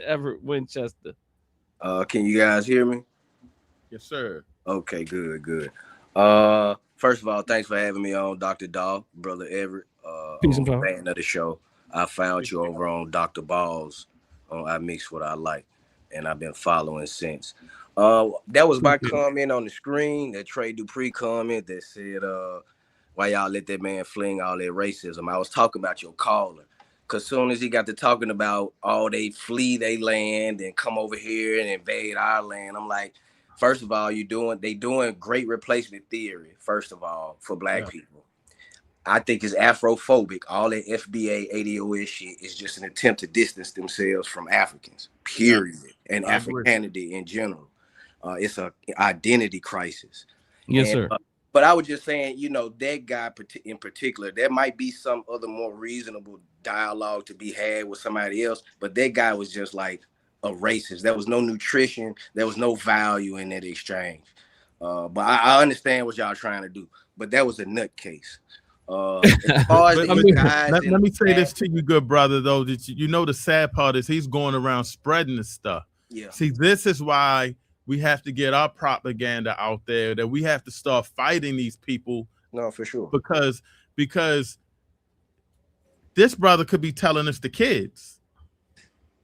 Everett Winchester. Can you guys hear me? Yes, sir. Okay, good. First of all, thanks for having me on, Dr. Daw, Brother Everett. Peace and power. Fan of the show. I found you over on Dr. Balls on I Mix What I Like, and I've been following since. That was my comment on the screen, that Trey Dupree comment that said, why y'all let that man fling all that racism? I was talking about your caller. Because soon as he got to talking about, they flee their land and come over here and invade our land, I'm like, first of all, they doing great replacement theory, first of all, for black people. I think it's Afrophobic. All that FBA, ADOS shit is just an attempt to distance themselves from Africans, period, and Africanity in general. It's an identity crisis. Yes, sir. But I was just saying, that guy in particular, there might be some other more reasonable dialogue to be had with somebody else, but that guy was just like a racist. There was no nutrition. There was no value in that exchange. But I understand what y'all trying to do, but that was a nutcase. As far as let me say this to you, good brother, though, that the sad part is he's going around spreading this stuff. Yeah. See, this is why we have to get our propaganda out there, that we have to start fighting these people. No, for sure. Because this brother could be telling us, the kids.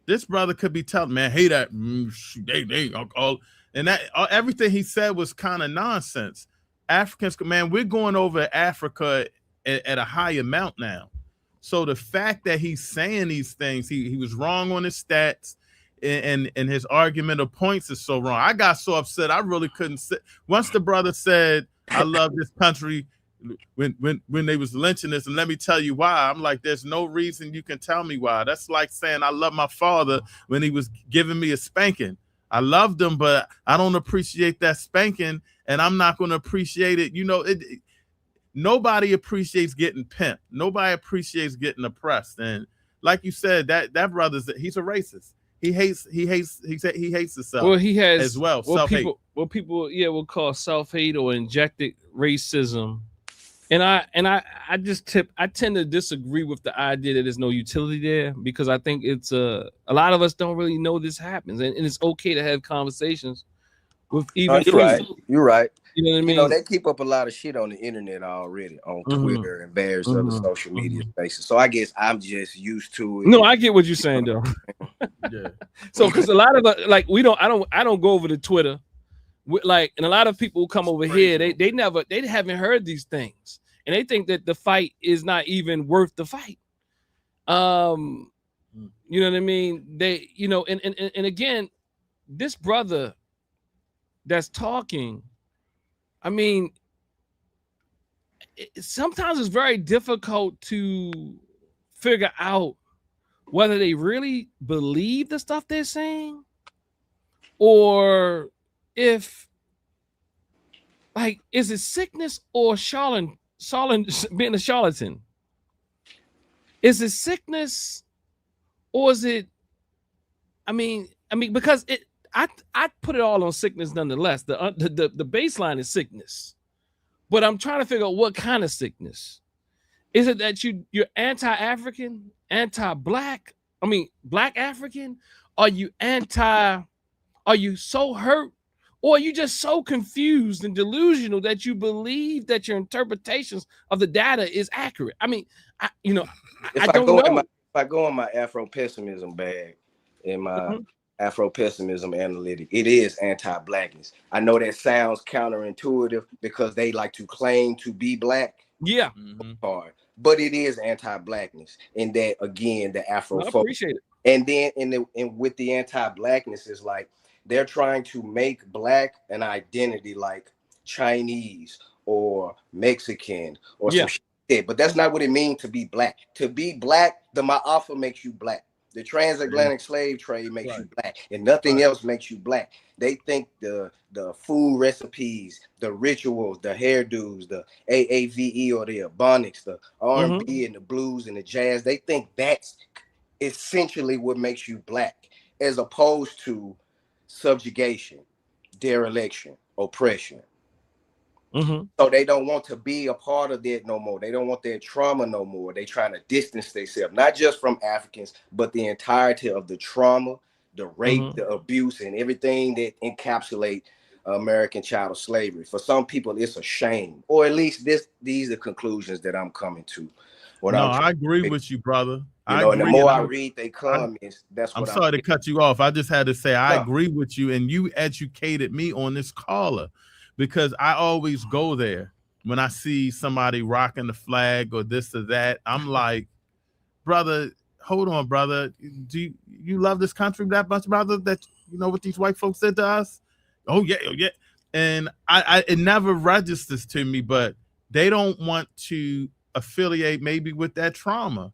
This brother could be telling, man, hey, that they all, and that everything he said was kind of nonsense. Africans, man, we're going over Africa at a high amount now. So the fact that he's saying these things, he was wrong on his stats, and his argument of points is so wrong. I got so upset I really couldn't sit. Once the brother said, I love this country, when they was lynching us, and let me tell you why, I'm like, there's no reason you can tell me why. That's like saying I love my father when he was giving me a spanking. I loved him, but I don't appreciate that spanking, and I'm not going to appreciate it. Nobody appreciates getting pimped. Nobody appreciates getting oppressed. And like you said, that brother's, he's a racist. He hates himself. Well, he has as well. Self-hate. People will call self-hate or injected racism. And I tend to disagree with the idea that there's no utility there, because I think it's a lot of us don't really know this happens, and it's okay to have conversations with even. You're right. You know what I mean? They keep up a lot of shit on the internet already, on Twitter and various other social media spaces. So I guess I'm just used to it. No, I get what you're saying though. Yeah. So because a lot of us, like, I don't go over to Twitter. And a lot of people who come over here, they haven't heard these things, and they think that the fight is not even worth the fight. You know what I mean? They, and again, this brother that's talking, I mean, sometimes it's very difficult to figure out whether they really believe the stuff they're saying, or if, like, is it sickness or being a charlatan? Is it sickness, or is it? I mean, because I put it all on sickness nonetheless. The baseline is sickness, but I'm trying to figure out what kind of sickness. Is it that you're anti-African, anti-black? I mean, black African? Are you so hurt, or are you just so confused and delusional that you believe that your interpretations of the data is accurate? I mean, I don't know. If I go in my Afro-pessimism bag, in my Afro-pessimism analytic, it is anti-blackness. I know that sounds counterintuitive because they like to claim to be black. Yeah. But it is anti-blackness. And that, again, the Afro. I appreciate it. And then with the anti-blackness is like, they're trying to make black an identity like Chinese or Mexican or some shit. But that's not what it means to be black. To be black, the Ma'afa makes you black. The transatlantic slave trade makes you black, and nothing else makes you black. They think the food recipes, the rituals, the hairdos, the AAVE or the Ebonics, the R&B and the blues and the jazz, they think that's essentially what makes you black, as opposed to subjugation, dereliction, oppression. So they don't want to be a part of that no more. They don't want their trauma no more. They trying to distance themselves, not just from Africans, but the entirety of the trauma, the rape, the abuse, and everything that encapsulate American chattel slavery. For some people, it's a shame, or at least these are conclusions that I'm coming to. I agree with you, brother. And the more I read they comments, that's what I'm sorry to cut you off. I just had to say I agree with you, and you educated me on this caller, because I always go there when I see somebody rocking the flag or this or that. I'm like, brother, hold on, brother. Do you love this country that much, brother, that you know what these white folks did to us? Oh yeah. And it never registers to me, but they don't want to affiliate maybe with that trauma.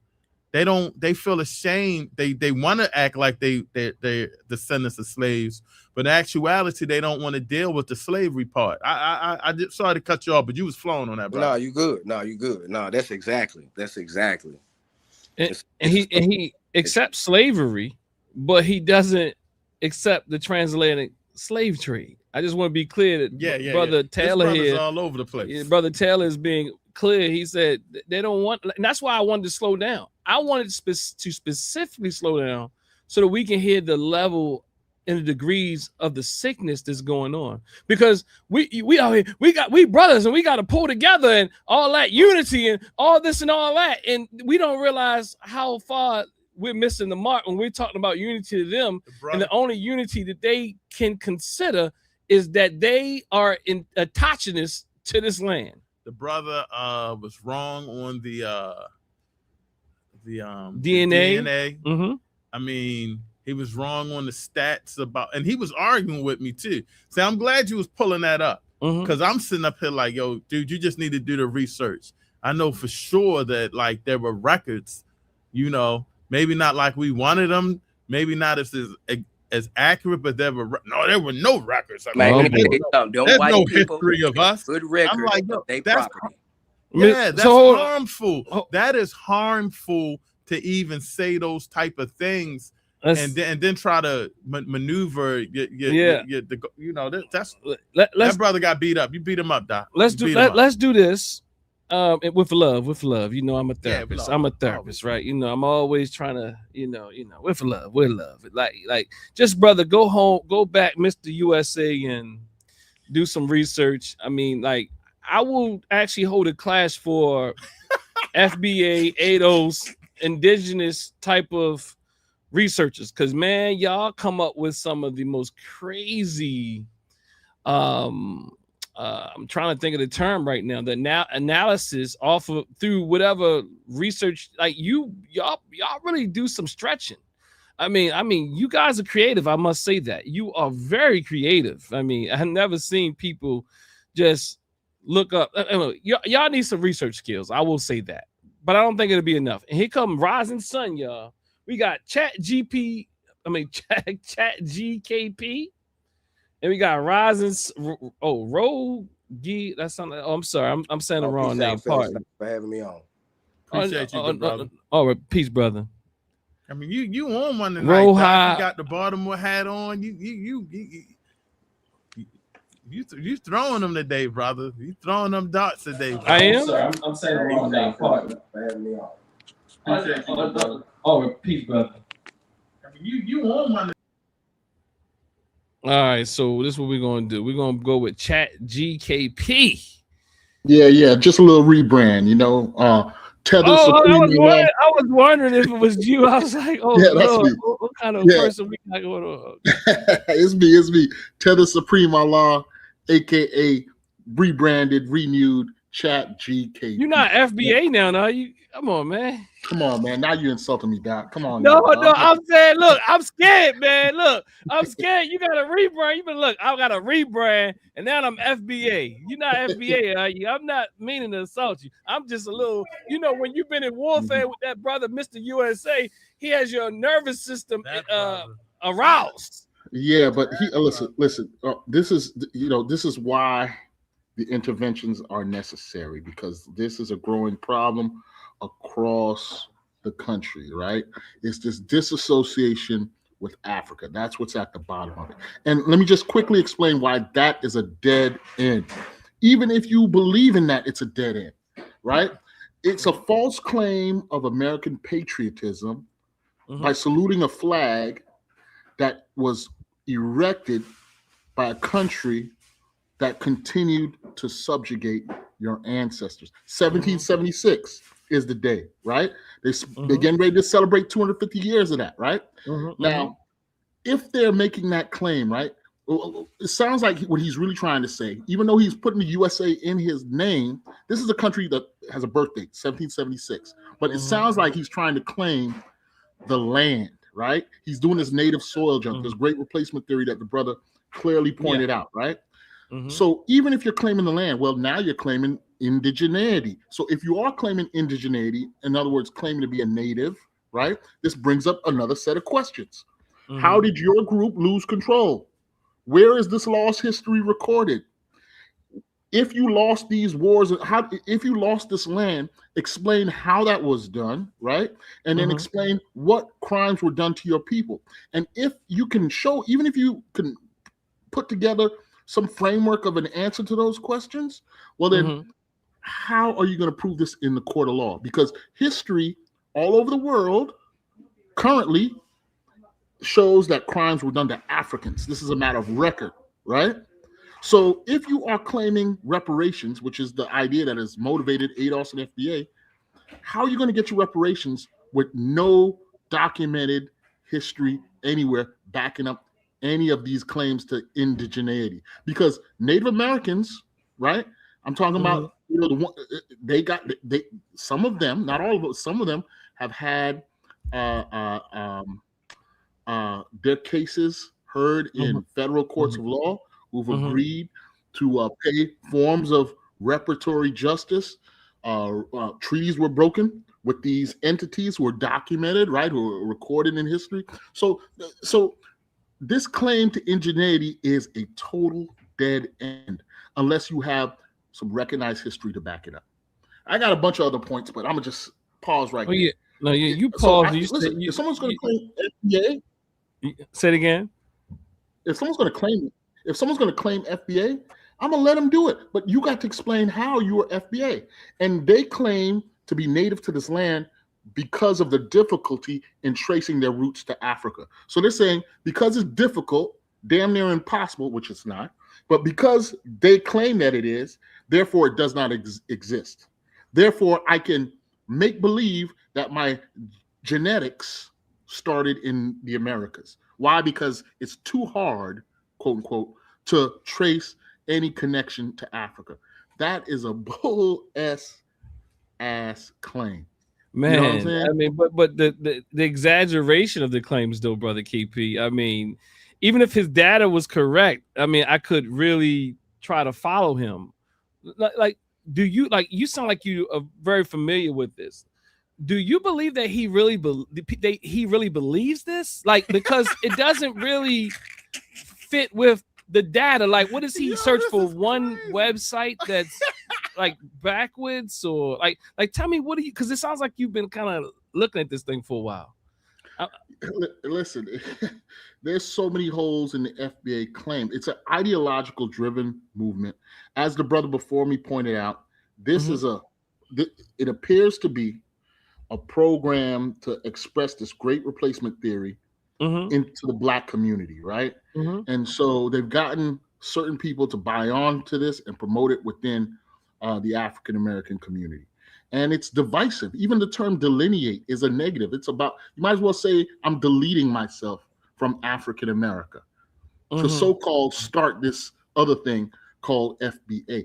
They feel ashamed. They want to act like they're descendants of slaves, but in actuality, they don't want to deal with the slavery part. I just sorry to cut you off, but you was flowing on that, brother. No, you good. No, that's exactly. And he accepts slavery, but he doesn't accept the transatlantic slave trade. I just want to be clear that Brother Taylor here, all over the place. Brother Taylor is being clear. He said they don't want, and that's why I wanted to slow down. I wanted to specifically slow down so that we can hear the level and the degrees of the sickness that's going on, because we out here, we brothers, and we got to pull together and all that unity and all this and all that, and we don't realize how far we're missing the mark when we're talking about unity to them. And the only unity that they can consider is that they are indigenous to this land. The brother was wrong on the DNA. Mm-hmm. I mean, he was wrong on the stats about, and he was arguing with me too. So I'm glad you was pulling that up, because I'm sitting up here like, yo, dude, you just need to do the research. I know for sure that like there were records, you know, maybe not like we wanted them, maybe not as accurate, but there were no records. Man, there's no history of us. Good record. I'm like, no, they that's property. Yeah, that's harmful. That is harmful to even say those type of things, and then try to maneuver. That brother got beat up. You beat him up, Doc. Let's do this. With love. You know, I'm a therapist. I'm a therapist, right? You know, I'm always trying to, you know, with love. Like, just brother, go home, go back, Mr. USA, and do some research. I mean, like, I will actually hold a class for FBA, ADOS, indigenous type of researchers, because man, y'all come up with some of the most crazy I'm trying to think of the term right now. The analysis off of through whatever research, like y'all really do some stretching. I mean, you guys are creative. I must say that you are very creative. I mean, I've never seen people just look up. Y'all need some research skills. I will say that, but I don't think it'll be enough. And here come Rising Sun, y'all. We got Chat GKP. And we got Rising. That's something. Oh, I'm sorry. I'm saying the wrong name. Pardon for having me on. Appreciate you, brother. Peace, brother. I mean, you on one tonight. Roll Doc. high. You got the Baltimore hat on. You throwing them today, brother. You throwing them darts today. Brother. I am. I'm saying the wrong name. Pardon for having me on. Peace, brother. I mean, you on one. All right, so this is what we're gonna do. We're gonna go with Chat GKP. Yeah, just a little rebrand, you know. Tether Supreme. I was wondering if it was you. I was like, that's me. What kind of person we got going on? It's me. Tether Supreme Allah, aka rebranded, renewed Chat GKP. You're not FBA now, are you? Come on, man. Now you're insulting me, Doc. Come on. No. I'm saying, look, I'm scared, man. Look, I'm scared. You got a rebrand. I got a rebrand, and now I'm FBA. You're not FBA, are you? I'm not meaning to insult you. I'm just a little, when you've been in warfare with that brother, Mr. USA, he has your nervous system aroused. Yeah, but listen. This is why the interventions are necessary, because this is a growing problem across the country, right? It's this disassociation with Africa. That's what's at the bottom of it. And let me just quickly explain why that is a dead end. Even if you believe in that, it's a dead end, right? It's a false claim of American patriotism by saluting a flag that was erected by a country that continued to subjugate your ancestors. 1776 is the day, right? They're getting ready to celebrate 250 years of that, right? Now, if they're making that claim, right, it sounds like what he's really trying to say, even though he's putting the USA in his name, this is a country that has a birth date, 1776. But it sounds like he's trying to claim the land, right? He's doing this native soil junk, this great replacement theory that the brother clearly pointed out, right? So even if you're claiming the land, well, now you're claiming indigeneity. So if you are claiming indigeneity, in other words, claiming to be a native, right? This brings up another set of questions. How did your group lose control? Where is this lost history recorded? If you lost these wars, if you lost this land, explain how that was done, right? And then explain what crimes were done to your people. And if you can show, even if you can put together some framework of an answer to those questions, well then, how are you going to prove this in the court of law? Because history all over the world currently shows that crimes were done to Africans. This is a matter of record, right? So if you are claiming reparations, which is the idea that has motivated ADOS and FBA, how are you going to get your reparations with no documented history anywhere backing up any of these claims to indigeneity? Because Native Americans, right? I'm talking about, you know, some of them, not all of them, some of them have had their cases heard in federal courts of law, who've agreed to pay forms of reparatory justice. Treaties were broken with these entities who were documented, right, who were recorded in history. So this claim to indigeneity is a total dead end unless you have some recognized history to back it up. I got a bunch of other points, but I'm gonna just pause right here. No, you pause. Listen, if someone's gonna claim FBA, say it again. If someone's going to claim FBA, I'm going to let them do it. But you got to explain how you are FBA. And they claim to be native to this land because of the difficulty in tracing their roots to Africa. So they're saying because it's difficult, damn near impossible, which it's not, but because they claim that it is, therefore it does not exist. Therefore, I can make believe that my genetics started in the Americas. Why? Because it's too hard, quote unquote, to trace any connection to Africa. That is a bull ass claim. Man, you know what I'm saying? I mean, but the exaggeration of the claims, though, brother KP. I mean, even if his data was correct, I mean, I could really try to follow him. Like, do you you sound like you are very familiar with this? Do you believe that he really believes this? Like, because it doesn't really fit with the data. Like, what does he search for? One website that's like backwards, or like tell me, what do you? Because it sounds like you've been kind of looking at this thing for a while. Listen, there's so many holes in the FBA claim. It's an ideological driven movement. As the brother before me pointed out, this is it appears to be a program to express this great replacement theory into the Black community, right? And so they've gotten certain people to buy on to this and promote it within the African American community. And it's divisive. Even the term delineate is a negative. It's about, you might as well say, I'm deleting myself from African America to so-called start this other thing called FBA.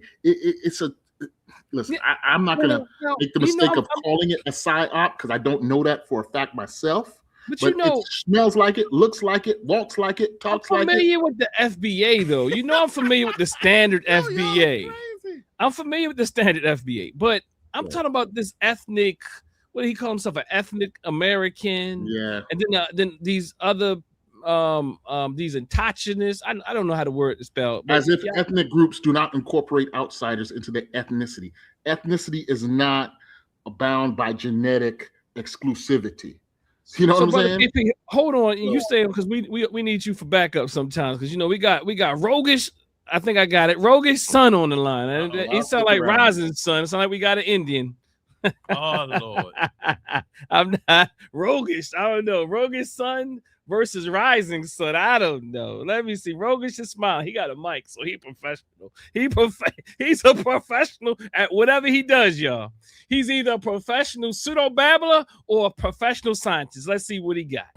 Listen, I'm not going to make the mistake of calling it a PSYOP because I don't know that for a fact myself. But it smells like it, looks like it, walks like it, talks like it. I'm familiar with the FBA, though. You know, I'm familiar with the standard FBA. I'm familiar with the standard FBA, but I'm talking about this ethnic, what do he call himself, an ethnic American? Yeah. And then these other these indigenous, I don't know how the word is spelled. As if ethnic groups do not incorporate outsiders into their ethnicity. Ethnicity is not bound by genetic exclusivity. You know what I'm saying? KP, hold on, you say, because we need you for backup sometimes, because you know we got Roguish. I think I got it. Roguish Sun on the line. It sounds like Rising Sun. It sounds like we got an Indian. Oh Lord. I'm not Roguish. I don't know. Roguish Sun. versus Rising Sun. I don't know. Let me see. Rogan should smile. He got a mic, so he professional. He's a professional at whatever he does, y'all. He's either a professional pseudo babbler or a professional scientist. Let's see what he got.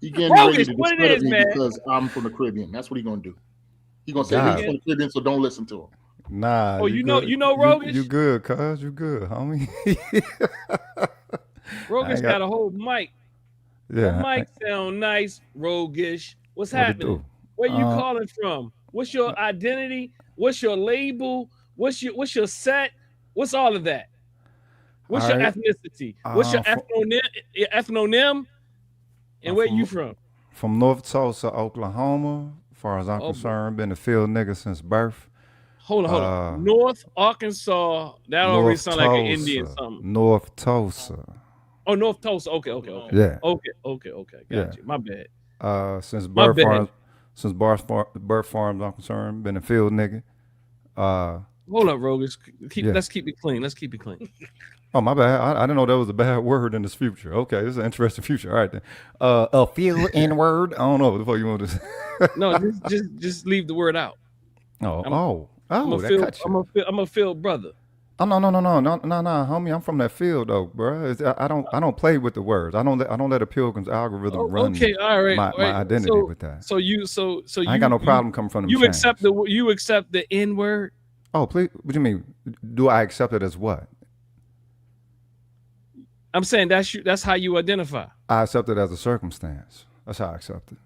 He getting ready to what it discredit is, me man. because I'm from the Caribbean. That's what he's gonna do. He's gonna say he's from the Caribbean, so don't listen to him. Nah. Oh, you know Rogan? You good, cuz. You good, homie. Rogan's got a whole mic. Yeah. The mic sound nice, roguish. What's happening? Where you calling from? What's your identity? What's your label? What's your set? What's all of that? What's your ethnicity? What's your ethnonym? And where you from? From North Tulsa, Oklahoma. As far as I'm concerned, been a field nigga since birth. Hold on. North Arkansas. That already sound like an Indian something. North Tulsa. Oh, North Tulsa. Okay. Yeah. Okay. Got you. My bad. Since birth farms, I'm concerned, been a field nigga. Hold up, Rogus. Let's keep it clean. Oh, my bad. I didn't know that was a bad word in this future. Okay, this is an interesting future. All right, then. A field N-word. I don't know what the fuck you want to say. No, just leave the word out. I'm a field brother. Oh no, homie. I'm from that field though, bro. I don't play with the words. I don't let a pilgrim's algorithm run. Okay, all right. My identity with that. So I ain't got no problem coming from them. You accept the N-word. Oh, please. What do you mean? Do I accept it as what? I'm saying that's how you identify. I accept it as a circumstance. That's how I accept it.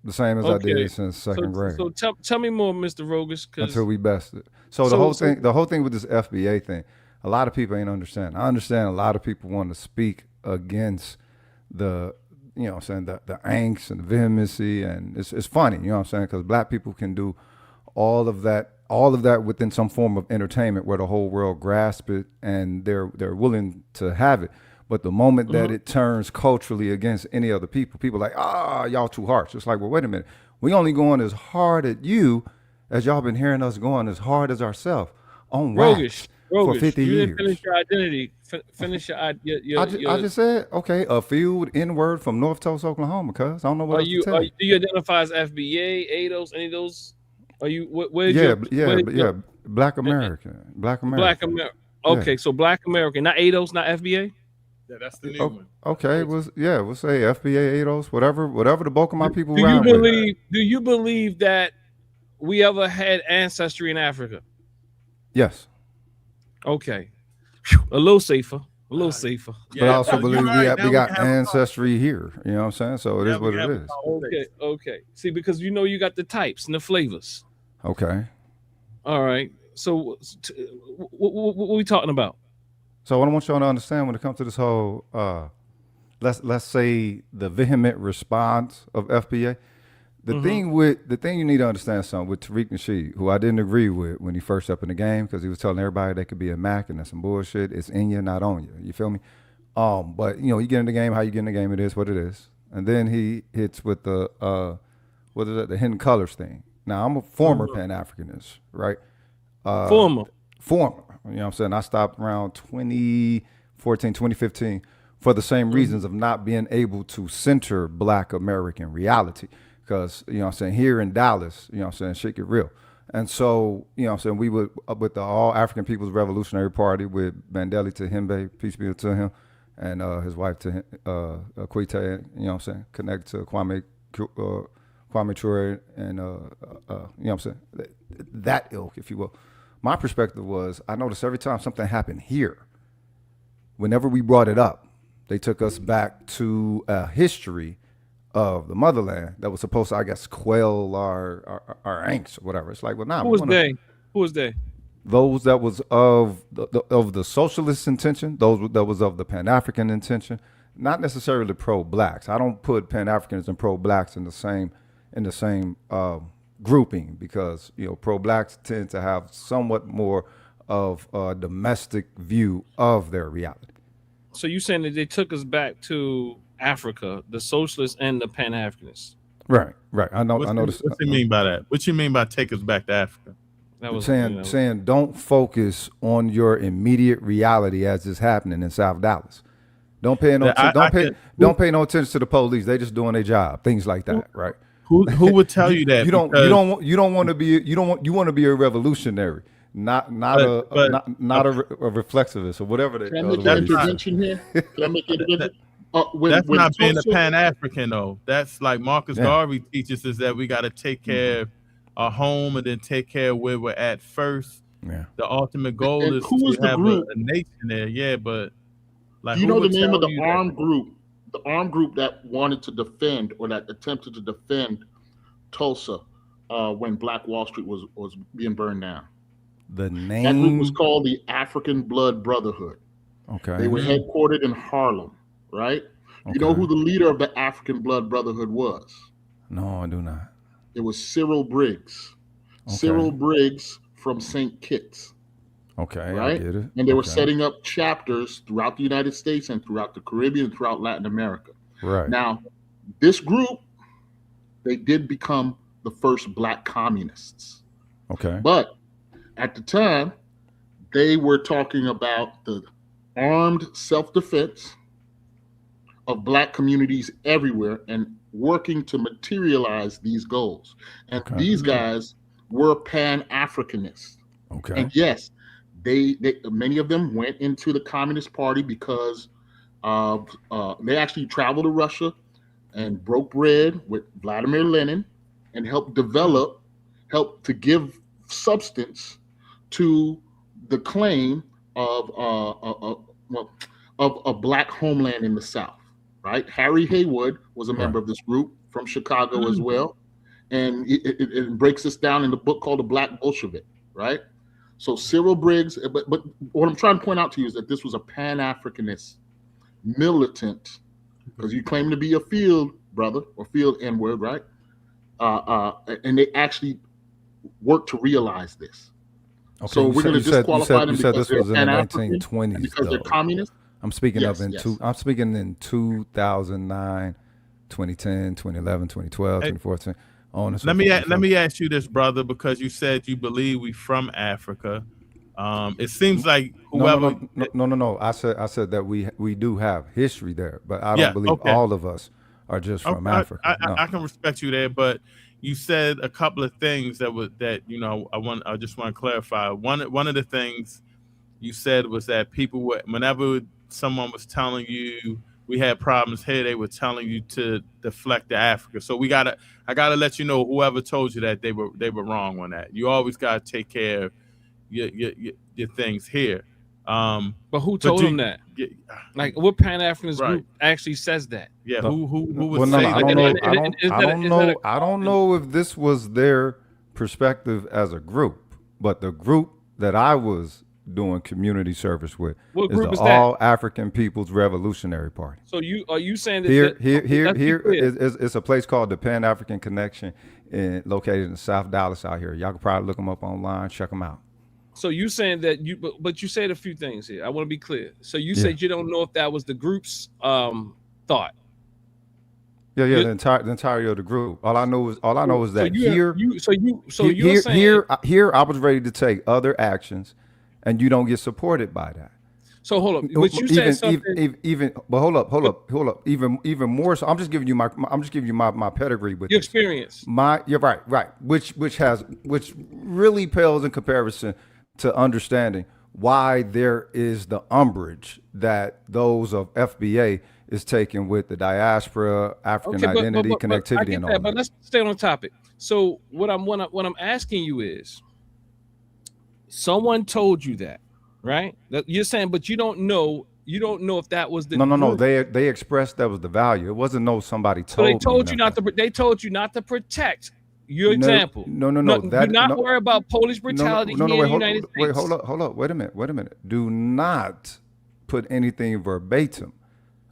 The same as I did since second grade. So tell me more, Mr. Rogus. Until we bested. So the whole thing with this FBA thing, a lot of people ain't understand. I understand a lot of people want to speak against the, you know what I'm saying, the angst and the vehemency, and it's funny, you know what I'm saying, because black people can do all of that within some form of entertainment where the whole world grasps it and they're willing to have it. But the moment that it turns culturally against any other people are like, y'all too harsh. It's like, well, wait a minute. We only going as hard at you as y'all been hearing us going as hard as ourselves on wax for 50 you years. Didn't finish your identity. Finish your I just said, okay, a field N-word from North Tulsa, Oklahoma, cuz. I don't know what else to tell you. Do you identify as FBA, ADOS, any of those? Are you, Black American. Black American. Okay, so Black American, not ADOS, not FBA? Yeah, that's the new one. Okay, we'll say FBA, ADOS, whatever the bulk of my people do you with. believe that we ever had ancestry in Africa? Yes. Okay. A little safer. But I also believe we got ancestry here. You know what I'm saying? So it is what it is. Okay. See, because you got the types and the flavors. Okay. All right. So what are we talking about? So what I want y'all to understand when it comes to this whole, let's say the vehement response of FBA, the thing you need to understand something with Tariq Nasheed, who I didn't agree with when he first up in the game because he was telling everybody they could be a Mac and that's some bullshit. It's in you, not on you. You feel me? But you get in the game, how you get in the game, it is what it is. And then he hits with the the hidden colors thing. Now I'm a former Pan-Africanist, right? Former. You know what I'm saying? I stopped around 2014, 2015 for the same reasons of not being able to center Black American reality. Because, you know what I'm saying, here in Dallas, you know what I'm saying, shit get real. And so, you know what I'm saying, we would, with the All African People's Revolutionary Party with Mandela Tahimbe, peace be to him, and his wife, Kwite, you know what I'm saying, connected to Kwame Ture, and, you know what I'm saying, that ilk, if you will. My perspective was, I noticed every time something happened here, whenever we brought it up, they took us back to a history of the motherland that was supposed to, I guess, quell our angst or whatever. It's like, well, nah. Who was they? Those that was of the socialist intention, those that was of the Pan-African intention, not necessarily pro-blacks. I don't put Pan-Africans and pro-blacks in the same grouping because pro-blacks tend to have somewhat more of a domestic view of their reality. So you saying that they took us back to Africa, the socialists and the Pan-Africanists? Right. I know. What you mean by that? What you mean by take us back to Africa? That was saying don't focus on your immediate reality as it's happening in South Dallas, Don't pay no don't pay no attention to the police. They just doing their job. Things like that, right? Who would tell you that? You want to be you want to be a revolutionary, not a reflexivist or whatever they. Can I make an intervention here? Can I make an intervention? That's not being a Pan-African though. That's like Marcus Garvey teaches us that we got to take care of our home and then take care of where we're at first. Yeah. The ultimate goal is to have a nation there. Yeah, but like, you know the name of the armed group? The armed group that wanted to defend or that attempted to defend Tulsa when Black Wall Street was being burned down. The name? That group was called the African Blood Brotherhood. Okay. They were headquartered in Harlem, right? You know who the leader of the African Blood Brotherhood was? No, I do not. It was Cyril Briggs. Okay. Cyril Briggs from St. Kitts. Okay, right? I get it. And they were setting up chapters throughout the United States and throughout the Caribbean, and throughout Latin America. Right. Now, this group, they did become the first Black communists. Okay. But at the time, they were talking about the armed self-defense of Black communities everywhere and working to materialize these goals. And these guys were Pan-Africanists. Okay. And yes, they many of them went into the Communist Party because of they actually traveled to Russia and broke bread with Vladimir Lenin and helped to give substance to the claim of a Black homeland in the South. Right? Harry Haywood was a member of this group from Chicago as well. And it breaks this down in the book called The Black Bolshevik, right? So Cyril Briggs, but what I'm trying to point out to you is that this was a Pan-Africanist militant, because you claim to be a field brother or field N-word, right? And they actually worked to realize this. Okay, so we're going to disqualify them because this they're was in the Pan-African 1920s, because they're communists. I'm speaking I'm speaking in 2009, 2010, 2011, 2012, 2014. Let me ask you this, brother, because you said you believe we from Africa. It seems like whoever. No. I said that we do have history there, but I don't believe all of us are just from Africa. I can respect you there, but you said a couple of things that I just want to clarify. One of the things you said was that people were, whenever someone was telling you we had problems here, they were telling you to deflect to Africa. So I gotta let you know, whoever told you that, they were wrong on that. You always gotta take care of your things here. But who told them that? Like, what Pan-Africanist group actually says that? Yeah, who would say that? I don't know if this was their perspective as a group, but the group that I was doing community service with is the All African People's Revolutionary Party. So are you saying that here is a place called the Pan-African Connection, located in South Dallas out here. Y'all can probably look them up online, check them out. So you saying that but you said a few things here. I want to be clear. So you said you don't know if that was the group's thought. Yeah, the entirety of the group. All I know is that here I was ready to take other actions, and you don't get supported by that. So hold up. But you said something. But hold up. Even more so, I'm just giving you my pedigree with your experience. You're right. Which really pales in comparison to understanding why there is the umbrage that those of FBA is taking with the diaspora, African identity, connectivity, and all that. But let's stay on topic. So what I'm asking you is, someone told you that, right? That you're saying, but you don't know if that was the no. They expressed that was the value. It wasn't somebody told. So they told you not to. They told you not to protect. Your example. No. Do not worry about police brutality here in the United States. Hold up. Wait a minute. Do not put anything verbatim.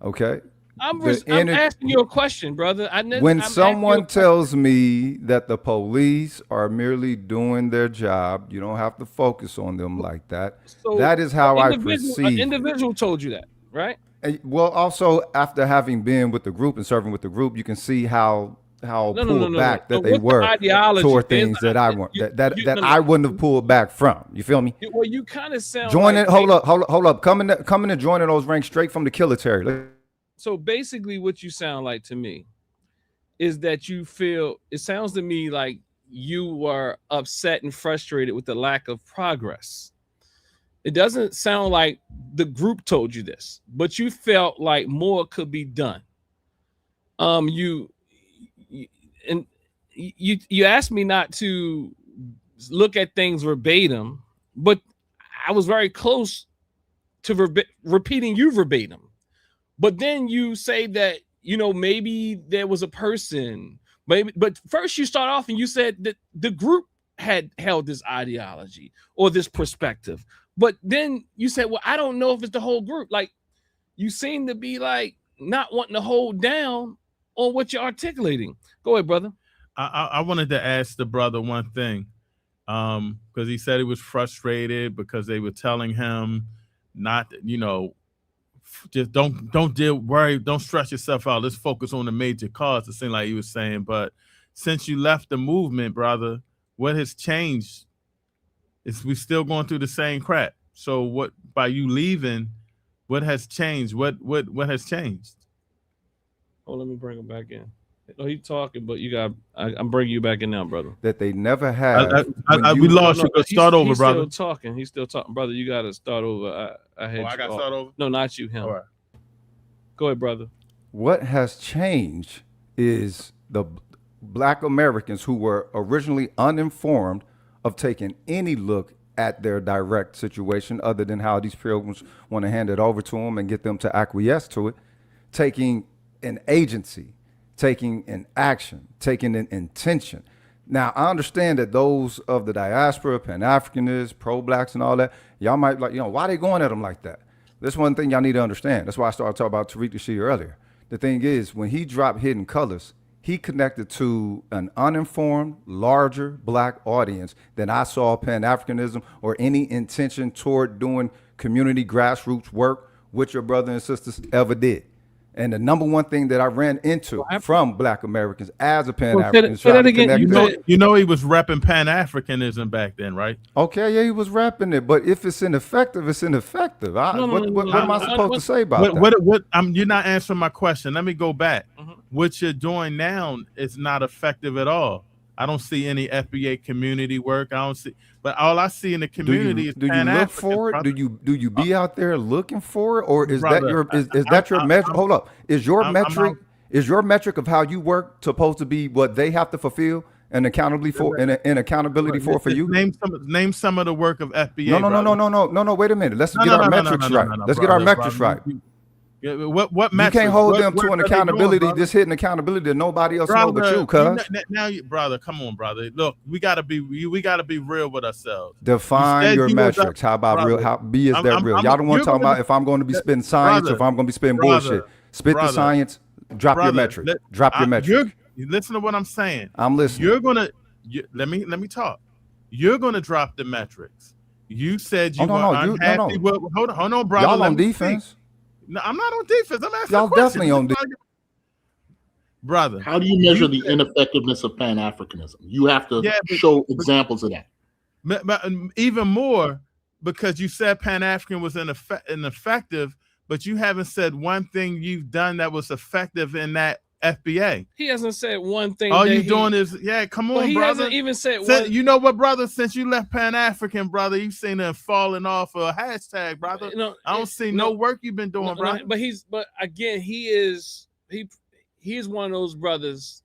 Okay. I'm asking you a question, brother. When someone tells me that the police are merely doing their job, you don't have to focus on them like that. So that is how I perceive. An individual told you that, right? Well, also after having been with the group and serving with the group, you can see how pulled back that they were toward things that I want that I wouldn't have pulled back from. You feel me? Well, you kind of sound joining. Like, hold up. Coming and joining those ranks straight from the military. So basically, what you sound like to me is that you feel. It sounds to me like you were upset and frustrated with the lack of progress. It doesn't sound like the group told you this, but you felt like more could be done. You asked me not to look at things verbatim, but I was very close to repeating you verbatim. But then you say that, maybe there was a person, but first you start off and you said that the group had held this ideology or this perspective. But then you said, well, I don't know if it's the whole group. Like, you seem to be like not wanting to hold down on what you're articulating. Go ahead, brother. I wanted to ask the brother one thing, because he said he was frustrated because they were telling him not, just don't worry, don't stress yourself out. Let's focus on the major cause. It seemed like he was saying, but since you left the movement, brother, what has changed? We still going through the same crap. So what, by you leaving, what has changed? What has changed? Oh, let me bring him back in. Oh, he's talking, but I'm bringing you back in now, brother. That they never had. We lost you. Start over, brother. He's still talking, brother. You got to start over. I got to start over? No, not you, him. All right. Go ahead, brother. What has changed is the Black Americans who were originally uninformed of taking any look at their direct situation other than how these pilgrims want to hand it over to them and get them to acquiesce to it, taking an agency, taking an action, taking an intention. Now, I understand that those of the diaspora, Pan-Africanists, pro-blacks and all that, y'all might like, why they going at them like that? That's one thing y'all need to understand. That's why I started talking about Tariq Nasheed earlier. The thing is, when he dropped Hidden Colors, he connected to an uninformed, larger Black audience than I saw Pan-Africanism or any intention toward doing community grassroots work with your brothers and sisters ever did. And the number one thing that I ran into from Black Americans as a Pan-African, he was repping Pan-Africanism back then, right? Okay, yeah, he was repping it, but if it's ineffective, it's ineffective. What am I supposed to say about that? You're not answering my question. Let me go back. What you're doing now is not effective at all. I don't see any FBA community work. I don't see, but all I see in the community is Pan-African. Do you look for it? Brother. Do you be out there looking for it, or is that your metric? Hold up, is your metric of how you work supposed to be what they have to fulfill and accountability for for you? Name some of the work of FBA. No. Wait a minute. Let's get our metrics right. Let's get our metrics right. What metrics? You can't hold them to an accountability, just hitting accountability that nobody else knows but you, cuz. Now, brother, come on, brother. Look, we gotta be real with ourselves. Define your metrics. How about brother, real? How is that real? Y'all don't want to talk about if I'm going to be spitting science or if I'm going to be spitting bullshit. Spit the science. Drop your metric. Drop your metric. Listen to what I'm saying. I'm listening. Let me talk. You're gonna drop the metrics. You said you were unhappy. Hold on, brother. Y'all on defense. No, I'm not on defense. I'm asking. Y'all definitely on defense. Brother, how do you measure the ineffectiveness of Pan-Africanism? You have to show examples of that. But even more, because you said Pan-African was ineffective, but you haven't said one thing you've done that was effective in that FBA. He hasn't said one thing. All you're doing is, come on, he brother. Hasn't even said one. You know what, brother? Since you left Pan-African, brother, you've seen them falling off a hashtag, brother. I don't see no work you've been doing, brother. But again, he is one of those brothers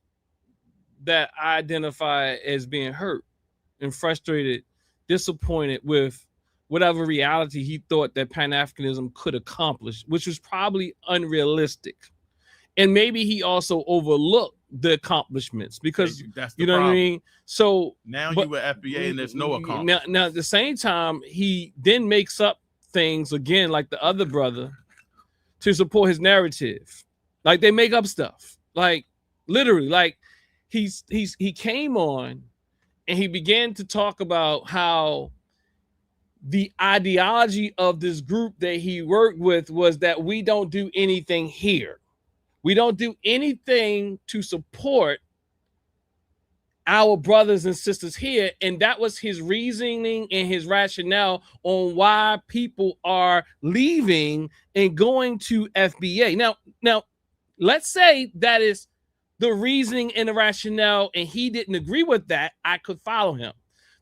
that I identify as being hurt and frustrated, disappointed with whatever reality he thought that Pan-Africanism could accomplish, which was probably unrealistic. And maybe he also overlooked the accomplishments because you know what I mean. So now you were FBA and there's no accomplishment. Now at the same time, he then makes up things again like the other brother to support his narrative. Like they make up stuff. Like literally, like he came on and he began to talk about how the ideology of this group that he worked with was that we don't do anything here. We don't do anything to support our brothers and sisters here. And that was his reasoning and his rationale on why people are leaving and going to FBA. Now, let's say that is the reasoning and the rationale, and he didn't agree with that. I could follow him.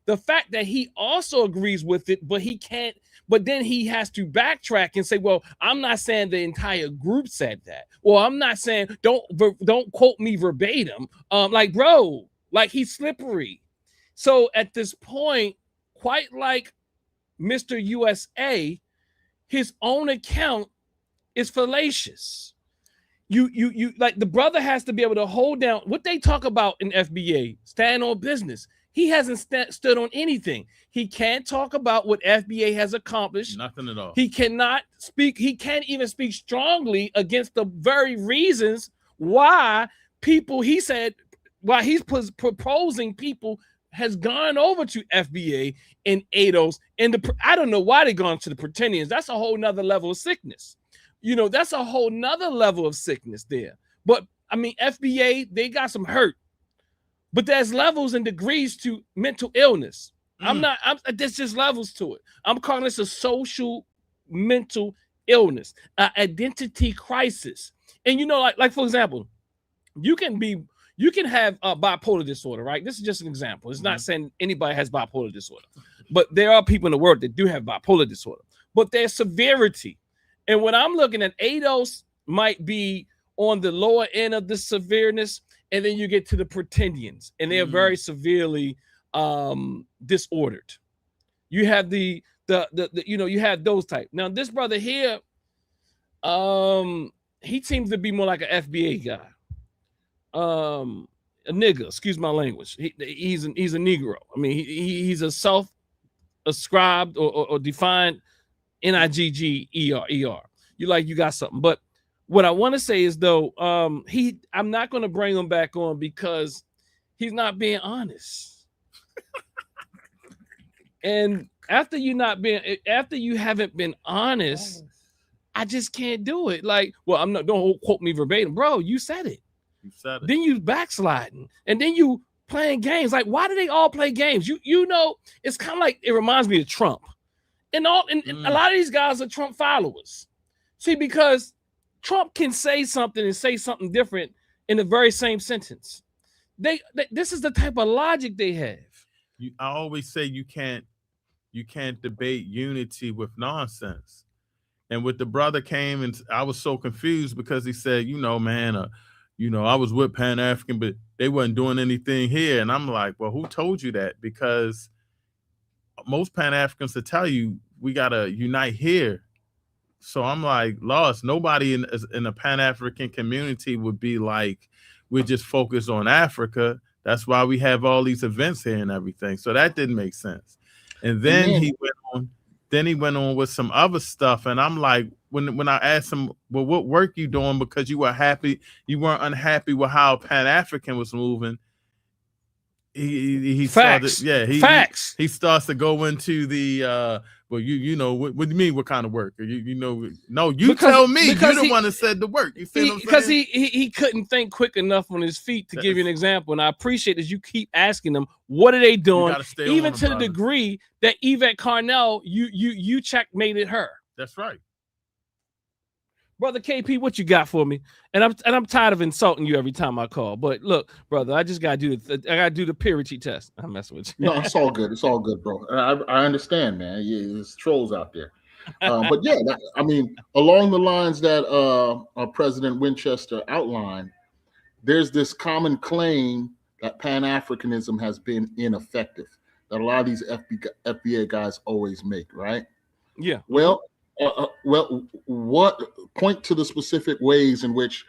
The fact that he also agrees with it, but he can't, but then he has to backtrack and say, well, I'm not saying the entire group said that. Well, I'm not saying, don't quote me verbatim. Like, bro, like, he's slippery. So at this point, quite like Mr. USA, his own account is fallacious. You like, the brother has to be able to hold down what they talk about in FBA, stand on business. He hasn't stood on anything. He can't talk about what FBA has accomplished. Nothing at all. He cannot speak. He can't even speak strongly against the very reasons why people, he said, why he's proposing people has gone over to FBA and ADOS. And I don't know why they gone to the Pretendians. That's a whole nother level of sickness. You know, that's a whole nother level of sickness there. But I mean, FBA, they got some hurt. But there's levels and degrees to mental illness. There's just levels to it. I'm calling this a social mental illness, an identity crisis. And you know, like for example, you can have a bipolar disorder, right? This is just an example. It's not saying anybody has bipolar disorder, but there are people in the world that do have bipolar disorder. But there's severity. And when I'm looking at ADOS might be on the lower end of the severeness, and then you get to the Pretendians, and they are very severely disordered. You have the you have those type. Now this brother here, he seems to be more like an FBA guy, a nigga. Excuse my language. He's a Negro. I mean, he's a self-ascribed or defined NIGGER. You got something, but what I want to say is, though, I'm not going to bring him back on because he's not being honest. And after you haven't been honest, I just can't do it. Like, well, don't quote me verbatim, bro. You said it. You said it. Then you backsliding, and then you playing games. Like, why do they all play games? You know, it's kind of like, it reminds me of Trump, and a lot of these guys are Trump followers. See, because Trump can say something and say something different in the very same sentence. This is the type of logic they have. I always say you can't debate unity with nonsense. And with the brother came, and I was so confused because he said, man, I was with Pan-African, but they wasn't doing anything here. And I'm like, well, who told you that? Because most Pan-Africans will tell you we gotta unite here. So I'm like, lost. Nobody in the Pan-African community would be like, we're just focused on Africa. That's why we have all these events here and everything. So that didn't make sense. And then he went on with some other stuff. And I'm like, when I asked him, well, what work you doing? Because you weren't unhappy with how Pan-African was moving. He Facts. Facts. He starts to go into the well, what do you mean? What kind of work? No, tell me. You're the one that said the work. You see what I'm saying? Because he couldn't think quick enough on his feet to give you an example. And I appreciate that you keep asking them, what are they doing? Even to the degree that Yvette Carnell, you checkmated her. That's right. Brother KP, what you got for me? And I'm tired of insulting you every time I call. But look, brother, I just gotta do the purity test. I'm messing with you. No, it's all good. It's all good, bro. I understand, man. There's trolls out there. But yeah, I mean, along the lines that President Winchester outlined, there's this common claim that Pan-Africanism has been ineffective, that a lot of these FBA guys always make, right? Yeah. Well, what point to the specific ways in which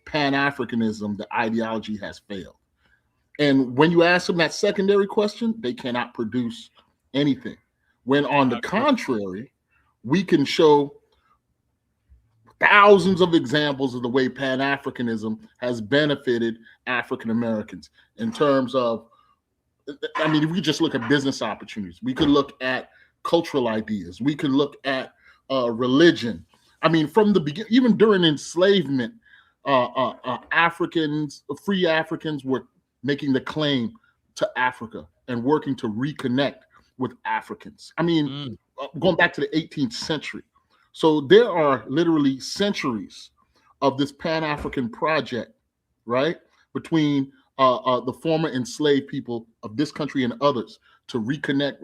Pan-Africanism, the ideology, has failed? And when you ask them that secondary question, they cannot produce anything. When on the contrary, we can show thousands of examples of the way Pan-Africanism has benefited African Americans in terms of, I mean, if we just look at business opportunities, we could look at cultural ideas, we could look at religion. I mean, from the beginning, even during enslavement, free Africans were making the claim to Africa and working to reconnect with Africans. I mean, going back to the 18th century. So there are literally centuries of this Pan-African project, right, between the former enslaved people of this country and others to reconnect,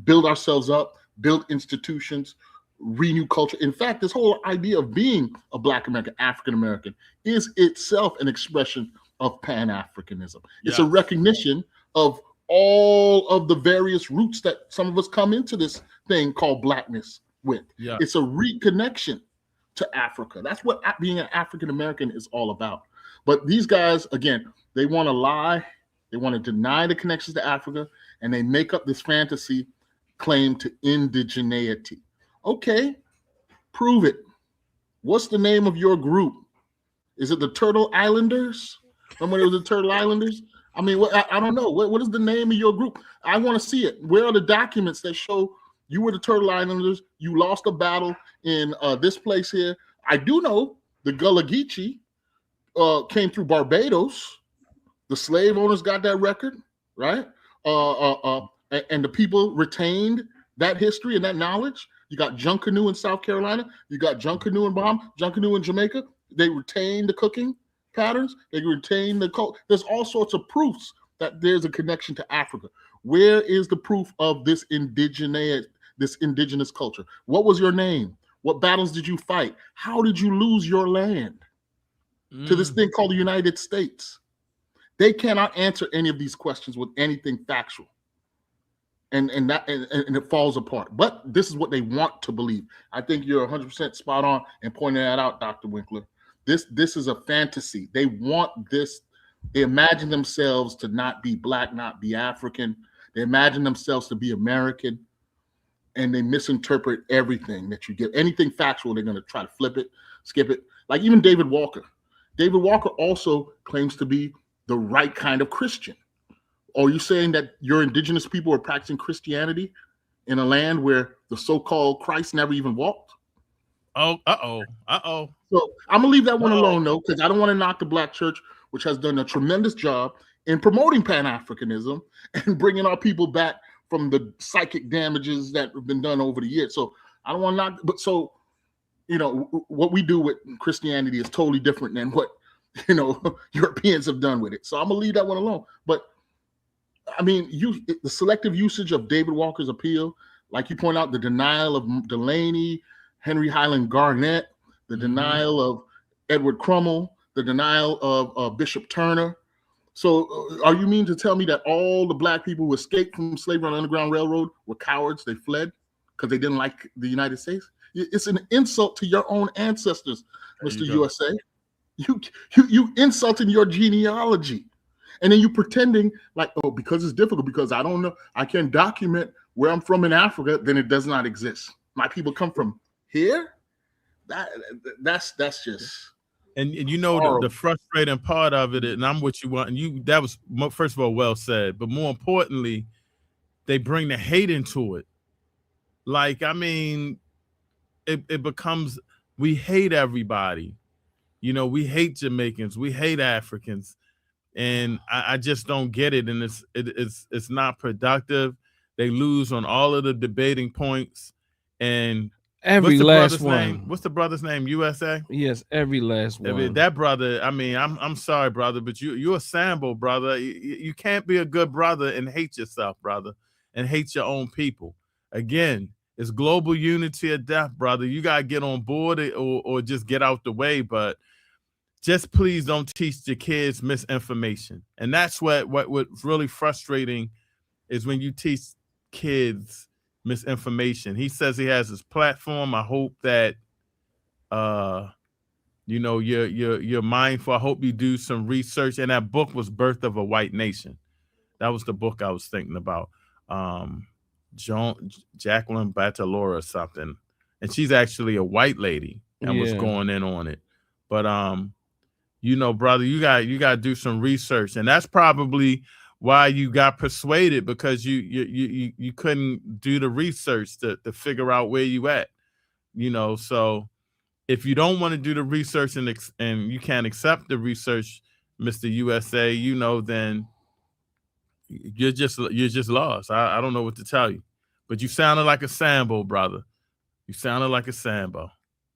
build ourselves up, build institutions, renew culture. In fact, this whole idea of being a Black American, African American, is itself an expression of Pan-Africanism. It's a recognition of all of the various roots that some of us come into this thing called Blackness with. It's a reconnection to Africa. That's what being an African American is all about. But these guys, again, they want to lie, they want to deny the connections to Africa, and they make up this fantasy claim to indigeneity. Okay, prove it. What's the name of your group? Is it the Turtle Islanders? Remember it was the Turtle Islanders? I mean, I don't know. What is the name of your group? I want to see it. Where are the documents that show you were the Turtle Islanders? You lost a battle in this place here. I do know the Gullah Geechee came through Barbados. The slave owners got that record, right? And the people retained that history and that knowledge. You got Junkanoo in South Carolina. You got Junkanoo in Bahamas, Junkanoo in Jamaica. They retained the cooking patterns. They retain the cult. There's all sorts of proofs that there's a connection to Africa. Where is the proof of this indigenous culture? What was your name? What battles did you fight? How did you lose your land to this thing called the United States? They cannot answer any of these questions with anything factual. And it falls apart. But this is what they want to believe. I think you're 100% spot on in pointing that out, Dr. Winkler. This is a fantasy. They want this. They imagine themselves to not be Black, not be African. They imagine themselves to be American, and they misinterpret everything that you get. Anything factual, they're going to try to flip it, skip it. Like even David Walker. David Walker also claims to be the right kind of Christian. Are you saying that your indigenous people are practicing Christianity in a land where the so-called Christ never even walked? So I'm gonna leave that one alone though, because I don't want to knock the Black church, which has done a tremendous job in promoting Pan-Africanism and bringing our people back from the psychic damages that have been done over the years. So I don't want to knock, but so, you know, what we do with Christianity is totally different than what, you know, Europeans have done with it. So I'm gonna leave that one alone. But I mean, the selective usage of David Walker's appeal, like you point out, the denial of Delaney, Henry Highland Garnett, the denial of Edward Crummell, the denial of Bishop Turner. So are you mean to tell me that all the Black people who escaped from slavery on the Underground Railroad were cowards? They fled because they didn't like the United States? It's an insult to your own ancestors, Mr. USA. You insulting your genealogy. And then you pretending like, oh, because it's difficult, because I don't know, I can't document where I'm from in Africa, then it does not exist. My people come from here. That's just. And you know the frustrating part of it, and I'm what you want, and that was first of all well said, but more importantly, they bring the hate into it. Like, I mean, it becomes, we hate everybody. You know, we hate Jamaicans, we hate Africans. And I just don't get it, and it's not productive. They lose on all of the debating points, and every last one. What's the brother's name? USA. Yes, every last one. That brother. I mean, I'm sorry, brother, but you're a Sambo, brother. You can't be a good brother and hate yourself, brother, and hate your own people. Again, it's global unity or death, brother. You gotta get on board or just get out the way, but. Just please don't teach the kids misinformation. And that's what's really frustrating is when you teach kids misinformation. He says he has his platform. I hope that you know, you're mindful. I hope you do some research. And that book was Birth of a White Nation. That was the book I was thinking about. Jacqueline Batalora or something. And she's actually a white lady and was going in on it. But you know, brother, you got to do some research, and that's probably why you got persuaded, because you couldn't do the research to figure out where you at, you know. So if you don't want to do the research and you can't accept the research, Mr. USA, you know, then You're just lost. I don't know what to tell you, but you sounded like a Sambo, brother. You sounded like a Sambo.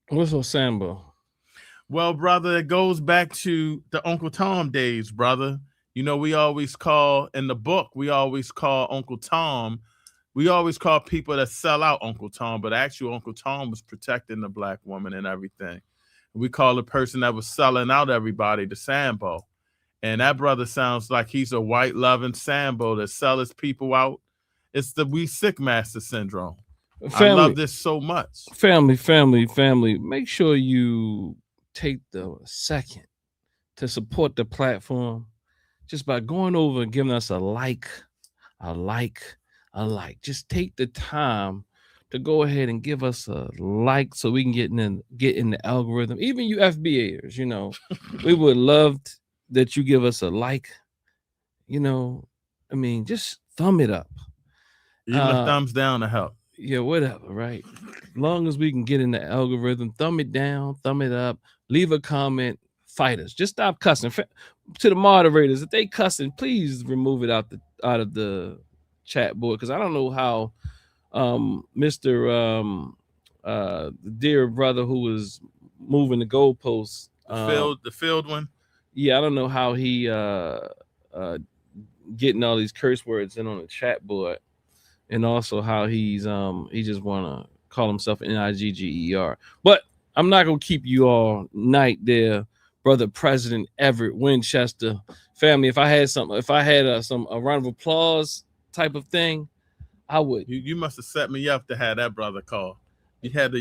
What's a Sambo? Well, brother, it goes back to the Uncle Tom days, brother. You know, we always call in the book, we always call Uncle Tom. We always call people that sell out Uncle Tom, but actually Uncle Tom was protecting the black woman and everything. We call the person that was selling out everybody the Sambo. And that brother sounds like he's a white loving Sambo that sells people out. It's the we sick master syndrome. Family, I love this so much. Family. Make sure you take the second to support the platform just by going over and giving us a like. Just take the time to go ahead and give us a like so we can get in the algorithm. Even you FBAers, you know, we would love that you give us a like. You know, I mean, just thumb it up. Even a thumbs down to help. Yeah, whatever, right? As long as we can get in the algorithm, thumb it down, thumb it up, leave a comment, fight us. Just stop cussing. To the moderators, if they cussing, please remove it out of the chat board, because I don't know how Mr. Dear brother who was moving the goalposts, the field one. Yeah, I don't know how he getting all these curse words in on the chat board, and also how he just want to call himself an NIGGER. But I'm not gonna keep you all night there, brother President Everett Winchester. Family, if I had a round of applause type of thing, I would. You must have set me up to have that brother call. You had to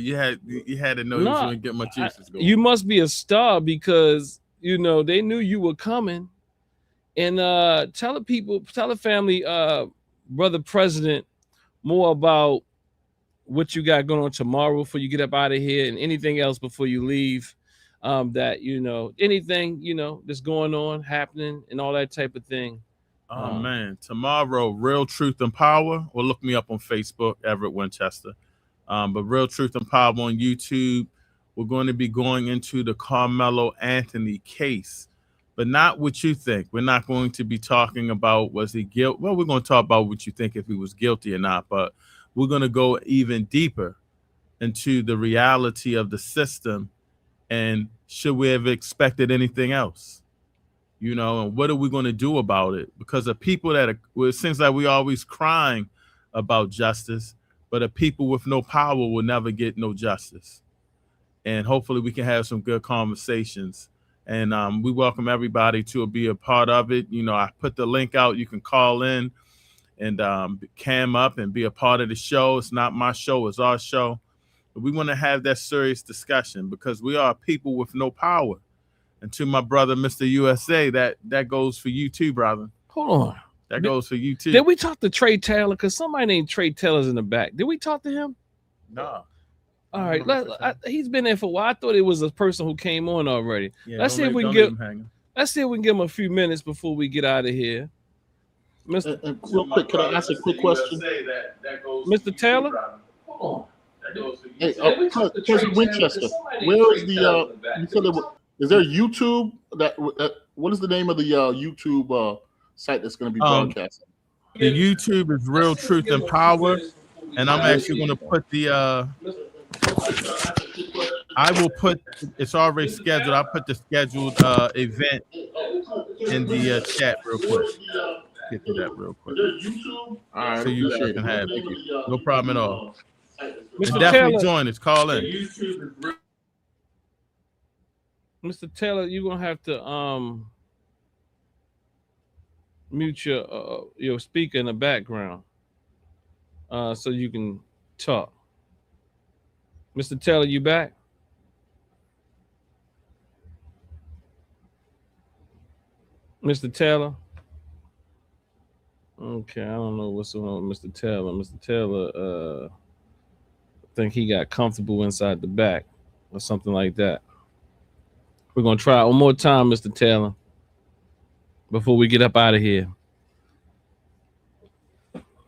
know you wouldn't get much juices going. You must be a star, because you know they knew you were coming. And tell the family, brother President, more about what you got going on tomorrow before you get up out of here, and anything else before you leave. That anything that's going on, happening, and all that type of thing. Oh man, tomorrow, Real Truth and Power, or look me up on Facebook, Everett Winchester. But Real Truth and Power on YouTube. We're going to be going into the Carmelo Anthony case, but not what you think. We're not going to be talking about was he guilty. Well, we're going to talk about what you think, if he was guilty or not, but we're going to go even deeper into the reality of the system, and should we have expected anything else? And what are we going to do about it? Because the people it seems like we always crying about justice, but the people with no power will never get no justice. And hopefully we can have some good conversations. And we welcome everybody to be a part of it. I put the link out. You can call in and cam up and be a part of the show. It's not my show, it's our show. But we want to have that serious discussion, because we are people with no power. And to my brother, Mr. USA, that goes for you too, brother. Hold on. That goes for you too. Did we talk to Trey Taylor? Because somebody named Trey Taylor's in the back. Did we talk to him? No. All right. He's been there for a while. I thought it was a person who came on already. Yeah, let's see if we can give him a few minutes before we get out of here. Real quick, can I ask a quick question? Mr. Taylor? Hold on. Hey, President Winchester, where is the you said is there YouTube what is the name of the YouTube site that's going to be broadcasting? The YouTube is Real Truth and Power, and I'm actually going to put it's already scheduled. I'll put the scheduled event in the chat real quick. Get to that real quick. All right, so you guys can have it. No problem at all. Mr. Definitely join us. Call in. Mr. Taylor, you're gonna have to mute your speaker in the background so you can talk. Mr. Taylor, you back? Mr. Taylor? Okay, I don't know what's going on with Mr. Taylor. Mr. Taylor, I think he got comfortable inside the back or something like that. We're going to try one more time, Mr. Taylor, before we get up out of here.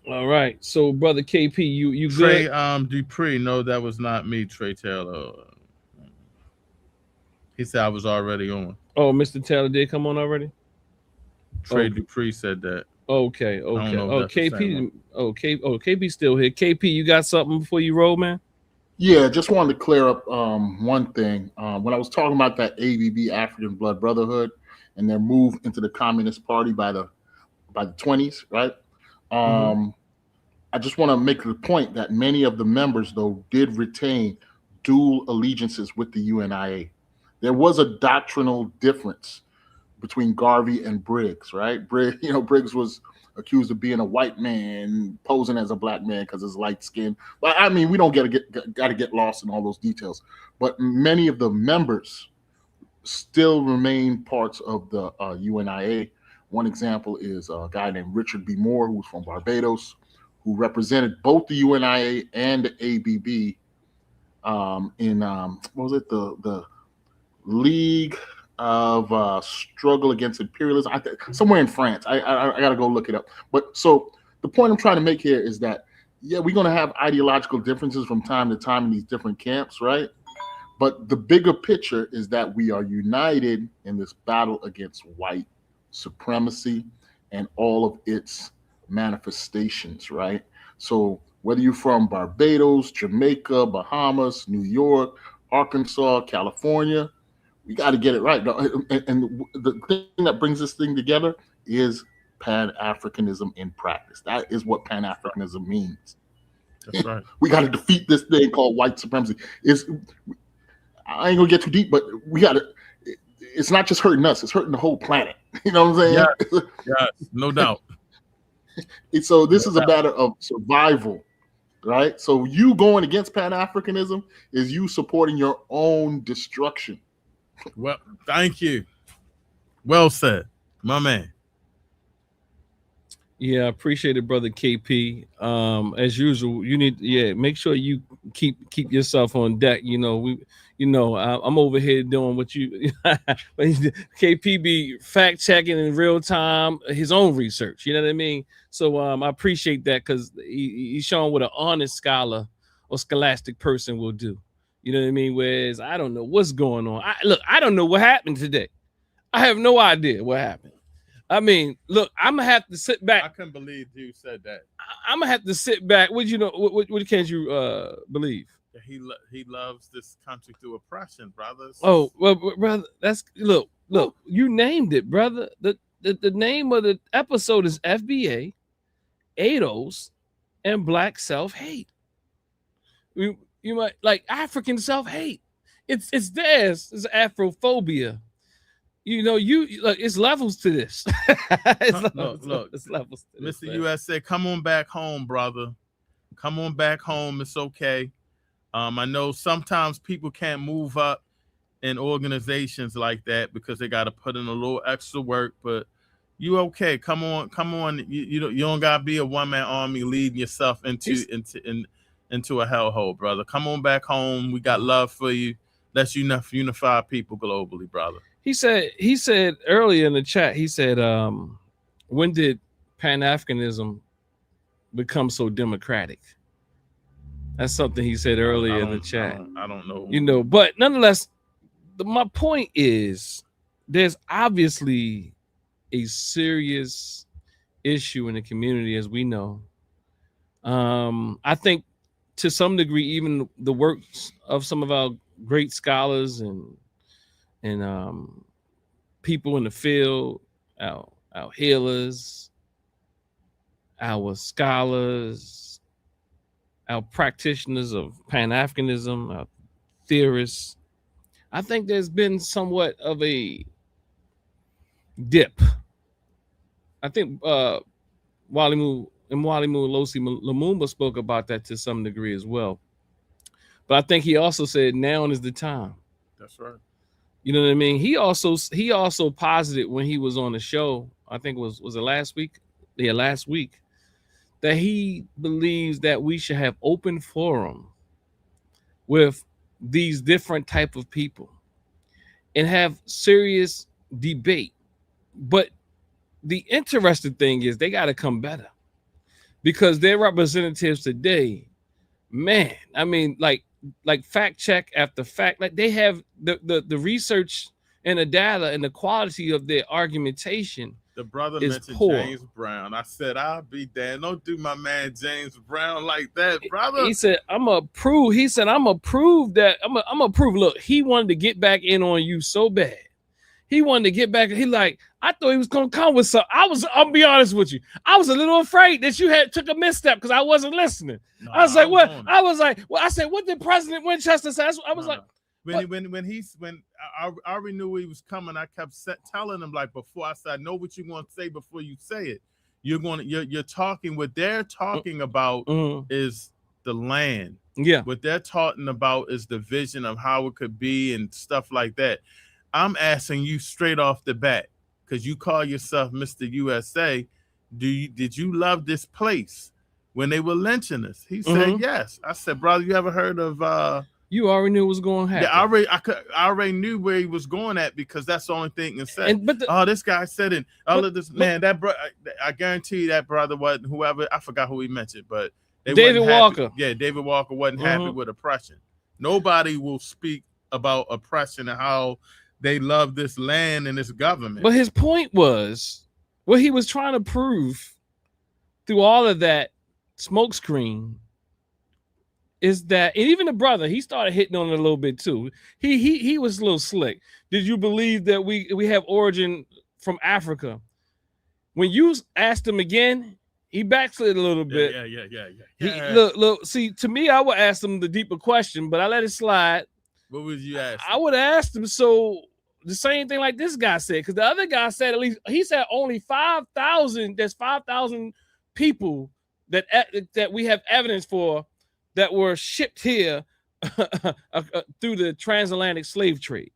All right. So, Brother KP, you Trey, good? Dupree, no, that was not me, Trey Taylor. He said I was already on. Oh, Mr. Taylor did come on already? Trey Dupree said that. Okay. I don't know Oh, if that's the same KP. one. KP still here. KP, you got something before you roll, man? Yeah, just wanted to clear up one thing. When I was talking about that ABB, African Blood Brotherhood, and their move into the Communist Party by the 20s, right? I just want to make the point that many of the members, though, did retain dual allegiances with the UNIA. There was a doctrinal difference between Garvey and Briggs, right? Briggs was accused of being a white man posing as a black man because his light skin. But I mean, we don't got to get lost in all those details. But many of the members still remain parts of the UNIA. One example is a guy named Richard B. Moore, who's from Barbados, who represented both the UNIA and the ABB in what was it, the League of Struggle Against Imperialism, somewhere in France. I got to go look it up. But so the point I'm trying to make here is that, yeah, we're going to have ideological differences from time to time in these different camps, right? But the bigger picture is that we are united in this battle against white supremacy and all of its manifestations, right? So whether you're from Barbados, Jamaica, Bahamas, New York, Arkansas, California, we got to get it right. And the thing that brings this thing together is Pan-Africanism in practice. That is what Pan-Africanism means. That's right. We got to defeat this thing called white supremacy. I ain't gonna get too deep, but we got to. It's not just hurting us; it's hurting the whole planet. You know what I'm saying? Yeah, no doubt. So this is a matter of survival, right? So you going against Pan-Africanism is you supporting your own destruction. Well, thank you. Well said, my man. Yeah, I appreciate it, brother KP. As usual, you need make sure you keep yourself on deck. I'm over here doing what you KP be fact checking in real time his own research. You know what I mean? So I appreciate that because he's showing what an honest scholar or scholastic person will do. You know what I mean? Whereas I don't know what's going on. I don't know what happened today. I have no idea what happened. I mean, look, I'm gonna have to sit back. I couldn't believe you said that. I'm gonna have to sit back. What can't you believe? He loves this country through oppression, brothers. Oh well, brother, that's look. You named it, brother. The name of the episode is FBA, ADOS, and Black self-hate. You might like African self-hate. It's theirs. It's Afrophobia. It's levels to this. Look, it's levels to this, Mr. man. USA, come on back home, brother. Come on back home. It's okay. I know sometimes people can't move up in organizations like that because they got to put in a little extra work, but you okay. Come on. You don't gotta be a one-man army leading yourself into a hellhole, brother. Come on back home. We got love for you. Let's unify people globally, brother. He said earlier in the chat, he said, when did Pan-Africanism become so democratic? That's something he said earlier in the chat. I don't know. But nonetheless, my point is there's obviously a serious issue in the community, as we know. I think to some degree, even the works of some of our great scholars and people in the field, our healers, our scholars, our practitioners of Pan-Africanism, our theorists, I think there's been somewhat of a dip. I think Walimu Losi Lumumba spoke about that to some degree as well. But I think he also said now is the time. That's right. You know what I mean? He also posited when he was on the show, I think was it last week? Yeah, last week, that he believes that we should have open forum with these different type of people and have serious debate. But the interesting thing is they got to come better because their representatives today, man, I mean, like fact check after fact, like they have the research and the data and the quality of their argumentation The brother is mentioned poor. James Brown. I said, I'll be damned. Don't do my man James Brown like that, brother. He said, I'm gonna prove. He said, I'm gonna prove that. I'm gonna prove. Look, he wanted to get back in on you so bad. He wanted to get back. He like, I thought he was gonna come with something. I'll be honest with you. I was a little afraid that you had took a misstep because I wasn't listening. No, I was like, what? I was like, well, I said, what did President Winchester say? I was like, when I already knew he was coming, I kept telling him like before. I said, I know what you're going to say before you say it. You're talking. What they're talking about is the land. Yeah. What they're talking about is the vision of how it could be and stuff like that. I'm asking you straight off the bat because you call yourself Mr. USA. Did you love this place when they were lynching us? He said yes. I said, brother, you ever heard of? You already knew what was going to happen. Yeah, I already knew where he was going at because that's the only thing it said. This guy said it. All of this, man. That I guarantee you that brother wasn't whoever. I forgot who he mentioned, but David Walker. Yeah, David Walker wasn't happy with oppression. Nobody will speak about oppression and how they love this land and this government. But his point was, what he was trying to prove through all of that smokescreen is that, and even the brother, he started hitting on it a little bit too. He was a little slick. Did you believe that we have origin from Africa? When you asked him again, he backslid a little bit. Yeah. Look. See, to me, I would ask him the deeper question, but I let it slide. What would you ask? I would have asked him, so the same thing like this guy said, because the other guy said he said only 5,000. There's 5,000 people that we have evidence for that were shipped here through the transatlantic slave trade.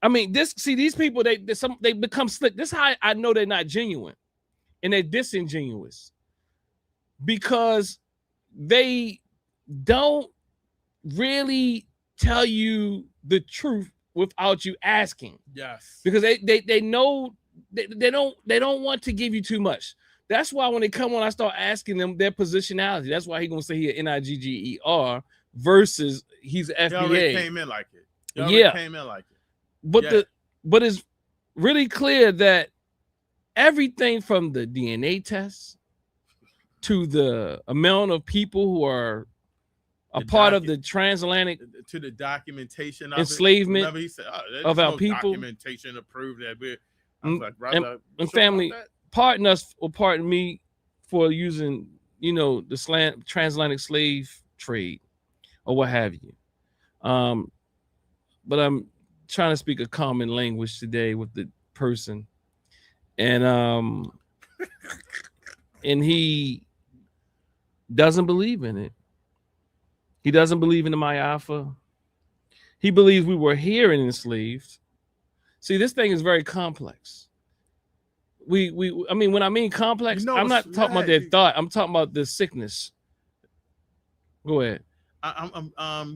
I mean, these people they become slick. This is how I know they're not genuine, and they're disingenuous because they don't really tell you the truth without you asking. Yes. Because they know they don't want to give you too much. That's why when they come on, I start asking them their positionality. That's why he's gonna say he NIGGER versus he's FBA. He already came in like it. Came in like it. But it's really clear that everything from the DNA test to the amount of people who are a part of the transatlantic to the documentation of enslavement Remember, he said, of our people. Documentation to prove that and family, pardon us or pardon me for using, the transatlantic slave trade or what have you. But I'm trying to speak a common language today with the person, and and he doesn't believe in it. He doesn't believe in the Mayafa. He believes we were here and enslaved. See, this thing is very complex. I mean, when I mean complex, I'm not talking about their thought. I'm talking about the sickness. Go ahead.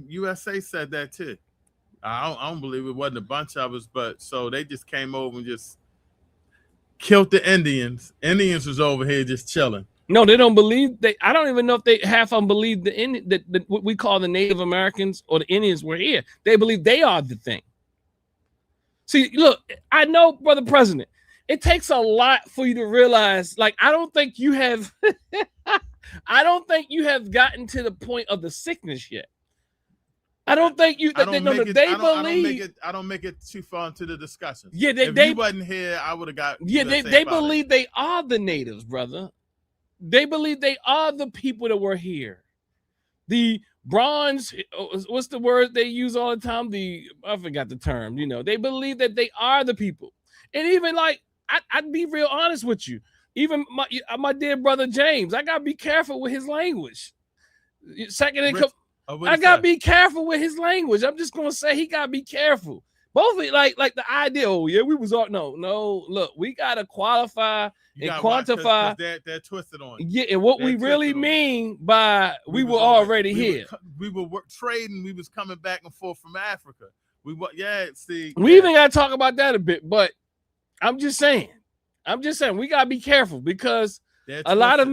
USA said that too. I don't believe it wasn't a bunch of us, but so they just came over and just killed the Indians. Indians was over here just chilling. No, they don't believe. I don't even know if half of them believe that what we call the Native Americans or the Indians were here. They believe they are the thing. See, look, I know, Brother President, it takes a lot for you to realize. Like, I don't think you have gotten to the point of the sickness yet. I don't think you. I don't make it too far into the discussion. Yeah, if you wasn't here, I would have got. Yeah, they believe they are the natives, brother. They believe they are the people that were here. The bronze, what's the word they use all the time? I forgot the term. They believe that they are the people. And even like, I'd be real honest with you. Even my dear brother James, I gotta be careful with his language. I gotta be careful with his language. I'm just gonna say he gotta be careful. Both of it, like the idea. Oh yeah, we was all no. Look, we gotta qualify and quantify. They're twisted on. Yeah, and what we really mean by we were already here. We were trading. We was coming back and forth from Africa. We even gotta talk about that a bit. But I'm just saying we gotta be careful because there's a lot of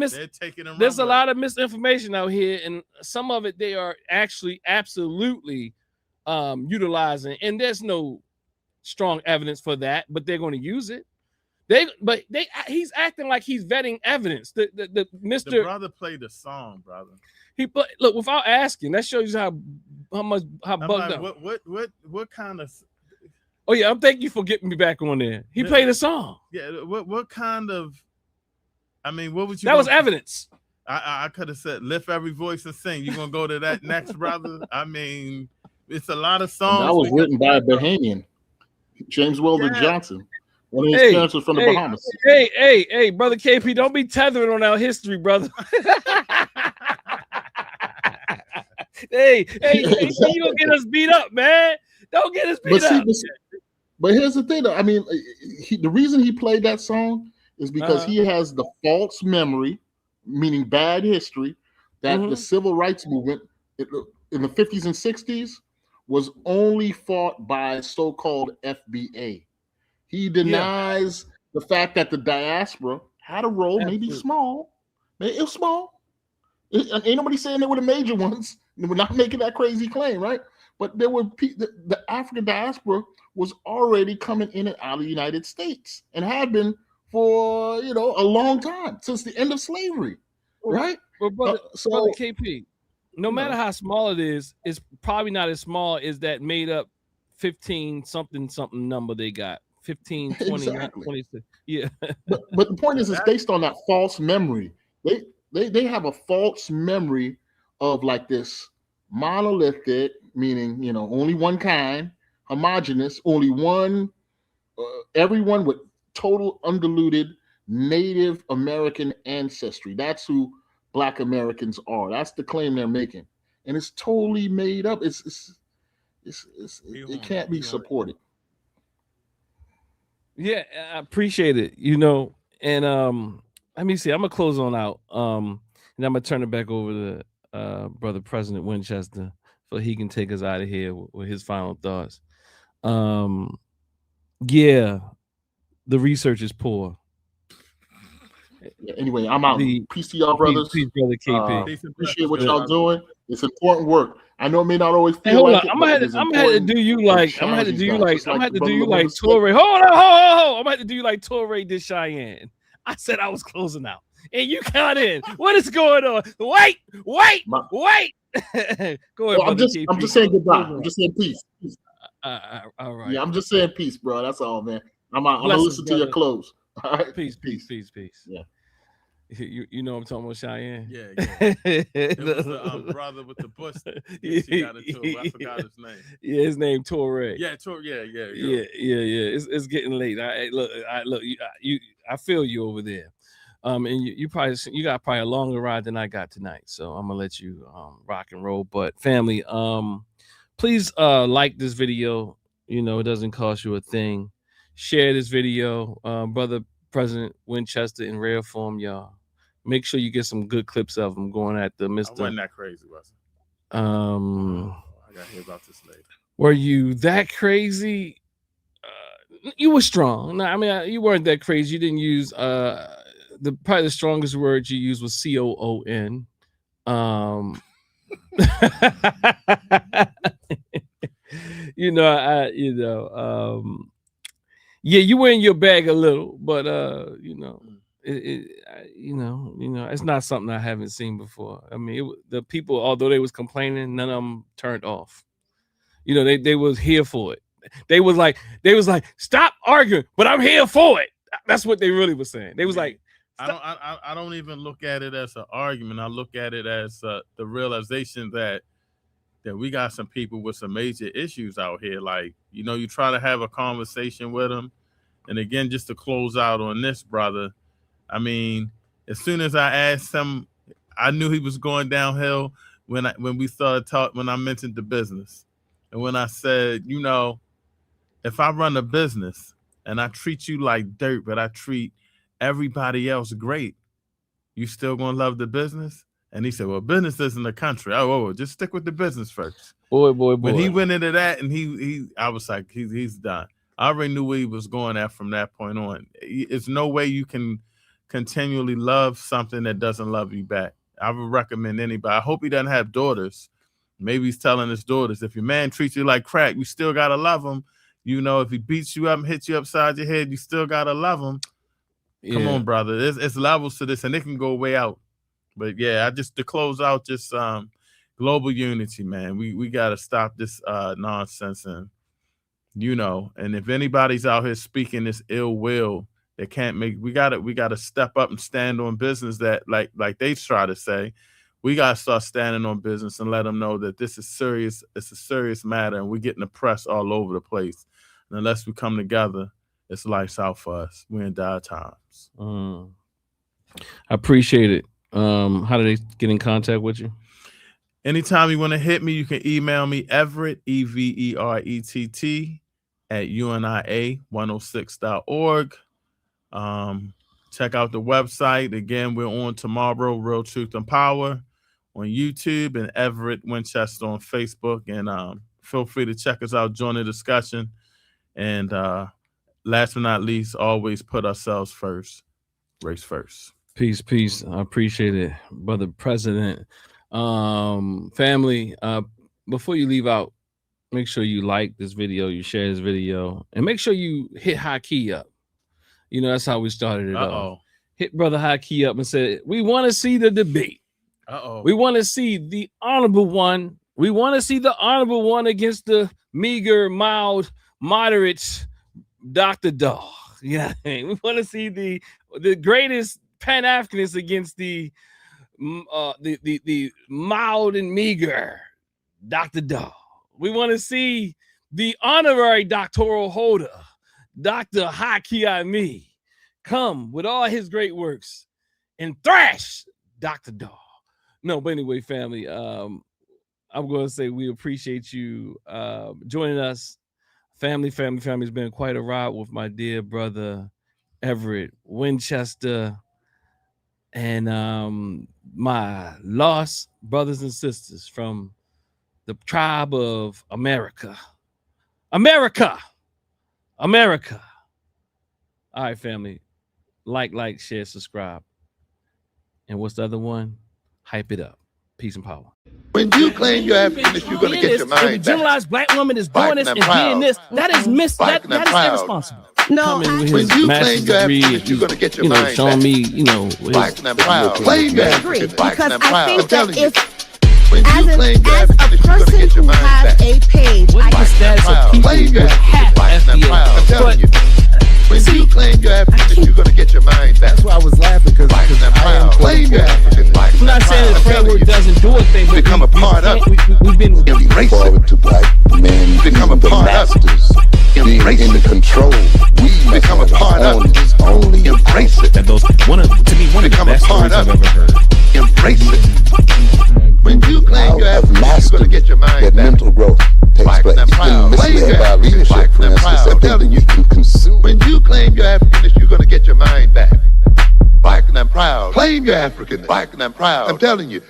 misinformation out here, and some of it they are actually absolutely utilizing, and there's no strong evidence for that, but they're going to use it He's acting like he's vetting evidence. The The brother played the song, brother. Look, without asking, that shows you how bugged up. What kind of? Oh yeah, I'm thank you for getting me back on there. He played a song. Yeah, what kind of? I mean, what would you? That was evidence. I could have said lift every voice and sing. You gonna go to that next, brother? I mean, it's a lot of songs. And that was written by a Bahamian, James Weldon Johnson. One of his parents was from the Bahamas. Hey, brother KP, don't be tethering on our history, brother. hey, you gonna get us beat up, man. Don't get us beat up. But here's the thing, though. I mean, the reason he played that song is because he has the false memory, meaning bad history, that the civil rights movement in the 50s and 60s was only fought by so-called FBA. He denies the fact that the diaspora had a role, maybe small. It was small. Ain't nobody saying they were the major ones. We're not making that crazy claim, right? But there were the African diaspora was already coming in and out of the United States and had been for a long time, since the end of slavery, right? Well, brother KP, no matter how small it is, it's probably not as small as that made up 15 something number they got. 15, 20, exactly. 26. Yeah. but the point is, it's based on that false memory. They have a false memory of like this monolithic, meaning only one kind, homogeneous, only one, everyone with total undiluted Native American ancestry. That's who Black Americans are. That's the claim they're making, and it's totally made up. It can't be supported. Yeah, I appreciate it. And let me see. I'm gonna close on out. And I'm gonna turn it back over to brother President Winchester so he can take us out of here with his final thoughts. Yeah, the research is poor. Anyway, I'm out. Peace to y'all, brothers. Peace, brother KP. Appreciate what y'all doing. It's important work. I know it may not always feel hold like on. it. I'm gonna have to do you like Torre. Hold on. I'm gonna have to do you like Torre did Cheyenne. I said I was closing out, and you got in. What is going on? Wait. Go ahead, I'm just saying goodbye. I'm just saying peace. All right. Yeah, I'm just saying peace, bro. That's all, man. I'm gonna listen to your close. All right. Peace. Yeah. You know I'm talking about Cheyenne? Yeah. It was the brother with the bush. She got it too. I forgot his name. Yeah, his name Torre. Yeah, Torre. Yeah. It's getting late. I feel you over there. And you got probably a longer ride than I got tonight. So I'm gonna let you rock and roll. But family, please like this video. It doesn't cost you a thing. Share this video, brother President Winchester in rare form, y'all. Make sure you get some good clips of him going at the Mr. I wasn't that crazy, was it? I gotta hear about this later. Were you that crazy? You were strong. No, I mean, you weren't that crazy. You didn't use probably the strongest word you used was COON. Yeah, you were in your bag a little, but it's not something I haven't seen before. I mean, the people, although they was complaining, none of them turned off. They was here for it. They was like, stop arguing, but I'm here for it. That's what they really was saying. They was like, I don't even look at it as an argument. I look at it as the realization that we got some people with some major issues out here. Like, you try to have a conversation with them. And again, just to close out on this, brother, I mean, as soon as I asked him, I knew he was going downhill when we started talking, when I mentioned the business. And when I said, if I run a business and I treat you like dirt, but I treat everybody else great, you still gonna love the business? And he said, well, business isn't a country. Oh, just stick with the business first. Boy. When he went into that, and I was like, he's done. I already knew where he was going at from that point on. It's no way you can continually love something that doesn't love you back. I would recommend anybody. I hope he doesn't have daughters. Maybe he's telling his daughters, if your man treats you like crack, you still got to love him. If he beats you up and hits you upside your head, you still got to love him. Come on, brother. It's levels to this, and it can go way out. But yeah, to close out, just global unity, man. We got to stop this nonsense, and and if anybody's out here speaking this ill will, they can't make. We got to step up and stand on business. That like they try to say, we got to start standing on business and let them know that this is serious. It's a serious matter, and we're getting the press all over the place. And unless we come together, it's lights out for us. We're in dire times. I appreciate it. How do they get in contact with you? Anytime you want to hit me, you can email me Everett, EVERETT at UNIA106.org. Check out the website. Again, we're on tomorrow, Real Truth and Power on YouTube, and Everett Winchester on Facebook. And feel free to check us out, join the discussion. And last but not least, always put ourselves first, race first. Peace, peace. I appreciate it, brother president. Family, before you leave out, make sure you like this video, you share this video, and make sure you hit High Key up. That's how we started it off. Hit brother High Key up and said, we want to see the debate. We want to see the honorable one. We want to see the honorable one against the meager, mild, moderate Dr. Dog. Yeah, we want to see the greatest Pan-Africanist against the mild and meager Dr. Dog. We want to see the honorary doctoral holder, Dr. Haki Ami, come with all his great works and thrash Dr. Dog. No, but anyway, family, I'm going to say we appreciate you joining us. Family's been quite a ride with my dear brother Everett Winchester and my lost brothers and sisters from the tribe of America. All right, family. Like, share, subscribe. And what's the other one? Hype it up. Peace and power. When you claim your Africanness, you're going to get your mind back. If a generalized black woman is doing this and being this, that is that is irresponsible. No, when you claim your Africanness, you're going to get your mind showing back. me, Black and proud. Claim your Africanness, black because and I proud. think that if when you claim your as a Africanness, you're going to person get your who mind has back. a page, What's the status of people Claim who your have Africanness, black and proud. I'm FBA? telling you. When you claim your Africanness, you're going to get your mind back. That's why I was laughing because Black and I am proud. Claim your Africanness, black I'm not and saying the proud. I'm telling framework you. doesn't do a thing, but Become a part of it. we've been Embrace Forward it. to black men Become a being the part of it. masters, being Embrace in it. control. We Become a part of it. Only Embrace it. That those one of the Become a best part stories of I've it. ever heard. Embrace it. When you claim your have Africanness, you're mastered going to get your mind that back. mental growth takes Black place. and You've proud. been Claim your misled by Africanness, leadership, black for and instance, proud. that I'm think telling that you. you can consume. When you claim your Africanness, you're going to get your mind back. Black and proud. Claim your Africanness. Black and proud. I'm telling you.